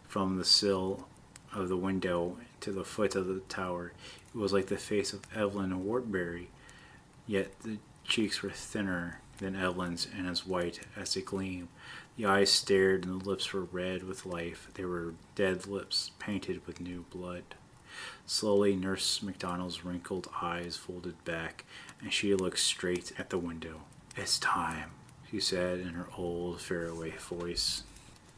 from the sill of the window to the foot of the tower. It was like the face of Evelyn Wartberry, yet the cheeks were thinner than Evelyn's and as white as a gleam. The eyes stared and the lips were red with life. They were dead lips painted with new blood. Slowly Nurse MacDonald's wrinkled eyes folded back, and she looked straight at the window. "It's time," she said in her old faraway voice.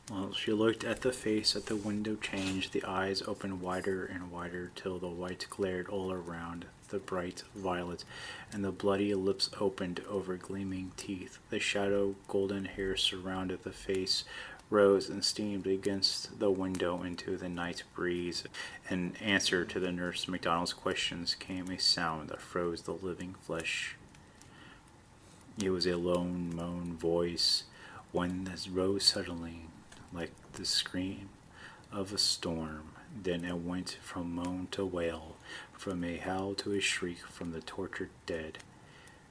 While she looked at the face at the window changed, the eyes opened wider and wider till the white glared all around the bright violet, and the bloody lips opened over gleaming teeth. The shadow golden hair surrounded the face, rose and steamed against the window into the night breeze. In answer to the Nurse MacDonald's questions came a sound that froze the living flesh. It was a lone moan voice, one that rose suddenly like the scream of a storm. Then it went from moan to wail, from a howl to a shriek from the tortured dead.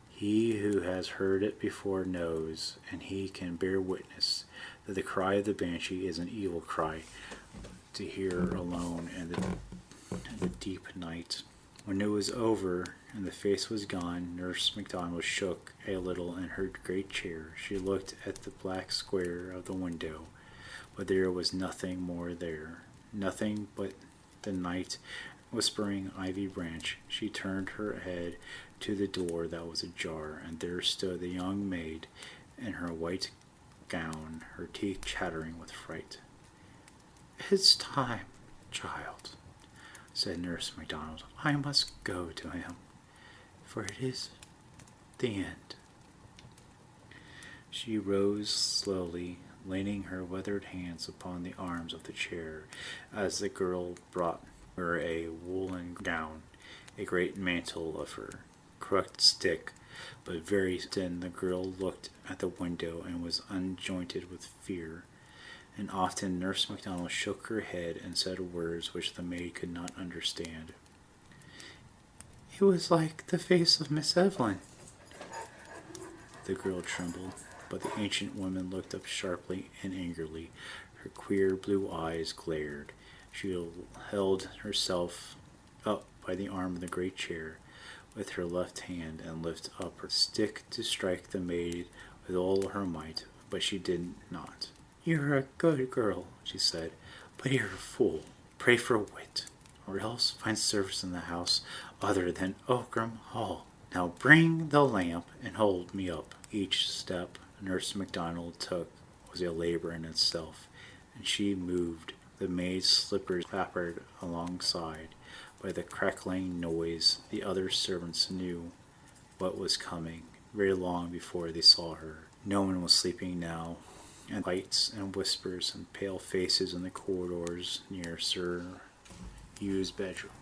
He who has heard it before knows, and he can bear witness, that the cry of the banshee is an evil cry to hear alone in the deep night. When it was over and the face was gone, Nurse MacDonald shook a little in her great chair. She looked at the black square of the window, but there was nothing more there, nothing but the night whispering ivy branch. She turned her head to the door that was ajar, and there stood the young maid in her white gown, her teeth chattering with fright. "It's time, child," said Nurse MacDonald. "I must go to him, for it is the end." She rose slowly, leaning her withered hands upon the arms of the chair, as the girl brought her a woolen gown, a great mantle of her crooked stick, but very thin. The girl looked at the window and was unjointed with fear, and often Nurse MacDonald shook her head and said words which the maid could not understand. "It was like the face of Miss Evelyn." The girl trembled, but the ancient woman looked up sharply and angrily. Her queer blue eyes glared. She held herself up by the arm of the great chair with her left hand and lifted up her stick to strike the maid with all her might, but she did not. "You're a good girl," she said, "but you're a fool. Pray for wit, or else find service in the house other than Ockram Hall. Now bring the lamp and hold me up." Each step Nurse MacDonald took was a labor in itself, and she moved. The maid's slippers clappered alongside. By the crackling noise, the other servants knew what was coming, very long before they saw her. No one was sleeping now, and lights and whispers and pale faces in the corridors near Sir Hugh's bedroom.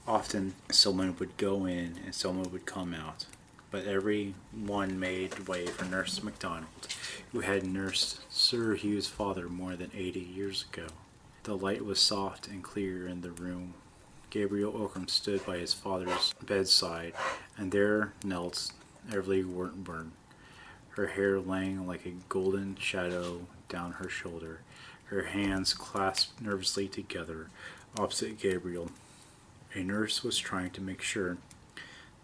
Often someone would go in and someone would come out, but every one made way for Nurse MacDonald, who had nursed Sir Hugh's father more than 80 years ago. The light was soft and clear in the room Gabriel Ockram stood by his father's bedside, and there knelt Evelyn Wartenburg, her hair laying like a golden shadow down her shoulder, her hands clasped nervously together opposite Gabriel. A nurse was trying to make sure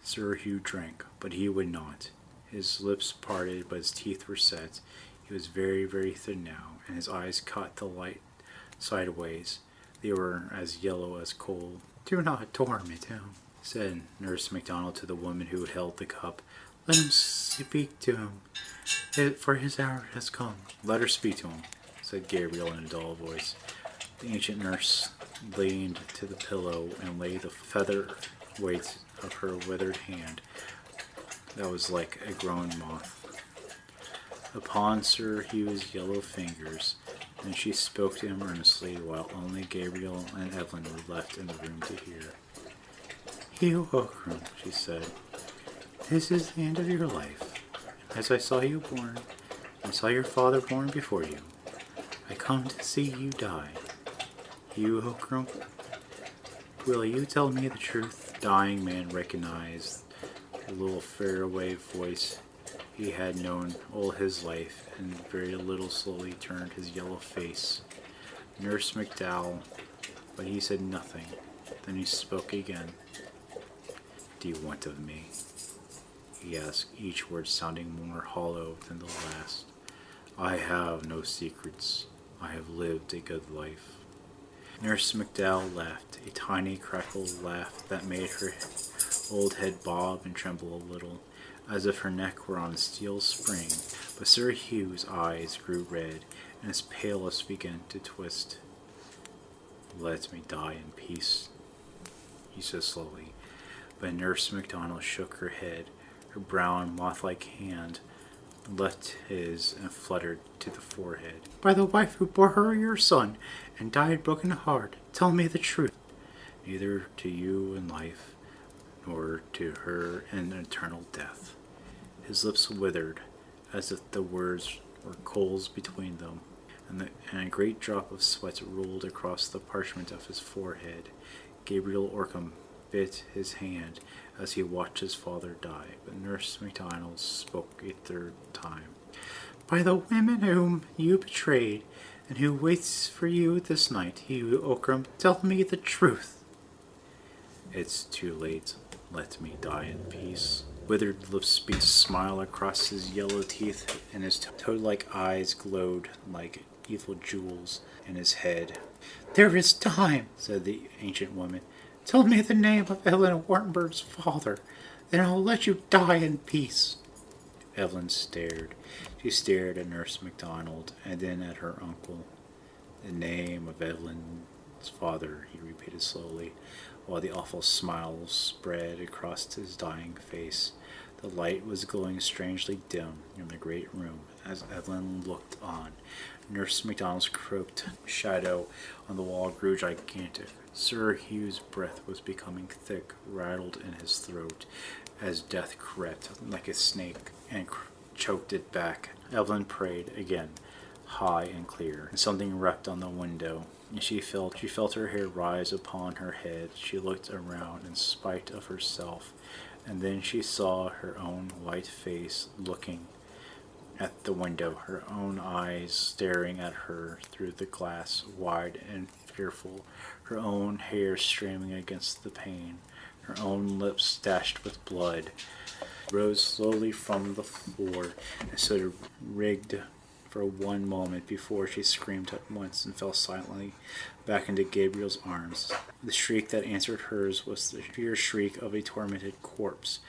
Sir Hugh drank, but he would not. His lips parted, but his teeth were set. He was very, very thin now, and his eyes caught the light sideways. They were as yellow as coal. "Do not torment him," said Nurse MacDonald to the woman who held the cup. "Let him speak to him, for his hour has come." "Let her speak to him," said Gabriel in a dull voice. The ancient nurse leaned to the pillow and laid the feather weight of her withered hand, that was like a grown moth, upon Sir Hugh's yellow fingers. Then she spoke to him earnestly, while only Gabriel and Evelyn were left in the room to hear. "Hugh Ockram," she said, "this is the end of your life. As I saw you born, and saw your father born before you, I come to see you die. Hugh Ockram, will you tell me the truth?" The dying man recognized the little faraway voice he had known all his life, and very little slowly turned his yellow face. Nurse MacDowell, but he said nothing. Then he spoke again. "What do you want of me?" he asked, each word sounding more hollow than the last. "I have no secrets. I have lived a good life." Nurse MacDowell laughed, a tiny crackle laugh that made her old head bob and tremble a little, as if her neck were on a steel spring. But Sir Hugh's eyes grew red, and his pale lips began to twist. "Let me die in peace," he said slowly. But Nurse MacDonald shook her head. Her brown, moth-like hand left his and fluttered to the forehead. "By the wife who bore her your son, and died broken heart, tell me the truth." "Neither to you in life, nor to her in eternal death." His lips withered, as if the words were coals between them, and a great drop of sweat rolled across the parchment of his forehead. Gabriel Ockram bit his hand as he watched his father die, but Nurse MacDonald spoke a third time. "By the women whom you betrayed, and who waits for you this night, Hugh Ockram, tell me the truth." "It's too late. Let me die in peace." Withered lips beat a smile across his yellow teeth, and his toad-like eyes glowed like evil jewels in his head. "There is time," said the ancient woman. "Tell me the name of Evelyn Wartenburg's father, then I'll let you die in peace." Evelyn stared. She stared at Nurse MacDonald, and then at her uncle. "The name of Evelyn's father," he repeated slowly, while the awful smile spread across his dying face. The light was glowing strangely dim in the great room as Evelyn looked on. Nurse MacDonald's crooked shadow on the wall grew gigantic. Sir Hugh's breath was becoming thick, rattled in his throat, as death crept like a snake and choked it back. Evelyn prayed again, high and clear, and something rapped on the window, and she felt her hair rise upon her head. She looked around in spite of herself, and then she saw her own white face looking at the window, her own eyes staring at her through the glass, wide and fearful, her own hair streaming against the pane, her own lips dashed with blood. Rose slowly from the floor and stood rigged for one moment before she screamed at once and fell silently back into Gabriel's arms. The shriek that answered hers was the fierce shriek of a tormented corpse,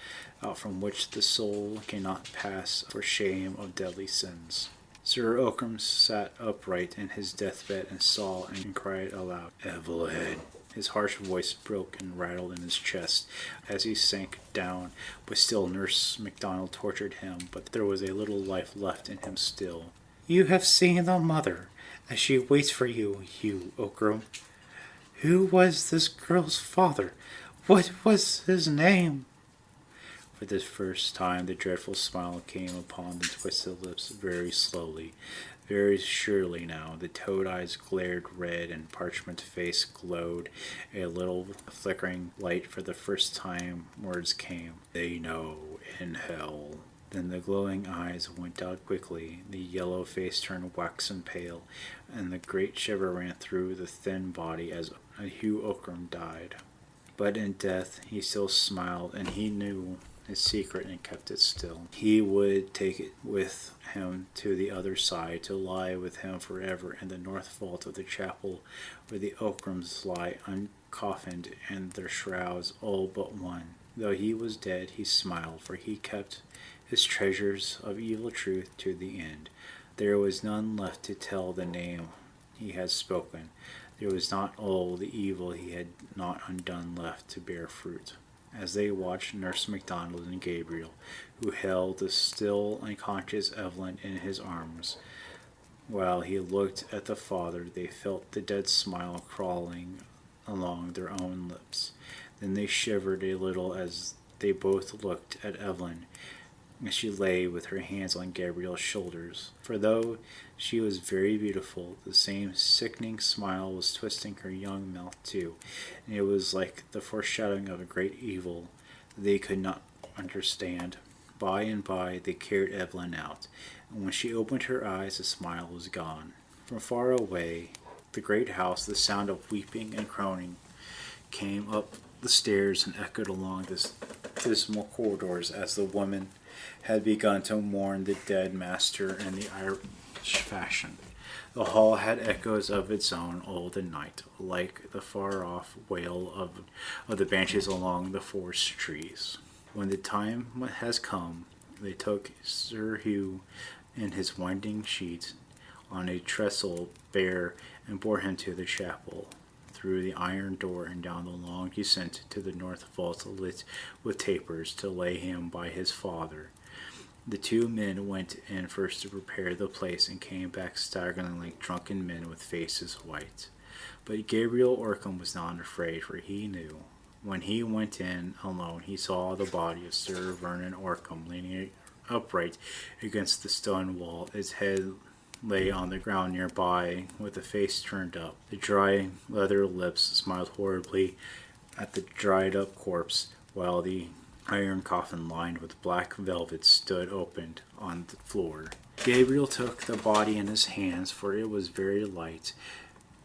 out from which the soul cannot pass for shame of deadly sins. Sir Ockram sat upright in his deathbed and saw and cried aloud, "Evelyn!" His harsh voice broke and rattled in his chest as he sank down, but still Nurse MacDonald tortured him, but there was a little life left in him still. "You have seen the mother, as she waits for you, Hugh Ockram. Who was this girl's father? What was his name?" For the first time the dreadful smile came upon the twisted lips very slowly. Very surely now, the toad eyes glared red and parchment face glowed a little flickering light for the first time words came. They know in hell. Then the glowing eyes went out quickly, the yellow face turned waxen pale, and the great shiver ran through the thin body as Hugh Ockram died. But in death he still smiled, and he knew his secret and kept it still. He would take it with him to the other side, to lie with him forever in the north vault of the chapel where the Ockrams lie uncoffined in their shrouds, all but one. Though he was dead, he smiled, for he kept his treasures of evil truth to the end. There was none left to tell the name he had spoken. There was not all the evil he had not undone left to bear fruit. As they watched Nurse MacDonald and Gabriel, who held the still unconscious Evelyn in his arms, while he looked at the father, they felt the dead smile crawling along their own lips. Then they shivered a little as they both looked at Evelyn, as she lay with her hands on Gabriel's shoulders. For though she was very beautiful, the same sickening smile was twisting her young mouth too, and it was like the foreshadowing of a great evil they could not understand. By and by they carried Evelyn out, and when she opened her eyes the smile was gone. From far away, the great house, the sound of weeping and groaning came up the stairs and echoed along the dismal corridors as the women had begun to mourn the dead master in the Irish fashion. The hall had echoes of its own all the night, like the far-off wail of the banshees along the forest trees. When the time has come, they took Sir Hugh in his winding sheet on a trestle bare and bore him to the chapel, through the iron door and down the long descent to the north vault lit with tapers, to lay him by his father. The two men went in first to prepare the place and came back staggering like drunken men with faces white. But Gabriel Ockram was not afraid, for he knew. When he went in alone, he saw the body of Sir Vernon Ockram leaning upright against the stone wall. Its head lay on the ground nearby, with the face turned up. The dry leather lips smiled horribly at the dried-up corpse, while the iron coffin lined with black velvet stood opened on the floor. Gabriel took the body in his hands, for it was very light,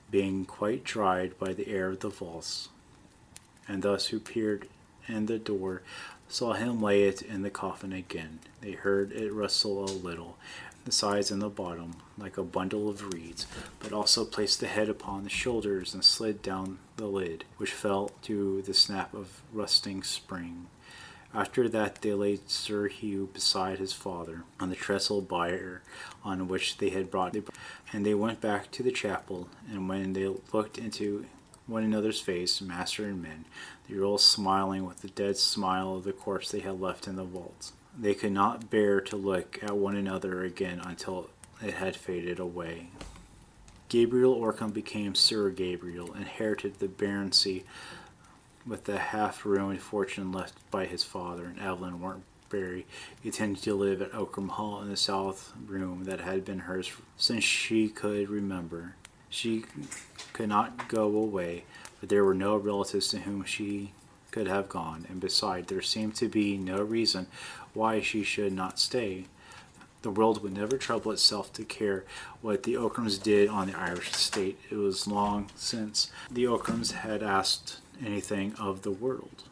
being quite dried by the air of the vaults, and thus who peered in the door saw him lay it in the coffin again. They heard it rustle a little, the sides and the bottom, like a bundle of reeds, but also placed the head upon the shoulders and slid down the lid, which fell to the snap of rusting spring. After that they laid Sir Hugh beside his father on the trestle bier on which they had brought him, and they went back to the chapel, and when they looked into one another's face, master and men, they were all smiling with the dead smile of the corpse they had left in the vault. They could not bear to look at one another again until it had faded away. Gabriel Ockram became Sir Gabriel, inherited the baronetcy with the half-ruined fortune left by his father, and Evelyn Wartbury continued to live at Ockram Hall in the south room that had been hers since she could remember. She could not go away, but there were no relatives to whom she could have gone, and besides, there seemed to be no reason why she should not stay. The world would never trouble itself to care what the Ockrams did on the Irish estate. It was long since the Ockrams had asked anything of the world.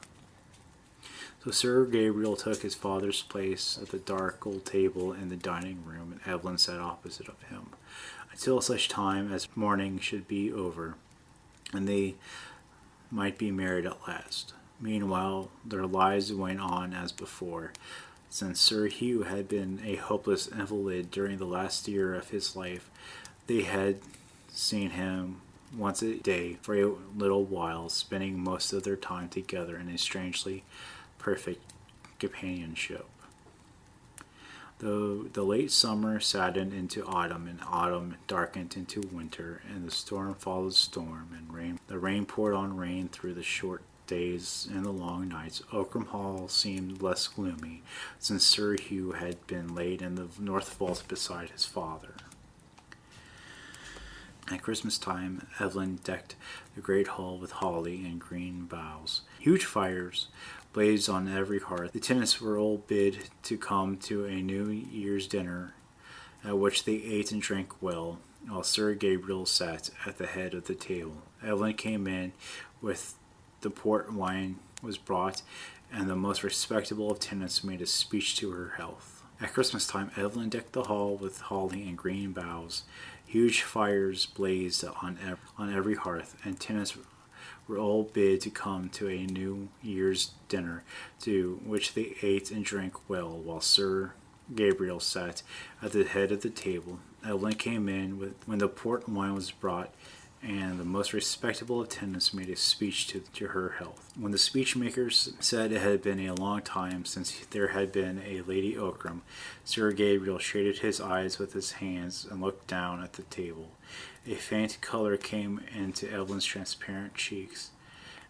So Sir Gabriel took his father's place at the dark old table in the dining room, and Evelyn sat opposite of him, until such time as mourning should be over, and they might be married at last. Meanwhile, their lives went on as before. Since Sir Hugh had been a hopeless invalid during the last year of his life, they had seen him once a day for a little while, spending most of their time together in a strangely perfect companionship. Though the late summer saddened into autumn, and autumn darkened into winter, and the storm followed storm, and the rain poured on rain through the short days and the long nights, Ockram Hall seemed less gloomy, since Sir Hugh had been laid in the north vault beside his father. At Christmas time, Evelyn decked the great hall with holly and green boughs. Huge fires blazed on every hearth. The tenants were all bid to come to a New Year's dinner, at which they ate and drank well, while Sir Gabriel sat at the head of the table. Evelyn came in with the port wine was brought, and the most respectable of tenants made a speech to her health. At Christmas time, Evelyn decked the hall with holly and green boughs. Huge fires blazed on every hearth, and tenants were all bid to come to a New Year's dinner, to which they ate and drank well, while Sir Gabriel sat at the head of the table. Evelyn came in when the port wine was brought, and the most respectable attendants made a speech to her health. When the speechmakers said it had been a long time since there had been a Lady Ockram, Sir Gabriel shaded his eyes with his hands and looked down at the table. A faint color came into Evelyn's transparent cheeks,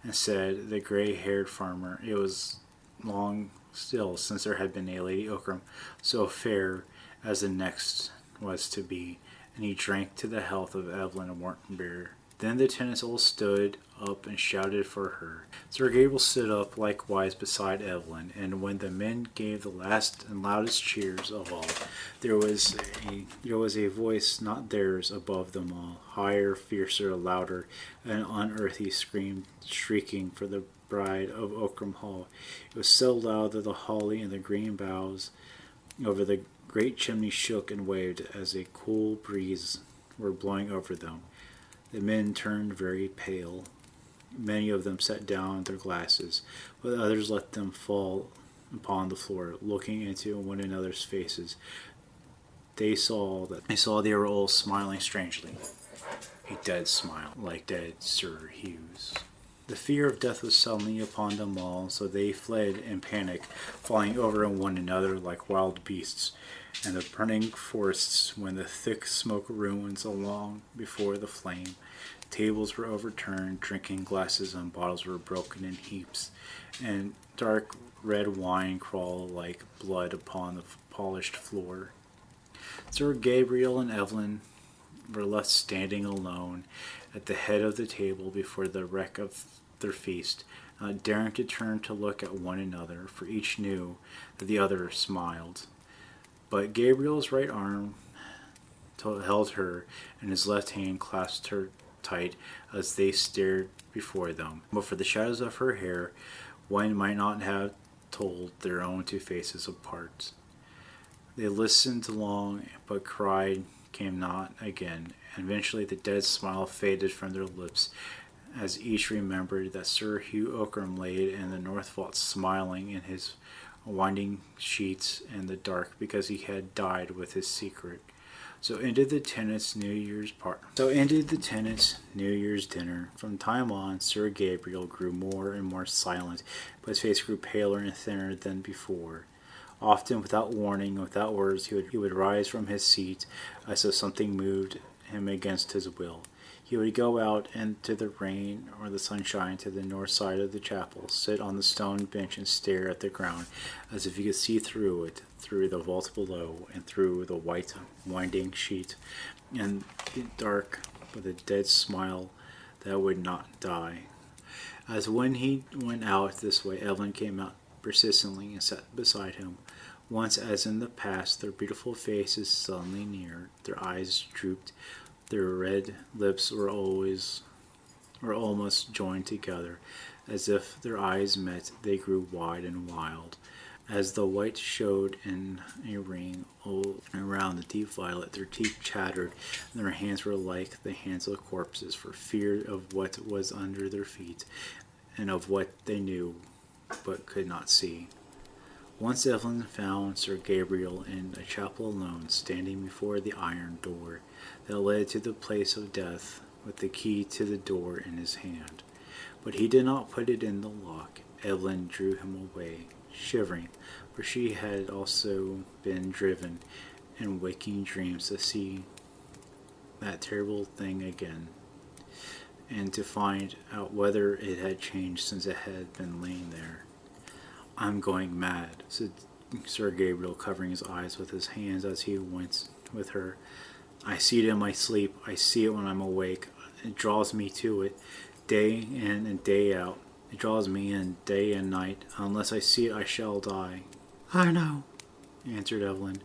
and said, "The gray-haired farmer, it was long still since there had been a Lady Ockram so fair as the next was to be," and he drank to the health of Evelyn Whartonberry. Then the tenants all stood up and shouted for her. Sir Gabriel stood up likewise beside Evelyn, and when the men gave the last and loudest cheers of all, there was a voice not theirs above them all, higher, fiercer, louder, an unearthly scream shrieking for the bride of Ockram Hall. It was so loud that the holly and the green boughs over the great chimney shook and waved as a cool breeze were blowing over them. The men turned very pale. Many of them set down their glasses, but others let them fall upon the floor, looking into one another's faces. They saw they were all smiling strangely. A dead smile, like dead Sir Hugh's. The fear of death was suddenly upon them all, so they fled in panic, falling over one another like wild beasts, and the burning forests when the thick smoke ruins along before the flame. Tables were overturned, drinking glasses and bottles were broken in heaps, and dark red wine crawled like blood upon the polished floor. Sir Gabriel and Evelyn were left standing alone at the head of the table before the wreck of their feast, not daring to turn to look at one another, for each knew that the other smiled. But Gabriel's right arm held her, and his left hand clasped her tight as they stared before them. But for the shadows of her hair, one might not have told their own two faces apart. They listened long, but cry came not again, and eventually the dead smile faded from their lips as each remembered that Sir Hugh Ockram lay in the north vault smiling in his winding sheets in the dark because he had died with his secret. So ended the tenants' New Year's dinner. From time on, Sir Gabriel grew more and more silent, but his face grew paler and thinner than before. Often, without warning, without words, he would rise from his seat as though something moved him against his will. He would go out into the rain or the sunshine to the north side of the chapel, sit on the stone bench and stare at the ground as if he could see through it, through the vault below, and through the white winding sheet, and the dark with a dead smile that would not die. As when he went out this way, Evelyn came out persistently and sat beside him. Once, as in the past, their beautiful faces suddenly neared, their eyes drooped, their red lips were almost joined together. As if their eyes met, they grew wide and wild. As the white showed in a ring all around the deep violet, their teeth chattered, and their hands were like the hands of corpses, for fear of what was under their feet, and of what they knew but could not see. Once Evelyn found Sir Gabriel in a chapel alone, standing before the iron door that led to the place of death, with the key to the door in his hand. But he did not put it in the lock. Evelyn drew him away, shivering, for she had also been driven in waking dreams to see that terrible thing again, and to find out whether it had changed since it had been laying there. "I'm going mad," said Sir Gabriel, covering his eyes with his hands as he went with her. I see it in my sleep. I see it when I'm awake. It draws me to it, day in and day out. It draws me in day and night. Unless I see it, I shall die. I know, answered Evelyn.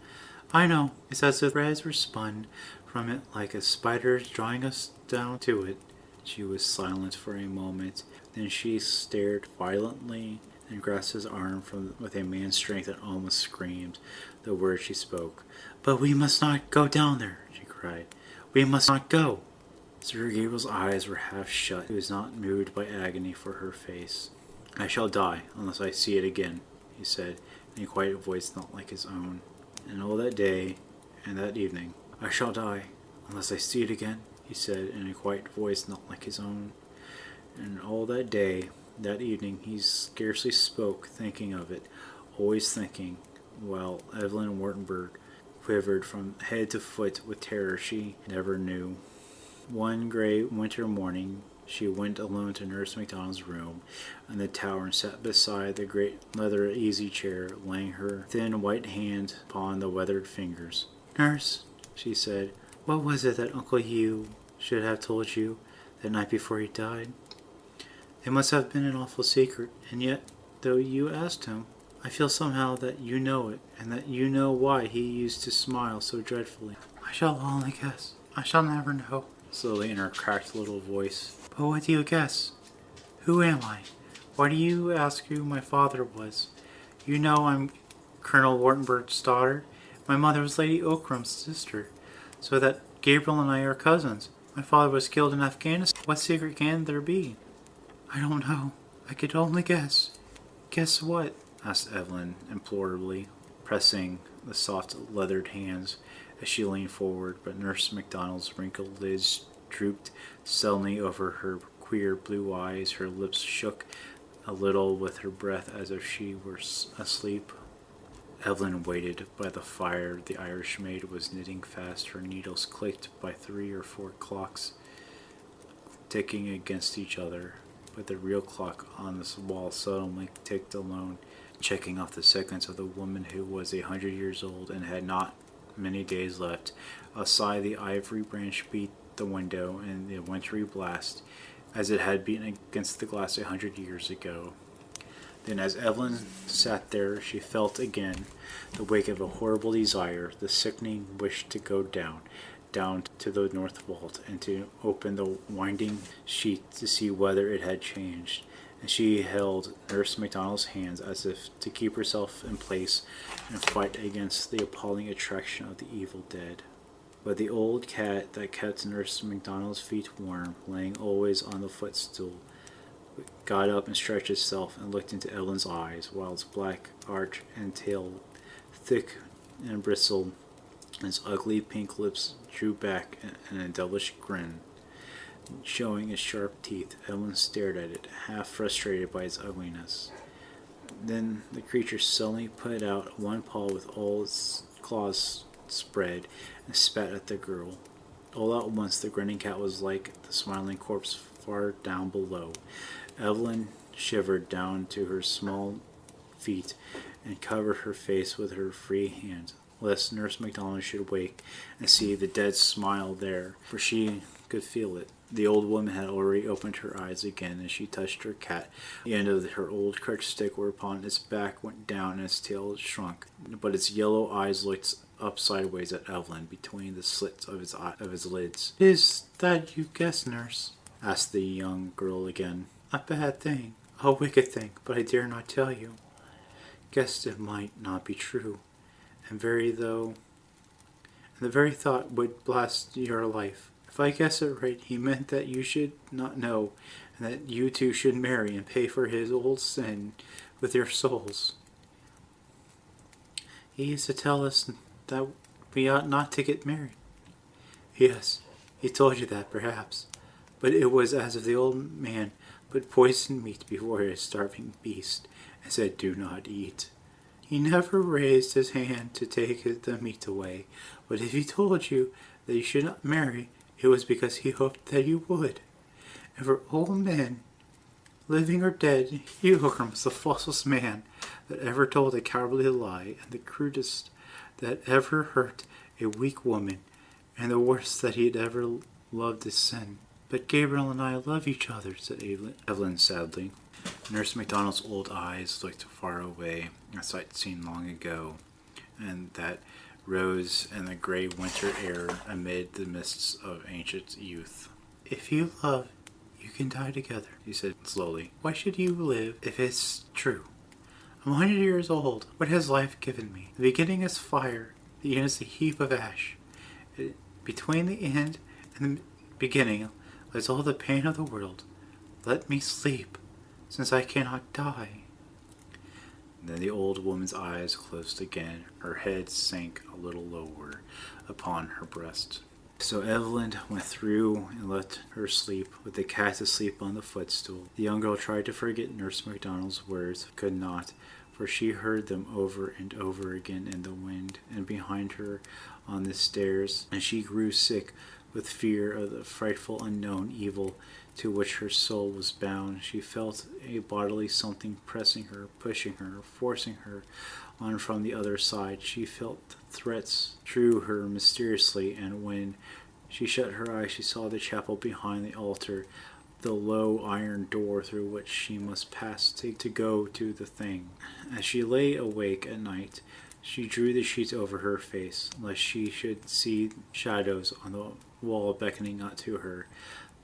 I know. It's as if threads were spun from it like a spider drawing us down to it. She was silent for a moment. Then she stared violently and grasped his arm with a man's strength that almost screamed the words she spoke. But we must not go down there, she cried. We must not go. Sir Gabriel's eyes were half shut. He was not moved by agony for her face. I shall die unless I see it again, he said, in a quiet voice not like his own. And all that day and that evening, I shall die unless I see it again, he said, in a quiet voice not like his own. And all that day, that evening, he scarcely spoke, thinking of it, always thinking, while Evelyn Wartenberg quivered from head to foot with terror she never knew. One gray winter morning, she went alone to Nurse MacDonald's room in the tower and sat beside the great leather easy-chair, laying her thin white hand upon the weathered fingers. Nurse, she said, what was it that Uncle Hugh should have told you the night before he died? It must have been an awful secret, and yet, though you asked him, I feel somehow that you know it, and that you know why he used to smile so dreadfully. I shall only guess. I shall never know, slowly in her cracked little voice. But what do you guess? Who am I? Why do you ask who my father was? You know I'm Colonel Wartenberg's daughter. My mother was Lady Ockram's sister, so that Gabriel and I are cousins. My father was killed in Afghanistan. What secret can there be? I don't know. I could only guess. Guess what? Asked Evelyn implorably, pressing the soft leathered hands as she leaned forward, but Nurse MacDonald's wrinkled lids drooped suddenly over her queer blue eyes. Her lips shook a little with her breath as if she were asleep. Evelyn waited by the fire. The Irish maid was knitting fast. Her needles clicked by 3 or 4 clocks ticking against each other, but the real clock on the wall suddenly ticked alone, checking off the seconds of the woman who was 100 years old and had not many days left. A sigh, the ivory branch beat the window in the wintry blast, as it had beaten against the glass 100 years ago. Then, as Evelyn sat there, she felt again the wake of a horrible desire, the sickening wish to go down to the north vault, and to open the winding sheet to see whether it had changed. And she held Nurse MacDonald's hands as if to keep herself in place and fight against the appalling attraction of the evil dead. But the old cat that kept Nurse MacDonald's feet warm, laying always on the footstool, got up and stretched itself and looked into Evelyn's eyes, while its black arch and tail, thick and bristled, and its ugly pink lips drew back in a devilish grin, showing its sharp teeth. Evelyn stared at it, half frustrated by its ugliness. Then the creature suddenly put out one paw with all its claws spread, and spat at the girl. All at once the grinning cat was like the smiling corpse far down below. Evelyn shivered down to her small feet and covered her face with her free hand, lest Nurse MacDonald should wake and see the dead smile there, for she could feel it. The old woman had already opened her eyes again as she touched her cat, the end of her old crutch stick, whereupon its back went down and its tail shrunk, but its yellow eyes looked up sideways at Evelyn between the slits of his lids. Is that you guess, nurse? Asked the young girl again. A bad thing, a wicked thing, but I dare not tell you. Guessed it might not be true, and the very thought would blast your life. If I guess it right, he meant that you should not know, and that you two should marry and pay for his old sin with your souls. He used to tell us that we ought not to get married. Yes, he told you that, perhaps, but it was as if the old man put poisoned meat before his starving beast, and said, "Do not eat." He never raised his hand to take the meat away, but if he told you that you should not marry, it was because he hoped that you would. And for all men, living or dead, Hugh Hookham was the falsest man that ever told a cowardly lie, and the crudest that ever hurt a weak woman. and the worst that he'd ever loved is sin. But Gabriel and I love each other, said Evelyn sadly. Nurse MacDonald's old eyes looked far away, a sight seen long ago, and that rose in the grey winter air amid the mists of ancient youth. If you love, you can die together, he said slowly. Why should you live if it's true? I'm 100 years old. What has life given me? The beginning is fire. The end is a heap of ash. Between the end and the beginning lies all the pain of the world. Let me sleep, since I cannot die. Then the old woman's eyes closed again. Her head sank a little lower upon her breast. So Evelyn went through and let her sleep, with the cat asleep on the footstool. The young girl tried to forget Nurse MacDonald's words, could not, for she heard them over and over again in the wind and behind her on the stairs, and she grew sick with fear of the frightful unknown evil to which her soul was bound. She felt a bodily something pressing her, pushing her, forcing her on from the other side. She felt threats drew her mysteriously, and when she shut her eyes she saw the chapel behind the altar, the low iron door through which she must pass to go to the thing. As she lay awake at night, she drew the sheets over her face, lest she should see shadows on the wall beckoning out to her.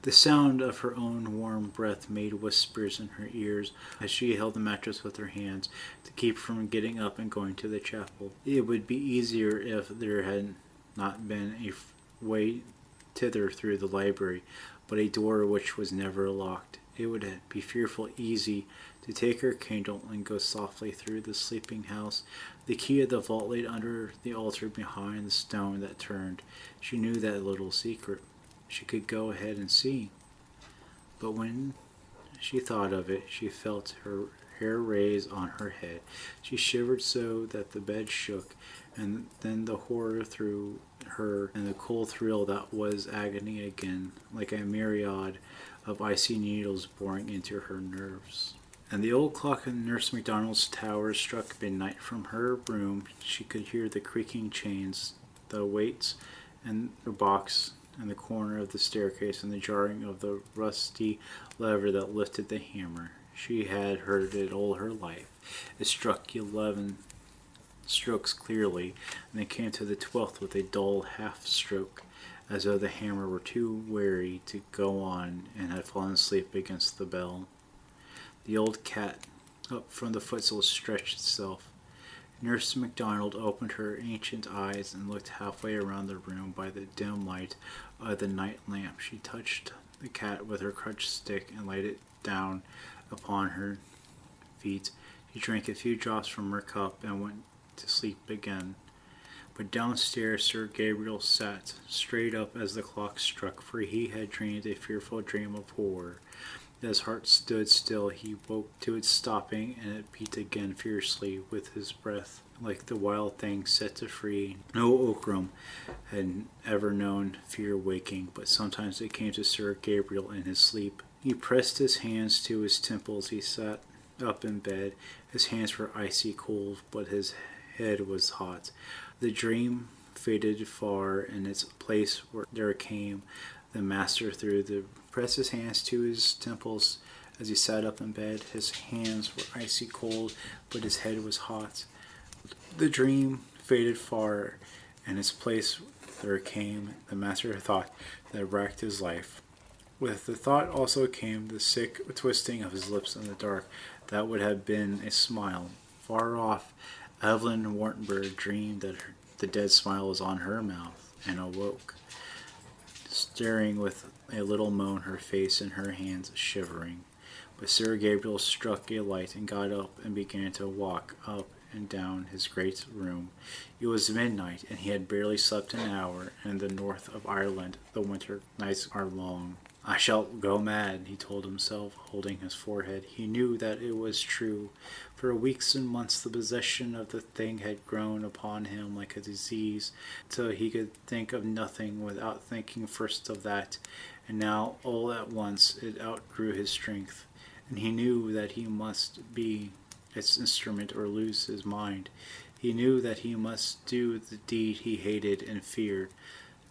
The sound of her own warm breath made whispers in her ears as she held the mattress with her hands to keep from getting up and going to the chapel. It would be easier if there had not been a way thither through the library, but a door which was never locked. It would be fearful easy to take her candle and go softly through the sleeping house. The key of the vault lay under the altar behind the stone that turned. She knew that little secret. She could go ahead and see. But when she thought of it, she felt her hair raise on her head. She shivered so that the bed shook, and then the horror through her and the cold thrill that was agony again, like a myriad of icy needles boring into her nerves. And the old clock in Nurse MacDonald's tower struck midnight. From her room she could hear the creaking chains, the weights, and the box in the corner of the staircase, and the jarring of the rusty lever that lifted the hammer. She had heard it all her life. It struck 11 strokes clearly, and it came to the 12th with a dull half-stroke, as though the hammer were too weary to go on and had fallen asleep against the bell. The old cat up from the footstool stretched itself. Nurse MacDonald opened her ancient eyes and looked halfway around the room by the dim light of the night lamp. She touched the cat with her crutch stick and laid it down upon her feet. She drank a few drops from her cup and went to sleep again. But downstairs Sir Gabriel sat straight up as the clock struck, for he had dreamed a fearful dream of horror. His heart stood still. He woke to its stopping, and it beat again fiercely with his breath, like the wild thing set to free. No Ockram had ever known fear waking, but sometimes it came to Sir Gabriel in his sleep. He pressed his hands to his temples. He sat up in bed. His hands were icy cold, but his head was hot. The dream faded far. In its place there came the master through the pressed his hands to his temples as he sat up in bed. His hands were icy cold, but his head was hot. The dream faded far. In its place there came the master thought that racked his life. With the thought also came the sick twisting of his lips in the dark that would have been a smile. Far off, Evelyn Wartenberg dreamed that the dead smile was on her mouth, and awoke, staring with a little moan, her face and her hands shivering. But Sir Gabriel struck a light and got up and began to walk up and down his great room. It was midnight, and he had barely slept an hour. In the north of Ireland the winter nights are long. I shall go mad, he told himself, holding his forehead. He knew that it was true. For weeks and months the possession of the thing had grown upon him like a disease, till he could think of nothing without thinking first of that. And now, all at once, it outgrew his strength, and he knew that he must be its instrument or lose his mind. He knew that he must do the deed he hated and feared.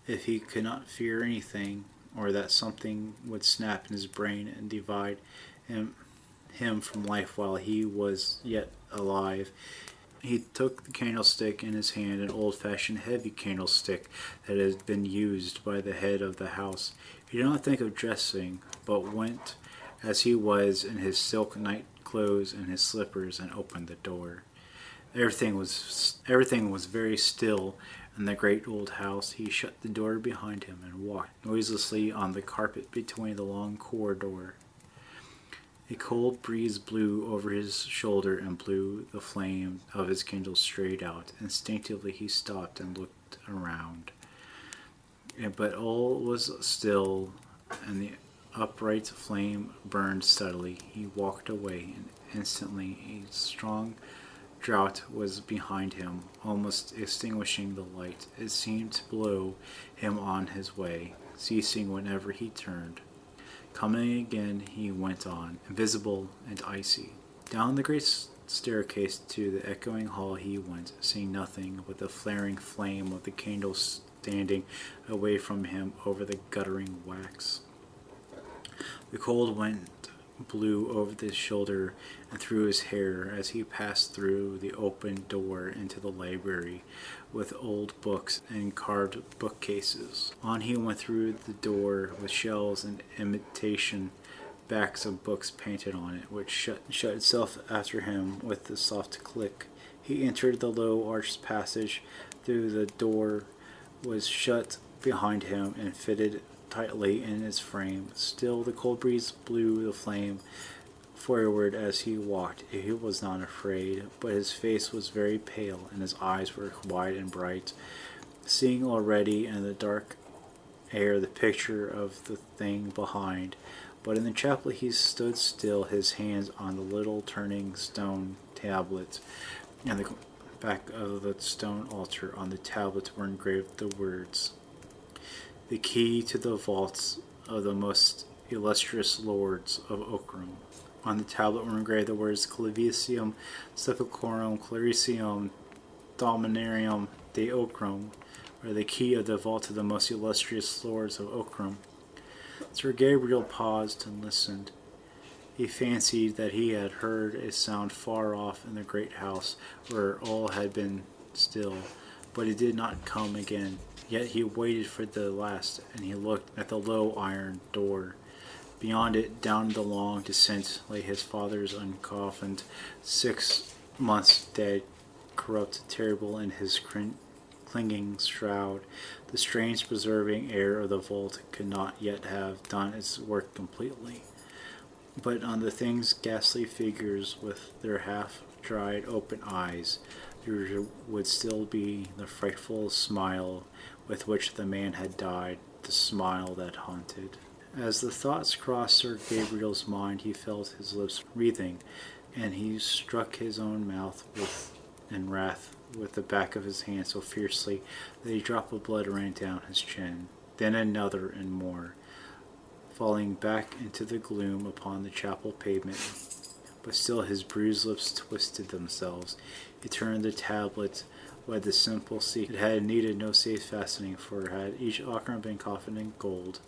If he could not fear anything, or that something would snap in his brain and divide him from life while he was yet alive, he took the candlestick in his hand, an old-fashioned heavy candlestick that had been used by the head of the house. He did not think of dressing, but went as he was in his silk night clothes and his slippers, and opened the door. Everything was very still in the great old house. He shut the door behind him and walked noiselessly on the carpet between the long corridor. A cold breeze blew over his shoulder and blew the flame of his candle straight out. Instinctively he stopped and looked around. But all was still, and the upright flame burned steadily. He walked away, and instantly a strong draught was behind him, almost extinguishing the light. It seemed to blow him on his way, ceasing whenever he turned. Coming again, he went on, invisible and icy. Down the great staircase to the echoing hall he went, seeing nothing but the flaring flame of the candle standing away from him over the guttering wax. The cold wind blew over his shoulder and through his hair as he passed through the open door into the library with old books and carved bookcases. On he went through the door with shelves and imitation backs of books painted on it, which shut itself after him with a soft click. He entered the low arched passage through the door was shut behind him and fitted tightly in its frame. Still the cold breeze blew the flame forward as he walked. He was not afraid, but his face was very pale and his eyes were wide and bright, seeing already in the dark air the picture of the thing behind. But in the chapel he stood still, his hands on the little turning stone tablet, and the back of the stone altar. On the tablet were engraved the words, "The key to the vaults of the most illustrious lords of Oakrum." On the tablet were engraved the words Clavicium Sepulchrorum Claricium Dominarium de Oakrum, or the key of the vault of the most illustrious lords of Oakrum. Sir Gabriel paused and listened. He fancied that he had heard a sound far off in the great house where all had been still, but it did not come again. Yet he waited for the last, and he looked at the low iron door. Beyond it, down the long descent, lay his father's uncoffined, 6 months dead, corrupt, terrible in his clinging shroud. The strange preserving air of the vault could not yet have done its work completely. But on the thing's ghastly figures, with their half-dried open eyes, there would still be the frightful smile with which the man had died, the smile that haunted. As the thoughts crossed Sir Gabriel's mind, he felt his lips wreathing, and he struck his own mouth in wrath with the back of his hand so fiercely that a drop of blood ran down his chin. Then another and more, falling back into the gloom upon the chapel pavement. But still his bruised lips twisted themselves. He turned the tablet with the simple secret. It had needed no safe fastening, for had each Ockram been coffined in gold,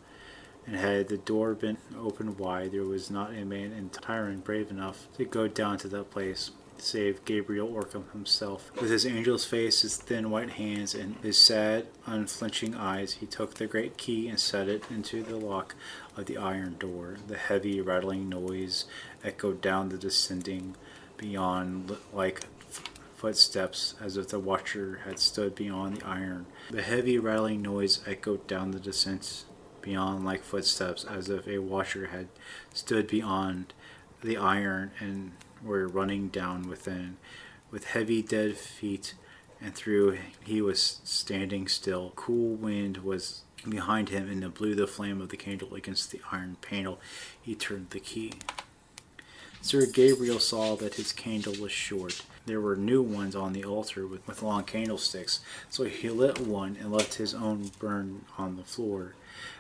and had the door been opened wide, there was not a man in Tyrant brave enough to go down to that place, save Gabriel Orcam himself. With his angel's face, his thin white hands, and his sad, unflinching eyes, he took the great key and set it into the lock of the iron door. The heavy, rattling noise echoed down the descending beyond like footsteps, as if the watcher had stood beyond the iron. The heavy, rattling noise echoed down the descent beyond like footsteps, as if a watcher had stood beyond the iron and were running down within with heavy dead feet, and through he was standing still. Cool wind was behind him, and it blew the flame of the candle against the iron panel. He turned the key. Sir Gabriel saw that his candle was short. There were new ones on the altar with long candlesticks, so he lit one and left his own burn on the floor.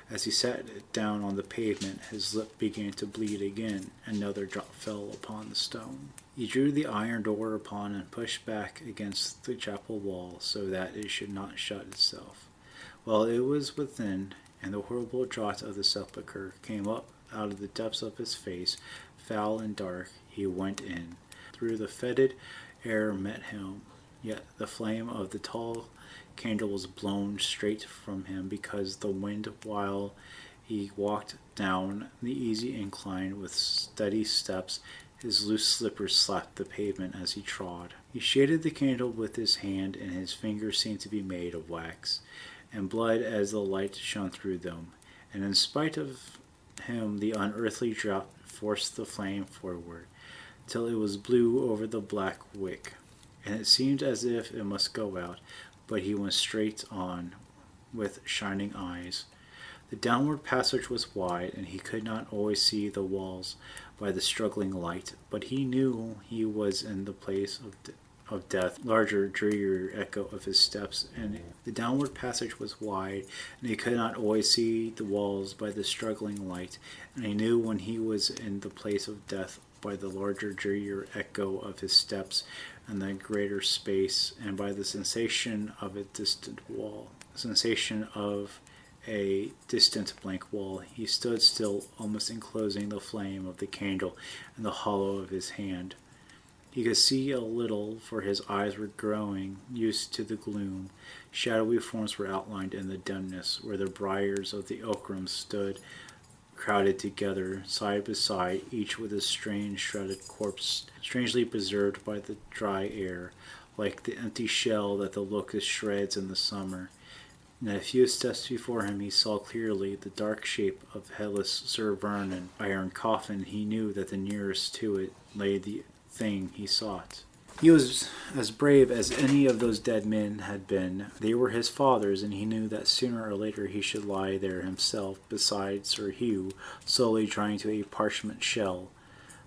As he sat down on the pavement, his lip began to bleed again. Another drop fell upon the stone. He drew the iron door upon and pushed back against the chapel wall so that it should not shut itself. While it was within, and the horrible draught of the sepulchre came up out of the depths of his face, foul and dark, he went in. Through the fetid air met him, yet the flame of the tall candle was blown straight from him because the wind, while he walked down the easy incline with steady steps, his loose slippers slapped the pavement as he trod. He shaded the candle with his hand, and his fingers seemed to be made of wax and blood as the light shone through them. And in spite of him, the unearthly draught forced the flame forward, till it was blue over the black wick, and it seemed as if it must go out, but he went straight on with shining eyes. The downward passage was wide, and he could not always see the walls by the struggling light, but he knew he was in the place of death, larger, drearier echo of his steps, and the downward passage was wide, and he could not always see the walls by the struggling light, and he knew when he was in the place of death by the larger, drearier echo of his steps, and the greater space, and by the sensation of a distant wall, sensation of a distant blank wall. He stood still, almost enclosing the flame of the candle in the hollow of his hand. He could see a little, for his eyes were growing used to the gloom. Shadowy forms were outlined in the dimness, where the briars of the oakrum stood crowded together, side by side, each with a strange shrouded corpse, strangely preserved by the dry air, like the empty shell that the locust shreds in the summer. And a few steps before him he saw clearly the dark shape of headless Sir Vernon. Iron coffin, he knew that the nearest to it lay the thing he sought. He was as brave as any of those dead men had been. They were his fathers, and he knew that sooner or later he should lie there himself beside Sir Hugh, slowly drying to a parchment shell.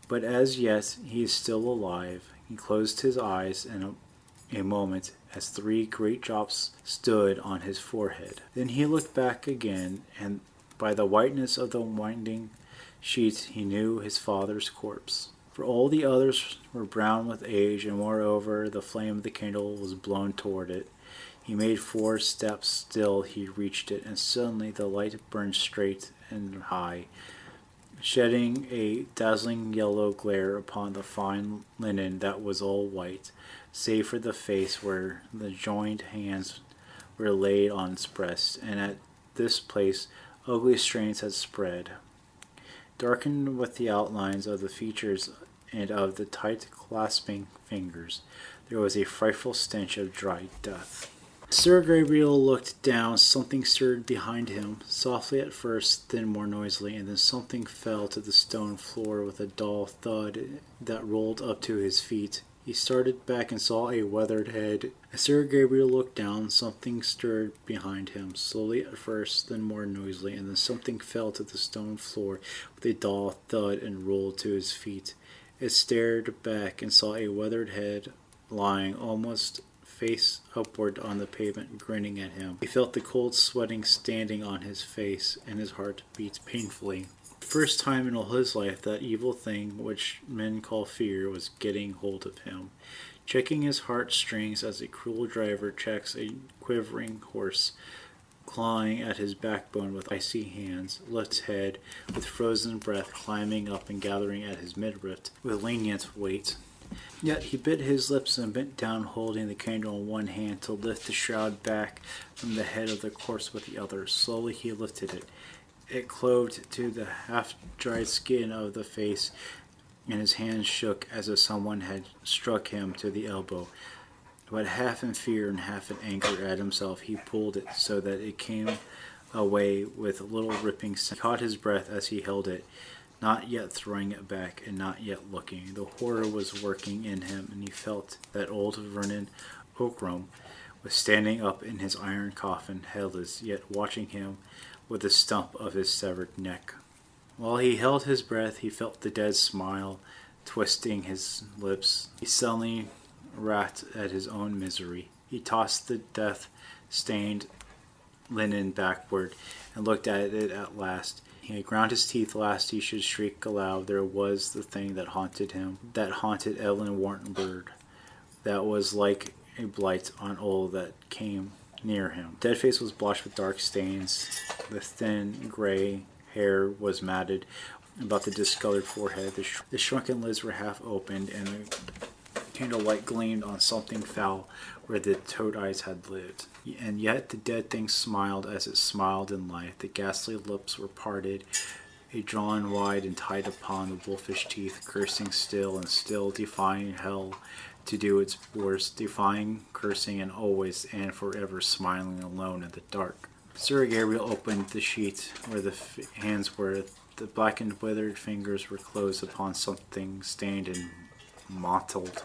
But as yet he is still alive. He closed his eyes in a moment as 3 great drops stood on his forehead. Then he looked back again, and by the whiteness of the winding sheet he knew his father's corpse. For all the others were brown with age, and moreover the flame of the candle was blown toward it. He made 4 steps till he reached it, and suddenly the light burned straight and high, shedding a dazzling yellow glare upon the fine linen that was all white, save for the face where the joined hands were laid on its breast, and at this place ugly stains had spread, darkened with the outlines of the features and of the tight clasping fingers. There was a frightful stench of dried death. Sir Gabriel looked down. Something stirred behind him, softly at first, then more noisily, and then something fell to the stone floor with a dull thud that rolled up to his feet. He started back and saw a weathered head. As Sir Gabriel looked down, something stirred behind him, slowly at first, then more noisily, and then something fell to the stone floor with a dull thud and rolled to his feet. It stared back and saw a weathered head lying almost face upward on the pavement, grinning at him. He felt the cold sweating standing on his face, and his heart beat painfully. The first time in all his life that evil thing which men call fear was getting hold of him, checking his heartstrings as a cruel driver checks a quivering horse, clawing at his backbone with icy hands, lifts head with frozen breath, climbing up and gathering at his midriff with lenient weight. Yet he bit his lips and bent down, holding the candle in one hand to lift the shroud back from the head of the corpse with the other. Slowly he lifted it. It clove to the half-dried skin of the face, and his hands shook as if someone had struck him to the elbow. But half in fear and half in anger at himself, he pulled it so that it came away with little ripping sound. He caught his breath as he held it, not yet throwing it back and not yet looking. The horror was working in him, and he felt that old Vernon Oakrum was standing up in his iron coffin, headless, yet watching him with the stump of his severed neck. While he held his breath, he felt the dead smile twisting his lips. He suddenly wrath at his own misery. He tossed the death-stained linen backward and looked at it at last. He had ground his teeth lest he should shriek aloud. There was the thing that haunted him, that haunted Evelyn Wartenberg, that was like a blight on all that came near him. Dead face was blotched with dark stains. The thin, gray hair was matted about the discolored forehead. The shrunken lids were half opened, and the candlelight gleamed on something foul where the toad eyes had lived. And yet the dead thing smiled as it smiled in life. The ghastly lips were parted, a drawn wide and tight upon the wolfish teeth, cursing still and still, defying hell to do its worst, defying, cursing, and always and forever smiling alone in the dark. Sir Gabriel opened the sheet where the hands were. The blackened, withered fingers were closed upon something stained and mottled.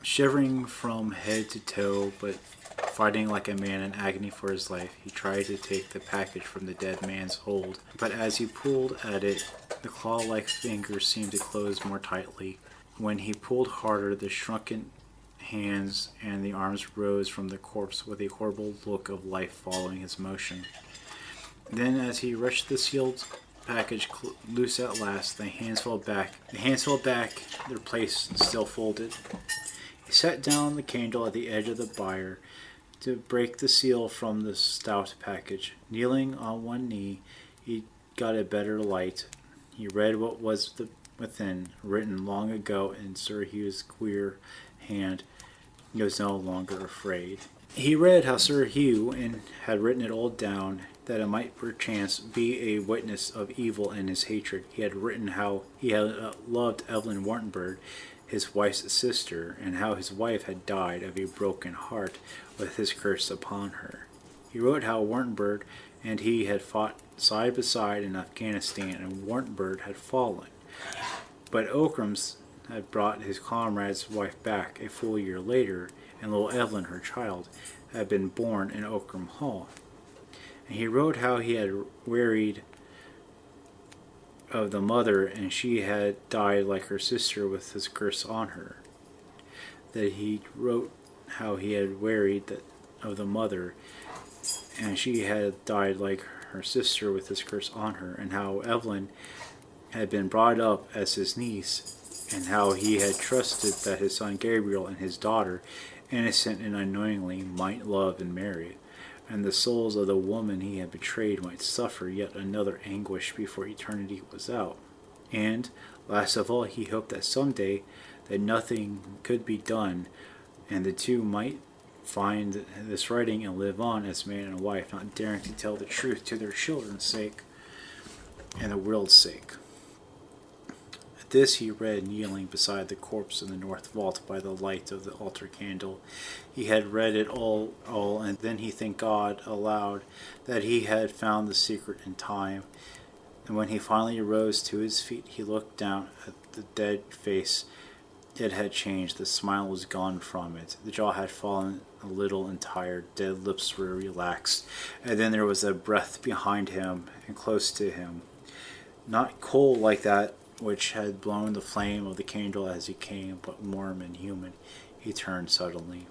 Shivering from head to toe, but fighting like a man in agony for his life, he tried to take the package from the dead man's hold. But as he pulled at it, the claw-like fingers seemed to close more tightly. When he pulled harder, the shrunken hands and the arms rose from the corpse with a horrible look of life following his motion. Then, as he wrenched the sealed package loose at last, the hands fell back. Their place still folded. He set down the candle at the edge of the bier to break the seal from the stout package. Kneeling on one knee, he got a better light. He read what was within, written long ago in Sir Hugh's queer hand. He was no longer afraid. He read how Sir Hugh had written it all down, that it might perchance be a witness of evil and his hatred. He had written how he had loved Evelyn Wartenberg, his wife's sister, and how his wife had died of a broken heart with his curse upon her. He wrote how Wartenberg and he had fought side by side in Afghanistan, and Wartenberg had fallen. But Ockham's had brought his comrade's wife back a full year later, and little Evelyn, her child, had been born in Oakham Hall. And he wrote how he had wearied of the mother, and she had died like her sister with his curse on her. That he wrote how he had wearied of the mother, and she had died like her sister with his curse on her, and how Evelyn had been brought up as his niece, and how he had trusted that his son Gabriel and his daughter, innocent and unknowingly, might love and marry, and the souls of the woman he had betrayed might suffer yet another anguish before eternity was out. And, last of all, he hoped that someday that nothing could be done, and the two might find this writing and live on as man and wife, not daring to tell the truth to their children's sake and the world's sake. This he read kneeling beside the corpse in the north vault by the light of the altar candle. He had read it all, and then he thanked God aloud that he had found the secret in time. And when he finally rose to his feet, he looked down at the dead face. It had changed. The smile was gone from it. The jaw had fallen a little and tired. Dead lips were relaxed. And then there was a breath behind him and close to him. Not cold like that which had blown the flame of the candle as he came, but warm and human. He turned suddenly.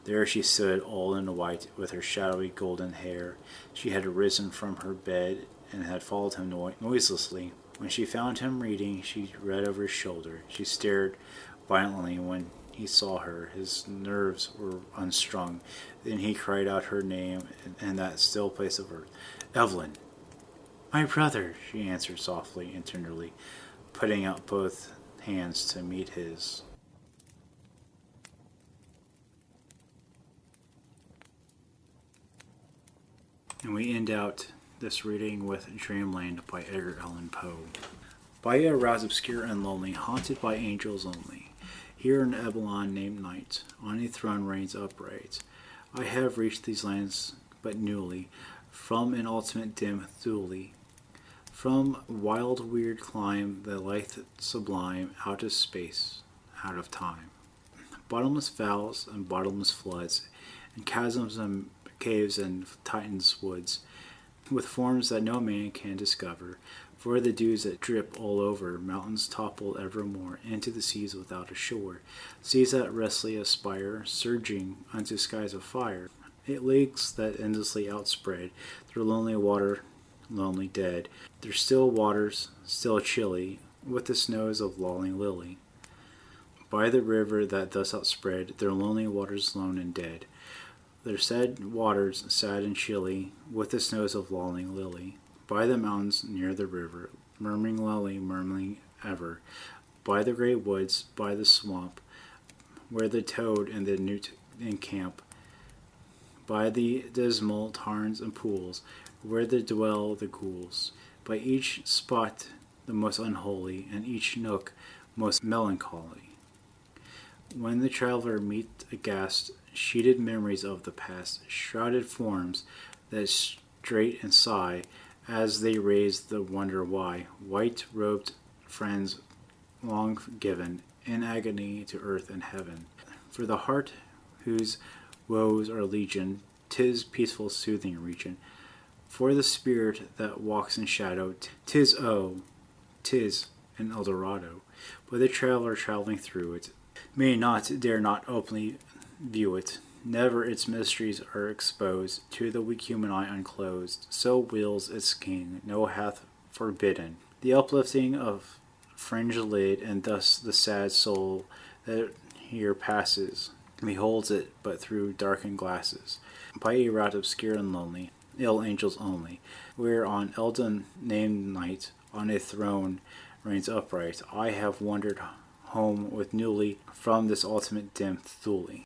There she stood, all in white, with her shadowy golden hair. She had risen from her bed and had followed him noiselessly. When she found him reading, she read over his shoulder. She stared violently when he saw her. His nerves were unstrung. Then he cried out her name in that still place of earth. "Evelyn!" "My brother," she answered softly and tenderly, putting out both hands to meet his. And we end out this reading with Dreamland by Edgar Allan Poe. By a rouse obscure and lonely, haunted by angels only, here in Avalon named Night, on a throne reigns upright. I have reached these lands but newly, from an ultimate dim Thule. From wild weird clime, the lithe sublime, out of space, out of time. Bottomless valleys and bottomless floods, and chasms and caves and Titan's woods, with forms that no man can discover, for the dews that drip all over, mountains topple evermore into the seas without a shore, seas that restlessly aspire, surging unto skies of fire, lakes that endlessly outspread, their lonely water lonely dead, their still waters still chilly, with the snows of lolling lily. By the river that thus outspread, their lonely waters lone and dead, Their sad waters, sad and chilly, with the snows of lolling lily, by the mountains near the river, murmuring lily, murmuring ever, by the great woods, by the swamp, where the toad and the newt encamp, by the dismal tarns and pools, where dwell the ghouls, by each spot the most unholy, and each nook most melancholy. When the traveler meet aghast, sheeted memories of the past, shrouded forms that straight and sigh, as they raise the wonder why, white-robed friends long given, in agony to earth and heaven. For the heart whose woes are legion, 'tis peaceful soothing region. For the spirit that walks in shadow, 'tis oh, 'tis an Eldorado. But the traveler traveling through it may not, dare not openly view it. Never its mysteries are exposed to the weak human eye unclosed. So wills its king, no hath forbidden the uplifting of fringed lid, and thus the sad soul that here passes beholds it but through darkened glasses, by a route obscure and lonely, ill angels only, where on Eldon named night, on a throne reigns upright. I have wandered home with newly from this ultimate dim Thule.